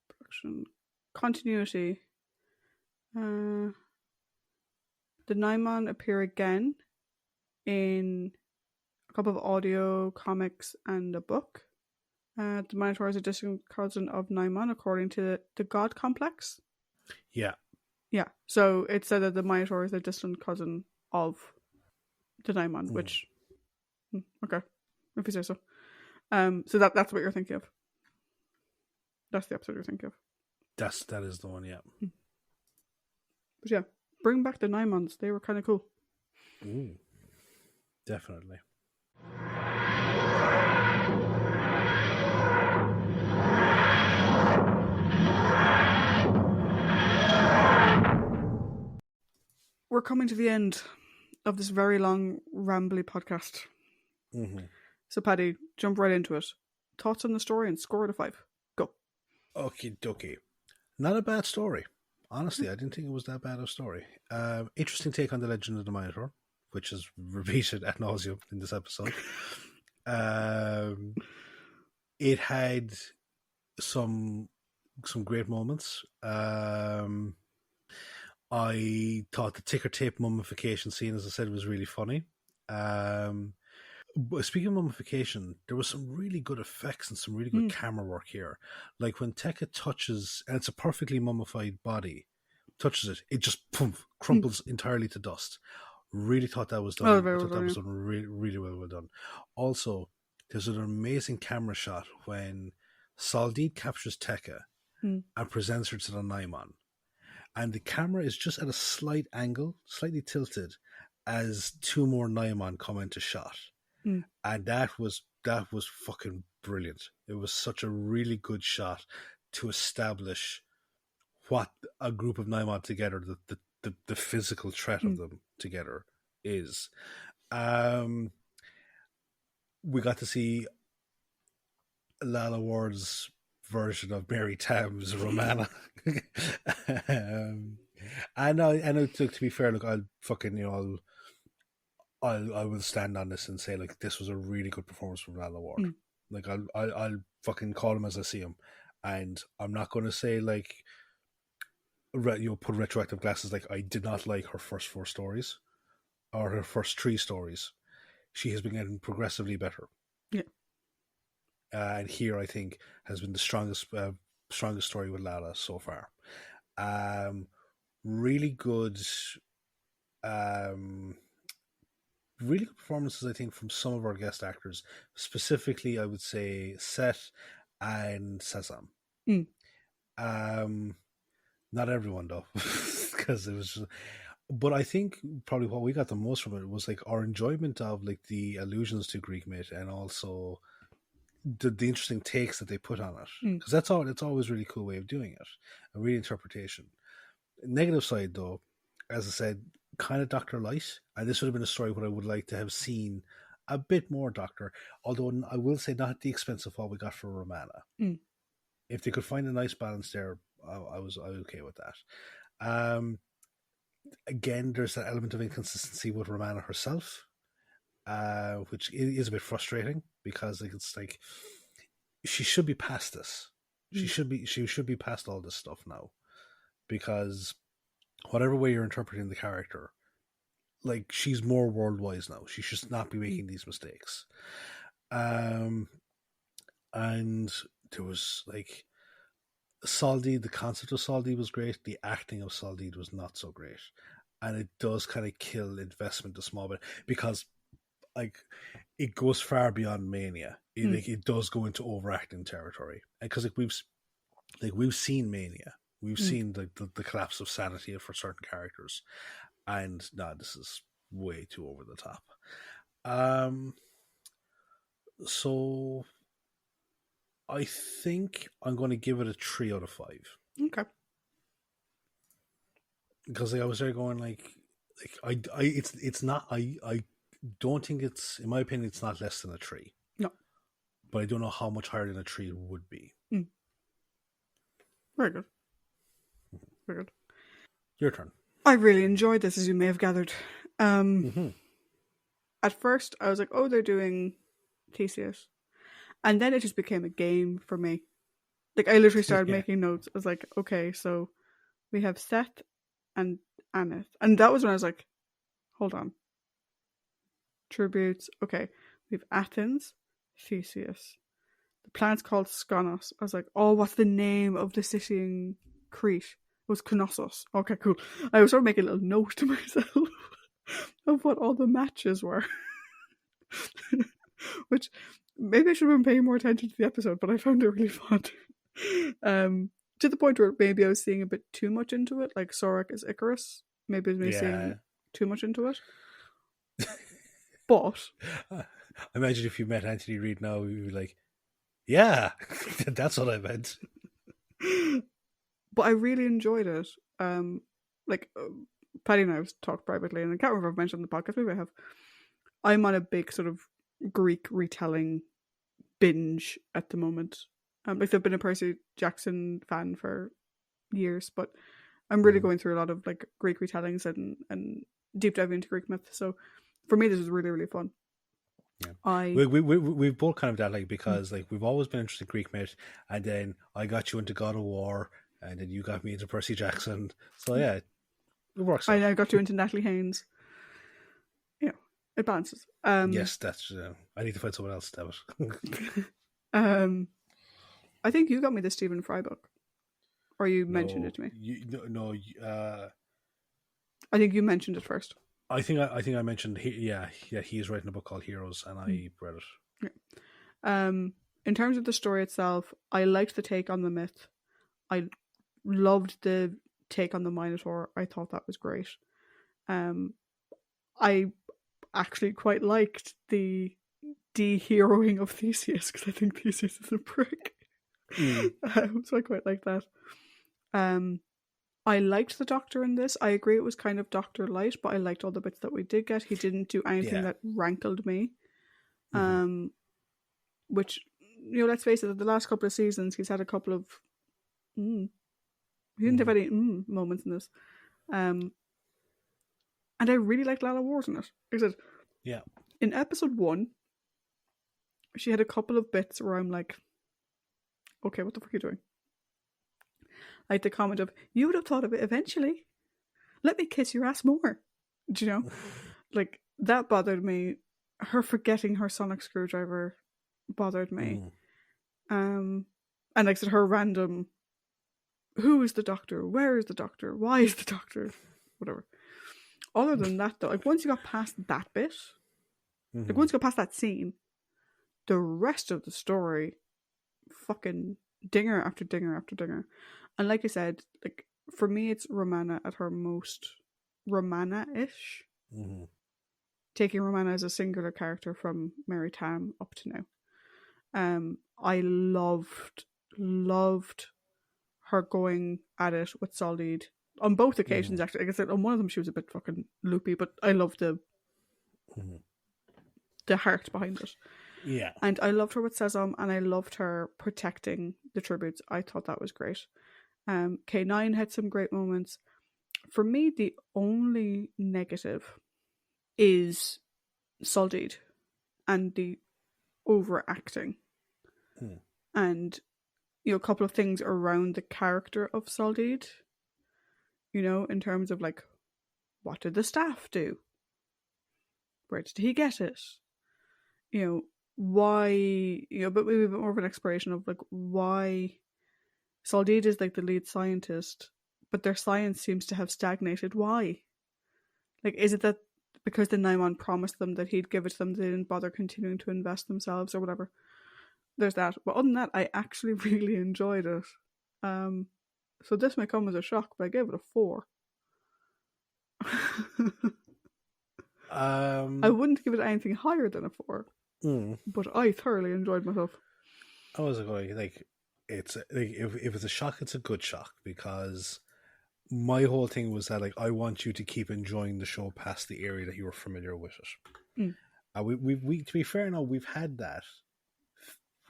Production continuity. The Nimon appear again in a couple of audio, comics, and a book. The Minotaur is a distant cousin of Nimon, according to the God Complex. Yeah. Yeah. So it said that the Minotaur is a distant cousin of the Nimon, which okay, if you say so. So that's what you're thinking of. That's the episode you're thinking of. That is the one, yeah. But yeah, bring back the Nimons. They were kind of cool. Ooh, definitely. We're coming to the end of this very long, rambly podcast. So, Paddy, jump right into it. Thoughts on the story and score out of 5. Go. Okie dokie. Not a bad story. Honestly, I didn't think it was that bad of a story. Interesting take on the Legend of the Minotaur, which is repeated ad nauseum in this episode. It had some great moments. I thought the ticker tape mummification scene, as I said, was really funny. But speaking of mummification, there was some really good effects and some really good camera work here. Like when Tekka touches, and it's a perfectly mummified body, touches it, it just crumples entirely to dust. Really thought that was done. That was done really, really well done. Also, there's an amazing camera shot when Saldid captures Tekka and presents her to the Nimon. And the camera is just at a slight angle, slightly tilted, as 2 more Nimon come into shot. And that was fucking brilliant. It was such a really good shot to establish what a group of Nimon together, the physical threat of them together is. We got to see Lala Ward's version of Mary Tam's Romana. I know. To be fair, look, I'll fucking I will stand on this and say like this was a really good performance from Lala Ward. Like I'll fucking call him as I see him, and I'm not going to say like put retroactive glasses. Like I did not like her first 4 stories, or her first 3 stories. She has been getting progressively better. Yeah. And here I think has been the strongest story with Lala so far. really good, um, really good performances, I think, from some of our guest actors. Specifically, I would say Seth and Sesam. Mm. Not everyone though, because it was just, but I think probably what we got the most from it was like our enjoyment of like the allusions to Greek myth, and also the interesting takes that they put on it, Mm. because that's all. It's always a really cool way of doing it, a reinterpretation. Negative side though, as I said, kind of Doctor Light, and this would have been a story where I would like to have seen a bit more Doctor, although I will say not at the expense of what we got for Romana. Mm. If they could find a nice balance there, I was okay with that. Again, there's that element of inconsistency with Romana herself, which is a bit frustrating, because like, it's like she should be past this. She should be past all this stuff now, because whatever way you're interpreting the character, like, she's more world wise now. She should not be making these mistakes. And there was like Saldi, the concept of Saldi was great. The acting of Saldi was not so great. And it does kind of kill investment a small bit, because like it goes far beyond mania. It does go into overacting territory. Because we've seen mania. We've seen the collapse of sanity for certain characters. And this is way too over the top. So I think I'm going to give it a 3 out of 5. Okay. Because I was there going it's not. I don't think it's, in my opinion, it's not less than a 3. No. But I don't know how much higher than a 3 it would be. Mm. Very good. Very good. Your turn. I really enjoyed this, as you may have gathered. Mm-hmm. At first, I was like, oh, they're doing Theseus. And then it just became a game for me. Like, I literally started making notes. I was like, okay, so we have Seth and Aneth. And that was when I was like, hold on. Tributes. Okay, we have Athens, Theseus. The planet's called Skonos. I was like, oh, what's the name of the city in Crete? It was Knossos. Okay, cool. I was sort of making a little note to myself of what all the matches were. Which, maybe I should have been paying more attention to the episode, but I found it really fun. To the point where maybe I was seeing a bit too much into it, like Sorak is Icarus. Maybe it was me seeing too much into it. But I imagine if you met Anthony Reid now, you'd be like, yeah, that's what I meant. But I really enjoyed it. Paddy and I have talked privately, and I can't remember if I've mentioned on the podcast, maybe I have. I'm on a big sort of Greek retelling binge at the moment. I've been a Percy Jackson fan for years, but I'm really going through a lot of like Greek retellings and deep diving into Greek myth. So for me, this was really, really fun. Yeah. We've both kind of done, like, because like we've always been interested in Greek myth, and then I got you into God of War, and then you got me into Percy Jackson. So yeah, it works. I got you into Natalie Haynes. Yeah, it balances. Yes, that's. I need to find someone else to have it. I think you got me the Stephen Fry book, or you mentioned it to me. I think you mentioned it first. I think I mentioned he's writing a book called Heroes, and I read it. Yeah. In terms of the story itself, I liked the take on the myth. I loved the take on the Minotaur. I thought that was great. I actually quite liked the de-heroing of Theseus, because I think Theseus is a prick. So I quite like that. I liked the Doctor in this. I agree it was kind of Doctor Light, but I liked all the bits that we did get. He didn't do anything that rankled me. Which, let's face it, the last couple of seasons, he's had a couple of he didn't have any moments in this. And I really liked Lala Ward in it. Like I said, in episode 1, she had a couple of bits where I'm like, okay, what the fuck are you doing? Like the comment of, you would have thought of it eventually. Let me kiss your ass more. Do you know? Like, that bothered me. Her forgetting her sonic screwdriver bothered me. And like I said, her random who is the Doctor? Where is the Doctor? Why is the Doctor? Whatever. Other than that, though, like once you got past that bit, like once you got past that scene, the rest of the story, fucking dinger after dinger after dinger. And like I said, like for me, it's Romana at her most Romana-ish. Mm-hmm. Taking Romana as a singular character from Mary Tam up to now. I loved her going at it with Solid on both occasions. Actually, like I said, on one of them she was a bit fucking loopy, but I loved the heart behind it. Yeah, and I loved her with Sezam, and I loved her protecting the tributes. I thought that was great. K9 had some great moments. For me, the only negative is Solid and the overacting. And, you know, a couple of things around the character of Solid, you know, in terms of like, what did the staff do? Where did he get it? You know, why, you know, but maybe a bit more of an exploration of like why Solid is like the lead scientist, but their science seems to have stagnated. Why? Like, is it that because the Nimon promised them that he'd give it to them, they didn't bother continuing to invest themselves or whatever? There's that. But other than that, I actually really enjoyed it. So this may come as a shock, but I gave it a 4. I wouldn't give it anything higher than a 4, but I thoroughly enjoyed myself. I was going like, it's like if it's a shock, it's a good shock, because my whole thing was that like I want you to keep enjoying the show past the area that you were familiar with it. We to be fair now, we've had that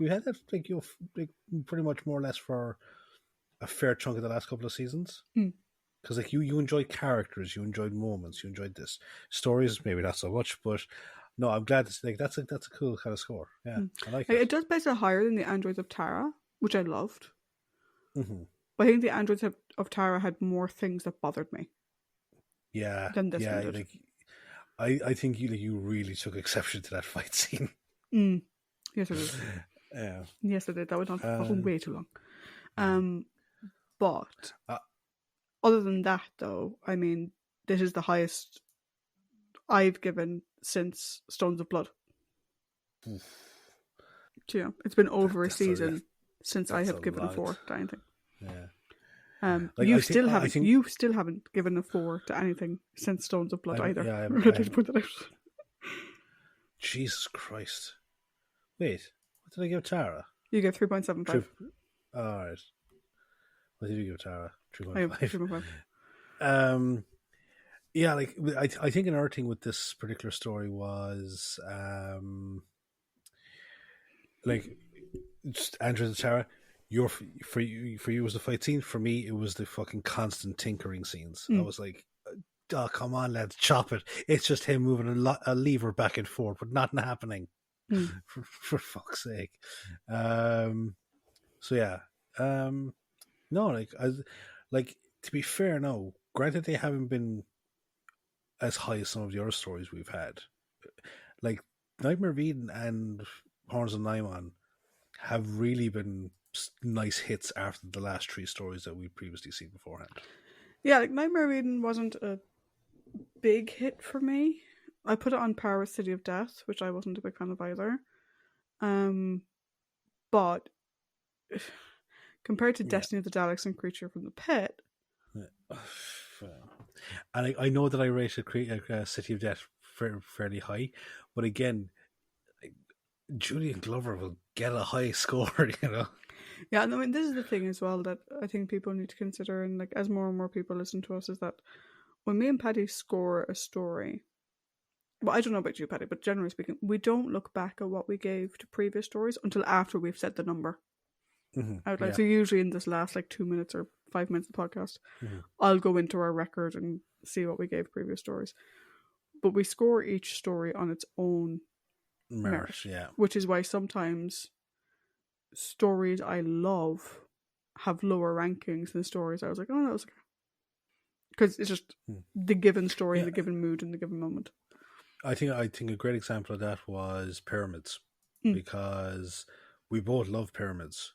like, you know, like pretty much more or less for a fair chunk of the last couple of seasons. Because like you enjoyed characters, you enjoyed moments, you enjoyed this stories, maybe not so much, but no, I'm glad to like that's a cool kind of score. Yeah, I like it. It does place it higher than the Androids of Tara, which I loved. But I think the Androids of Tara had more things that bothered me. Yeah, than this one did. Like, I think you really took exception to that fight scene. Yes, I did. Yeah. Yes, I did. That went on way too long. But other than that, though, I mean, this is the highest I've given since Stones of Blood. So, yeah, it's been over a season since I have given a 4 to anything. Yeah. Like, you still haven't given a 4 to anything since Stones of Blood either. Yeah, I did put that out. Jesus Christ! Wait, what did I give Tara? You get 3.75. All right. What did you give Tara? 3.5. 3.5. Yeah, like I think another thing with this particular story was like just Andrew and Tara. For you was the fight scene. For me, it was the fucking constant tinkering scenes. I was like, oh, come on, lads, chop it. It's just him moving a lever back and forth, but nothing happening. For fuck's sake. So yeah. No, like to be fair, no. Granted, they haven't been as high as some of the other stories we've had. Like Nightmare of Eden and Horns of Nimon have really been nice hits after the last 3 stories that we've previously seen beforehand. Yeah, like Nightmare of Eden wasn't a big hit for me. I put it on par with City of Death, which I wasn't a big fan of either. But compared to Destiny of the Daleks and Creature from the Pit, and I know that I rated City of Death fairly high, but again, Julian Glover will get a high score, you know. Yeah, and I mean, this is the thing as well that I think people need to consider, and like as more and more people listen to us, is that when me and Paddy score a story, well, I don't know about you, Paddy, but generally speaking, we don't look back at what we gave to previous stories until after we've said the number. So usually in this last like 2 minutes or 5 minutes of the podcast, I'll go into our record and see what we gave previous stories. But we score each story on its own merit, which is why sometimes stories I love have lower rankings than stories I was like, oh, that was okay. Because it's just the given story, and the given mood, and the given moment. I think a great example of that was Pyramids, because we both love Pyramids,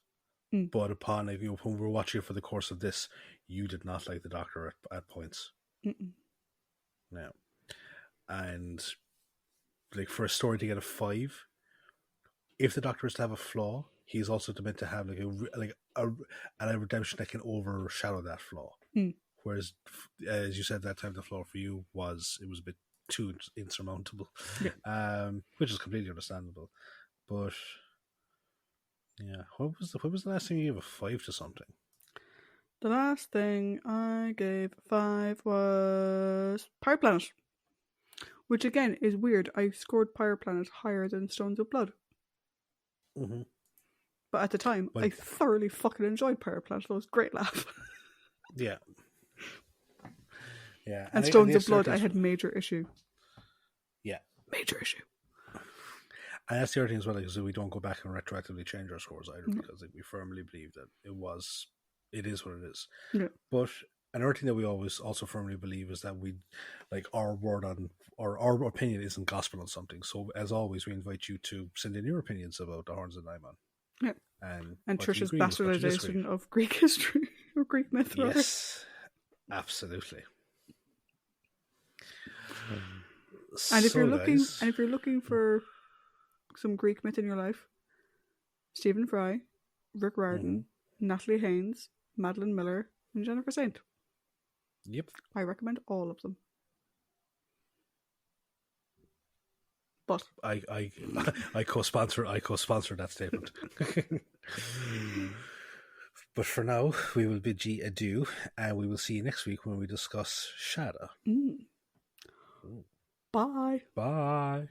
But upon when we were watching it for the course of this, you did not like the Doctor at points. Mm-mm. No. And like for a story to get a 5, if the Doctor is to have a flaw, he's also meant to have a redemption that can overshadow that flaw. Whereas, as you said that time, the flaw for you was a bit too insurmountable, which is completely understandable. But yeah, what was the last thing you gave a 5 to something? The last thing I gave 5 was Pirate Planet, which again is weird. I scored Pirate Planet higher than Stones of Blood. Mm-hmm. But at the time, I thoroughly fucking enjoyed Pirate Planet. It was a great laugh. Yeah. Yeah. And Stones of Blood, I had major issue. Yeah. Major issue. And that's the other thing as well, because we don't go back and retroactively change our scores either, because we firmly believe that it is what it is. Yeah. But another thing that we always also firmly believe is that we, like, our word on, or our opinion isn't gospel on something. So as always, we invite you to send in your opinions about the Horns of Nimon. Yeah. And Tricia's bastardization of Greek history or Greek myth. Yes, absolutely. And if you're looking for some Greek myth in your life, Stephen Fry, Rick Riordan, Natalie Haynes, Madeline Miller, and Jennifer Saint. Yep. I recommend all of them. But I co-sponsor that statement. But for now, we will bid ye adieu, and we will see you next week when we discuss Shada. Bye. Bye.